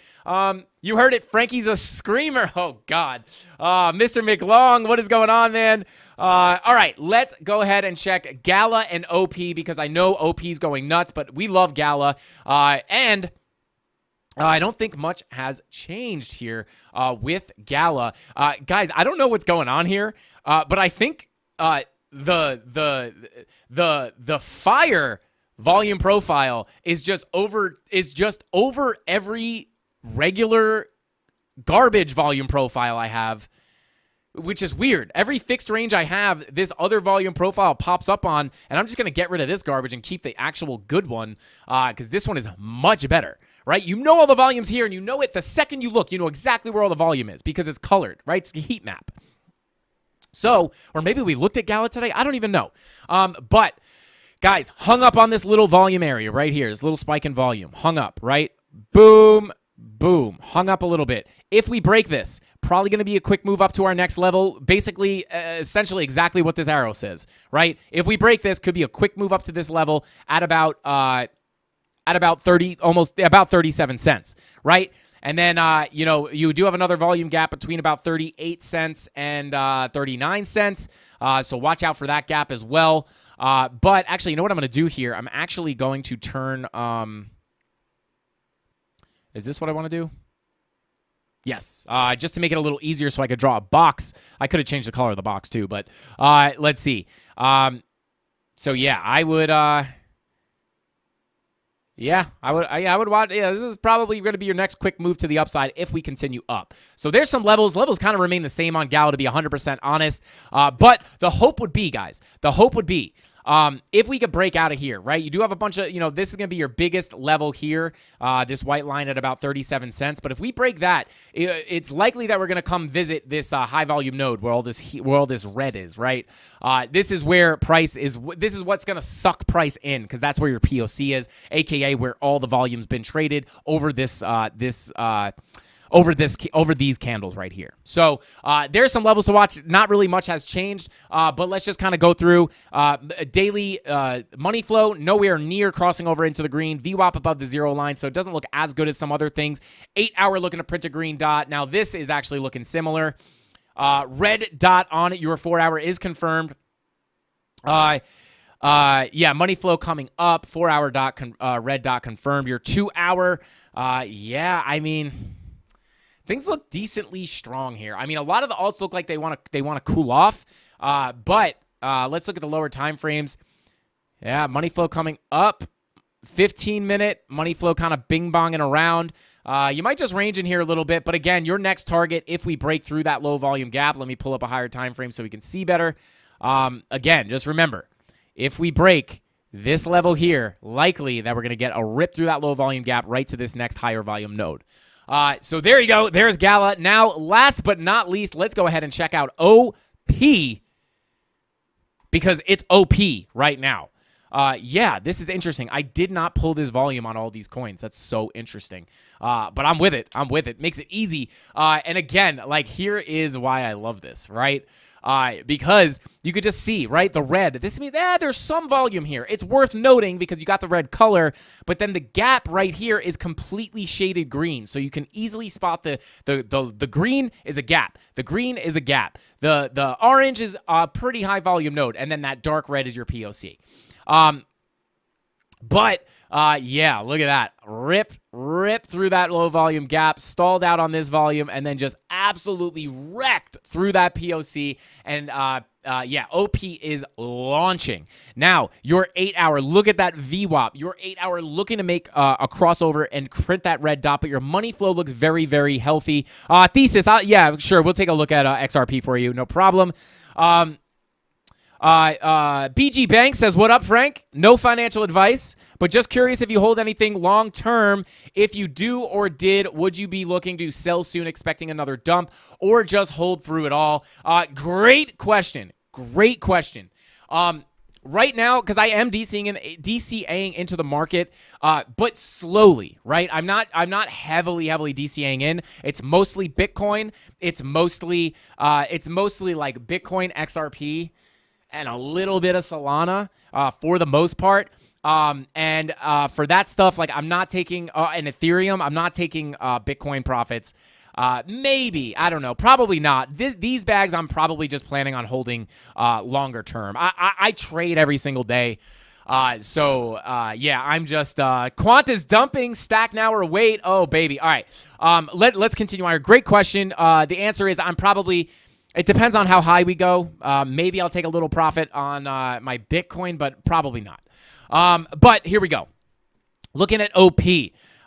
You heard it. Frankie's a screamer. Oh, God. Mr. McLong, what is going on, man? All right, let's go ahead and check Gala and OP because I know OP is going nuts, but we love Gala. And I don't think much has changed here with Gala. Guys, I don't know what's going on here, but I think the fire volume profile is just over every regular garbage volume profile I have, which is weird. Every fixed range I have, this other volume profile pops up on, and I'm just going to get rid of this garbage and keep the actual good one because this one is much better, right? You know all the volumes here, and you know it the second you look. You know exactly where all the volume is because it's colored, right? It's the heat map. So, or maybe we looked at Gala today. I don't even know. But, guys, hung up on this little volume area right here, this little spike in volume. Hung up, right? Boom, boom. Hung up a little bit. If we break this, probably going to be a quick move up to our next level. Basically, essentially exactly what this arrow says, right? If we break this, could be a quick move up to this level at about 37 cents, right? And then, you do have another volume gap between about 38 cents and 39 cents. So watch out for that gap as well. But actually, you know what I'm going to do here? I'm actually going to turn... is this what I want to do? Yes. Just to make it a little easier so I could draw a box. I could have changed the color of the box too, but let's see. So, yeah, I would... I would watch. Yeah, this is probably going to be your next quick move to the upside if we continue up. So there's some levels. Levels kind of remain the same on Gal, to be 100% honest. But the hope would be, guys, if we could break out of here, right? You do have a bunch of, this is going to be your biggest level here, this white line at about 37 cents. But if we break that, it's likely that we're going to come visit this high volume node where all this red is, right? This is where price is. This is what's going to suck price in because that's where your POC is, aka where all the volume's been traded over over these candles right here. So there's some levels to watch. Not really much has changed, but let's just kind of go through daily money flow, nowhere near crossing over into the green. VWAP above the 0 line, so it doesn't look as good as some other things. 8 hour looking to print a green dot. Now this is actually looking similar. Red dot on it. Your 4 hour is confirmed. Money flow coming up. 4 hour dot red dot confirmed. Your 2 hour. Things look decently strong here. I mean, a lot of the alts look like they want to cool off. But let's look at the lower time frames. Yeah, money flow coming up. 15-minute money flow kind of bing-bonging around. You might just range in here a little bit. But again, your next target, if we break through that low volume gap, let me pull up a higher time frame so we can see better. Again, just remember, if we break this level here, likely that we're going to get a rip through that low volume gap right to this next higher volume node. So there you go. There's Gala. Now, last but not least, let's go ahead and check out OP because it's OP right now. This is interesting. I did not pull this volume on all these coins. That's so interesting. But I'm with it. Makes it easy. And again, here is why I love this, right? Because you could just see, right, the red. There's some volume here. It's worth noting because you got the red color, but then the gap right here is completely shaded green. So you can easily spot the green is a gap. The green is a gap. The orange is a pretty high volume node, and then that dark red is your POC. Look at that. Rip through that low volume gap, stalled out on this volume, and then just absolutely wrecked through that POC. And OP is launching. Now, your 8 hour, look at that VWAP. Your 8 hour looking to make a crossover and print that red dot, but your money flow looks very, very healthy. Thesis, sure, we'll take a look at XRP for you. No problem. BG Bank says, what up, Frank? No financial advice, but just curious if you hold anything long term. If you do or did, would you be looking to sell soon, expecting another dump, or just hold through it all? Great question. Right now, because I am DCAing into the market, but slowly, right? I'm not heavily DCAing in. It's mostly Bitcoin. It's mostly like Bitcoin, XRP, and a little bit of Solana for the most part. For that stuff, I'm not taking an Ethereum. I'm not taking Bitcoin profits. Maybe, I don't know, probably not. These bags I'm probably just planning on holding longer term. I trade every single day. I'm just quant is dumping, stack now or wait. Oh baby. All right. Let's continue on. Great question. The answer is it depends on how high we go. Maybe I'll take a little profit on my Bitcoin, but probably not. But here we go. Looking at OP.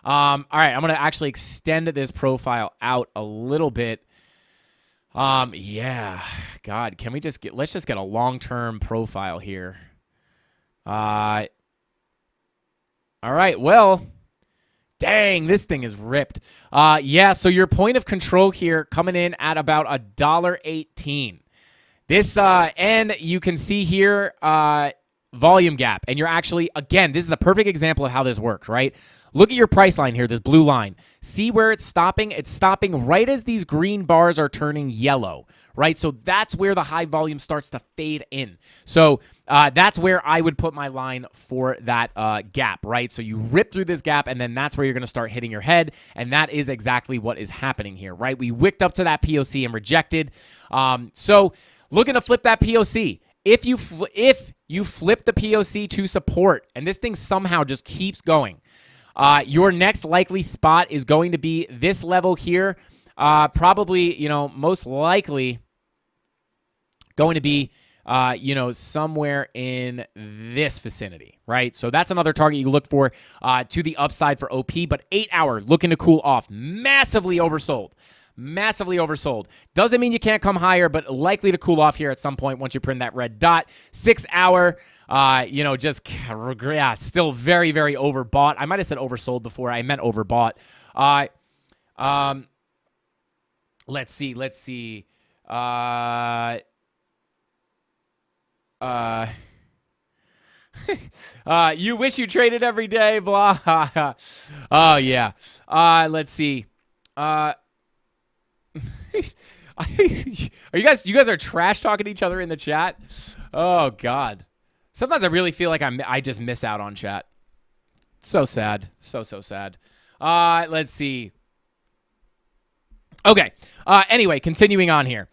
All right, I'm going to actually extend this profile out a little bit. Yeah, God, can we let's just get a long-term profile here. All right, well, dang, this thing is ripped. Yeah, so your point of control here coming in at about $1.18. This, and you can see here, volume gap. And you're actually, again, this is a perfect example of how this works, right? Look at your price line here, this blue line. See where it's stopping? It's stopping right as these green bars are turning yellow, right? So that's where the high volume starts to fade in. So that's where I would put my line for that gap, right? So you rip through this gap, and then that's where you're going to start hitting your head, and that is exactly what is happening here, right? We wicked up to that POC and rejected. So looking to flip that POC. If you flip the POC to support, and this thing somehow just keeps going, your next likely spot is going to be this level here. Probably, most likely going to be, somewhere in this vicinity, right? So that's another target you look for to the upside for OP, but 8 hour looking to cool off. Massively oversold. Massively oversold. Doesn't mean you can't come higher, but likely to cool off here at some point once you print that red dot. 6 hour, still very, very overbought. I might have said oversold before. I meant overbought. Let's see. You wish you traded every day, blah. Oh, yeah. Let's see. You guys are trash talking to each other in the chat? Oh God. Sometimes I really feel like I just miss out on chat. So sad. So sad. Let's see. Okay. Anyway, continuing on here.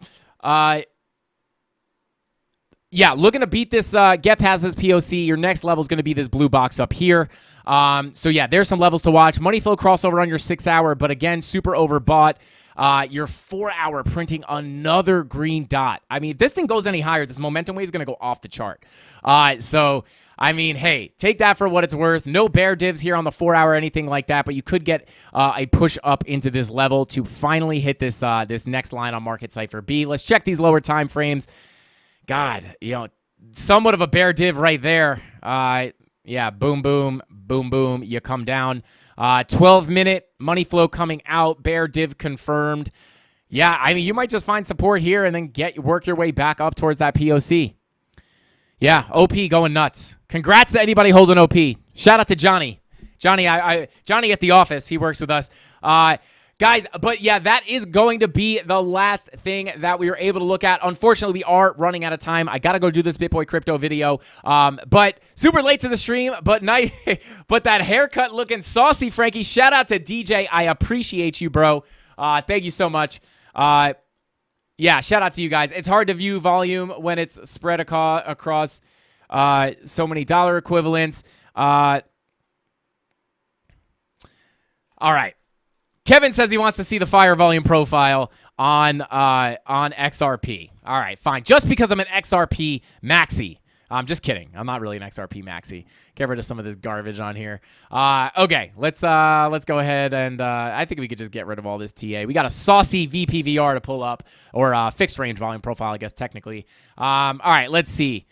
Yeah, looking to beat this, get past this POC. Your next level is going to be this blue box up here. So yeah, there's some levels to watch. Money flow crossover on your 6 hour, but again, super overbought. Your 4 hour printing another green dot. I mean, if this thing goes any higher, this momentum wave is going to go off the chart. So, I mean, hey, take that for what it's worth. No bear divs here on the 4 hour or anything like that, but you could get a push up into this level to finally hit this this next line on Market Cipher B. Let's check these lower time frames. God, somewhat of a bear div right there. Yeah, boom, boom, boom, boom. You come down. 12-minute money flow coming out. Bear div confirmed. Yeah, I mean, you might just find support here and then work your way back up towards that POC. Yeah, OP going nuts. Congrats to anybody holding OP. Shout out to Johnny. Johnny at the office. He works with us. Guys, but yeah, that is going to be the last thing that we were able to look at. Unfortunately, we are running out of time. I got to go do this BitBoy crypto video. But super late to the stream, but but that haircut looking saucy, Frankie. Shout out to DJ. I appreciate you, bro. Thank you so much. Yeah, shout out to you guys. It's hard to view volume when it's spread across so many dollar equivalents. All right. Kevin says he wants to see the fire volume profile on XRP. All right, fine. Just because I'm an XRP maxi. I'm just kidding. I'm not really an XRP maxi. Get rid of some of this garbage on here. Okay, let's go ahead and I think we could just get rid of all this TA. We got a saucy VPVR to pull up, or fixed range volume profile, I guess technically. All right, let's see.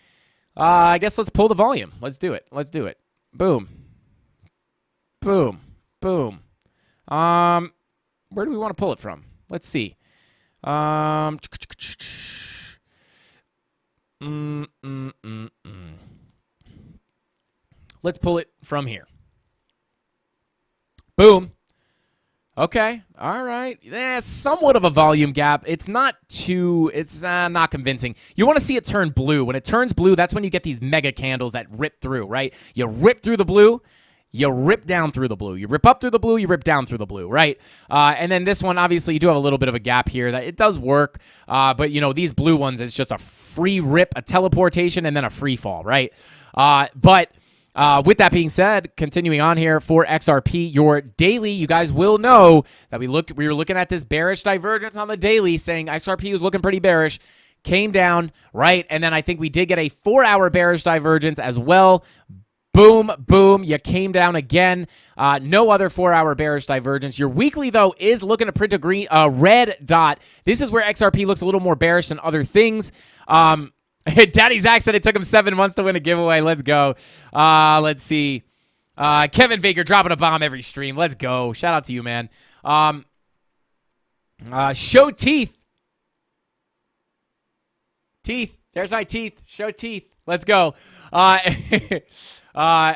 I guess let's pull the volume. Let's do it. Boom. Boom. Boom. Where do we want to pull it from? Let's see. Let's pull it from here. Boom. Okay. All right. Somewhat of a volume gap. It's not convincing. You want to see it turn blue. When it turns blue, that's when you get these mega candles that rip through, right? You rip through the blue. You rip down through the blue. You rip up through the blue. You rip down through the blue, right? And then this one, obviously, you do have a little bit of a gap here. That it does work. But, these blue ones, it's just a free rip, a teleportation, and then a free fall, right? But with that being said, continuing on here for XRP, your daily, you guys will know that we were looking at this bearish divergence on the daily, saying XRP was looking pretty bearish. Came down, right? And then I think we did get a 4 hour bearish divergence as well. Boom, boom. You came down again. No other 4-hour bearish divergence. Your weekly, though, is looking to print a red dot. This is where XRP looks a little more bearish than other things. Daddy Zach said it took him 7 months to win a giveaway. Let's go. Let's see. Kevin Baker dropping a bomb every stream. Let's go. Shout out to you, man. Show teeth. Teeth. There's my teeth. Show teeth. Let's go. All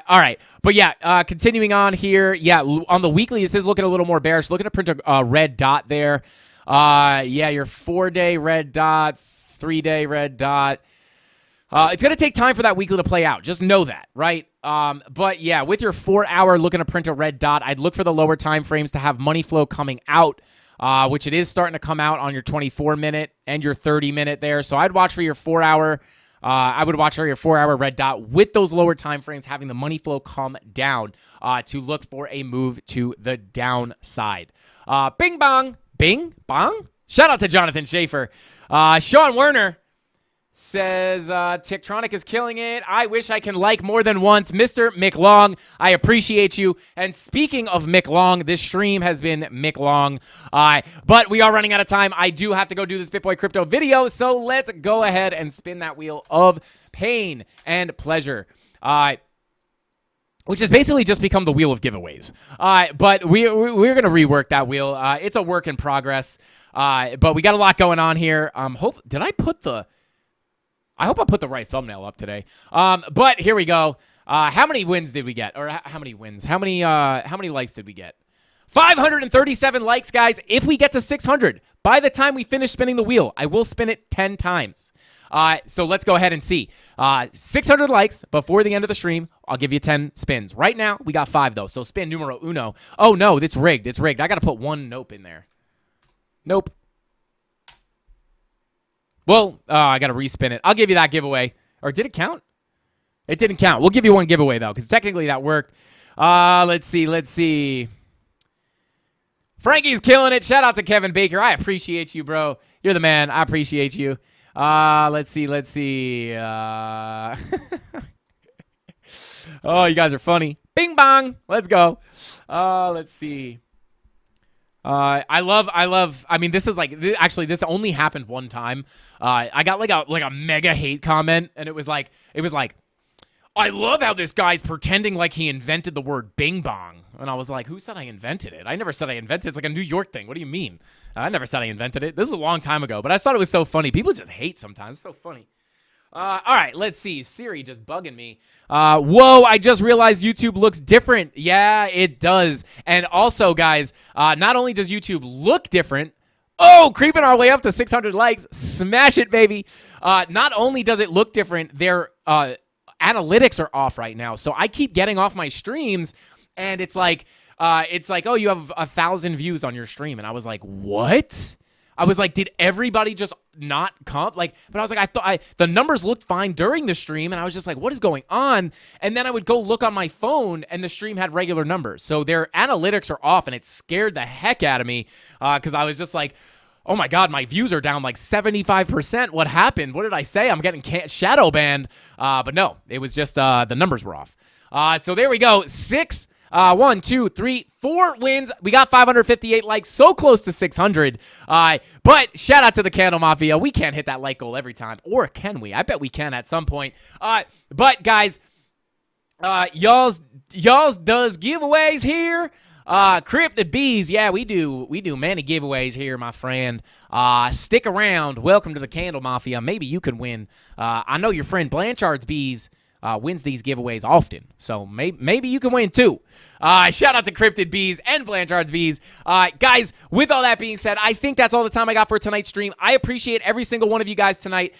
right. But yeah, continuing on here. Yeah, on the weekly, this is looking a little more bearish. Looking to print a red dot there. Yeah, your 4-day red dot, 3-day red dot. It's going to take time for that weekly to play out. Just know that, right? But yeah, with your 4-hour looking to print a red dot, I'd look for the lower time frames to have money flow coming out, which it is starting to come out on your 24-minute and your 30-minute there. So I'd watch for your 4-hour. I would watch for your 4-hour red dot with those lower time frames having the money flow come down to look for a move to the downside. Bing bong. Bing bong. Shout out to Jonathan Schaefer. Sean Werner says, Tiktronic is killing it. I wish I can like more than once. Mr. McLong, I appreciate you. And speaking of McLong, this stream has been McLong. But we are running out of time. I do have to go do this BitBoy Crypto video, so let's go ahead and spin that wheel of pain and pleasure. Which has basically just become the wheel of giveaways. But we're going to rework that wheel. It's a work in progress. But we got a lot going on here. I hope I put the right thumbnail up today. But here we go. How many wins did we get? Or how many wins? How many likes did we get? 537 likes, guys. If we get to 600, by the time we finish spinning the wheel, I will spin it 10 times. So let's go ahead and see. 600 likes before the end of the stream. I'll give you 10 spins. Right now, we got 5, though. So spin numero uno. Oh, no, it's rigged. It's rigged. I got to put one nope in there. Nope. Well, I got to respin it. I'll give you that giveaway. Or did it count? It didn't count. We'll give you one giveaway, though, because technically that worked. Let's see. Frankie's killing it. Shout out to Kevin Baker. I appreciate you, bro. You're the man. I appreciate you. Let's see. Oh, you guys are funny. Bing bong. Let's go. Let's see. I mean, this is like, actually, this only happened one time. I got like a mega hate comment, and it was like, I love how this guy's pretending like he invented the word bing bong. And I was like, who said I invented it? I never said I invented it. It's like a New York thing. What do you mean? I never said I invented it. This was a long time ago, but I thought it was so funny. People just hate sometimes. It's so funny. All right, let's see. Siri just bugging me. Whoa, I just realized YouTube looks different. Yeah, it does. And also, guys, not only does YouTube look different, creeping our way up to 600 likes. Smash it, baby. Not only does it look different, their analytics are off right now. So I keep getting off my streams, and it's like, oh, you have 1,000 views on your stream. And I was like, what? I was like, did everybody just not come? But I was like, I thought the numbers looked fine during the stream, and I was just like, what is going on? And then I would go look on my phone, and the stream had regular numbers. So their analytics are off, and it scared the heck out of me because I was just like, oh my God, my views are down like 75%. What happened? What did I say? I'm getting shadow banned. But no, it was just the numbers were off. So there we go. 1, 2, 3, 4 wins. We got 558 likes, so close to 600. But shout out to the CandleMafia. We can't hit that like goal every time, or can we? I bet we can at some point. But guys, y'all's does giveaways here. Cryptid Bees, yeah, we do many giveaways here, my friend. Stick around. Welcome to the CandleMafia. Maybe you can win. I know your friend Blanchard's Bees wins these giveaways often, so maybe you can win too. Shout out to Cryptid Bees and Blanchard's Bees. Guys, with all that being said, I think that's all the time I got for tonight's stream. I appreciate every single one of you guys tonight,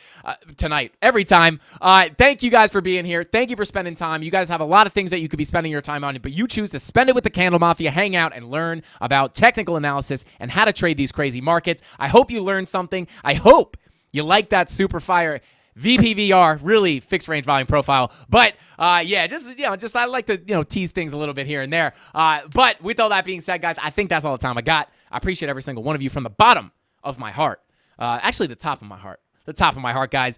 every time. Thank you guys for being here. Thank you for spending time. You guys have a lot of things that you could be spending your time on, but you choose to spend it with the CandleMafia, hang out, and learn about technical analysis and how to trade these crazy markets. I hope you learned something. I hope you like that super fire VPVR, really fixed range volume profile. But yeah, just I like to tease things a little bit here and there. But with all that being said, guys, I think that's all the time I got. I appreciate every single one of you from the bottom of my heart. Actually, the top of my heart. the top of my heart, guys.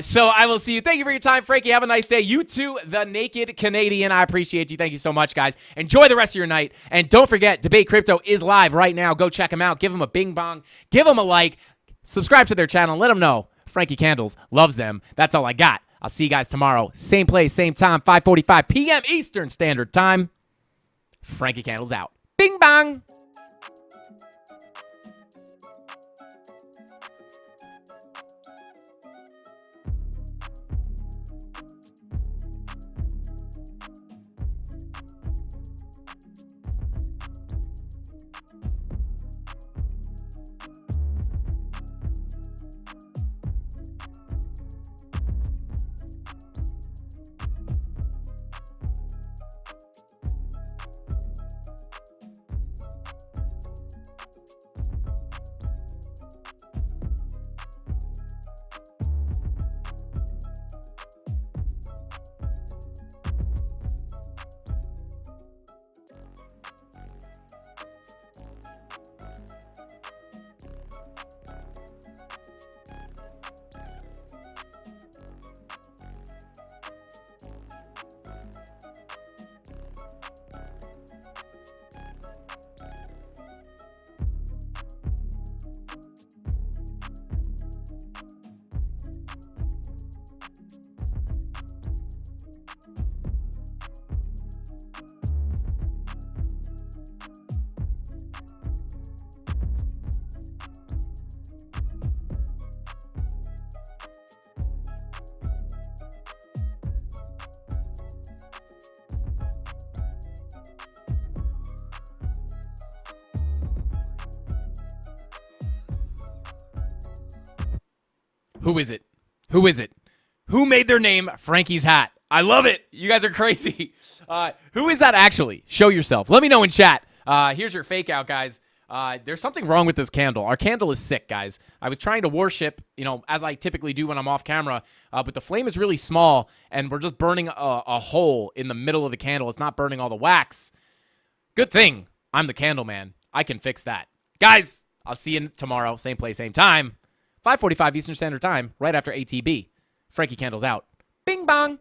So I will see you. Thank you for your time, Frankie. Have a nice day. You too, the Naked Canadian. I appreciate you. Thank you so much, guys. Enjoy the rest of your night. And don't forget, Debate Crypto is live right now. Go check them out. Give them a bing bong. Give them a like. Subscribe to their channel. Let them know Frankie Candles loves them. That's all I got. I'll see you guys tomorrow. Same place, same time, 5:45 p.m. Eastern Standard Time. Frankie Candles out. Bing bong. Who is it? Who is it? Who made their name Frankie's Hat? I love it. You guys are crazy. Who is that actually? Show yourself. Let me know in chat. Here's your fake out, guys. There's something wrong with this candle. Our candle is sick, guys. I was trying to worship, as I typically do when I'm off camera, but the flame is really small, and we're just burning a hole in the middle of the candle. It's not burning all the wax. Good thing I'm the candle man. I can fix that. Guys, I'll see you tomorrow. Same place, same time. 5:45 Eastern Standard Time, right after ATB. Frankie Candles out. Bing bong.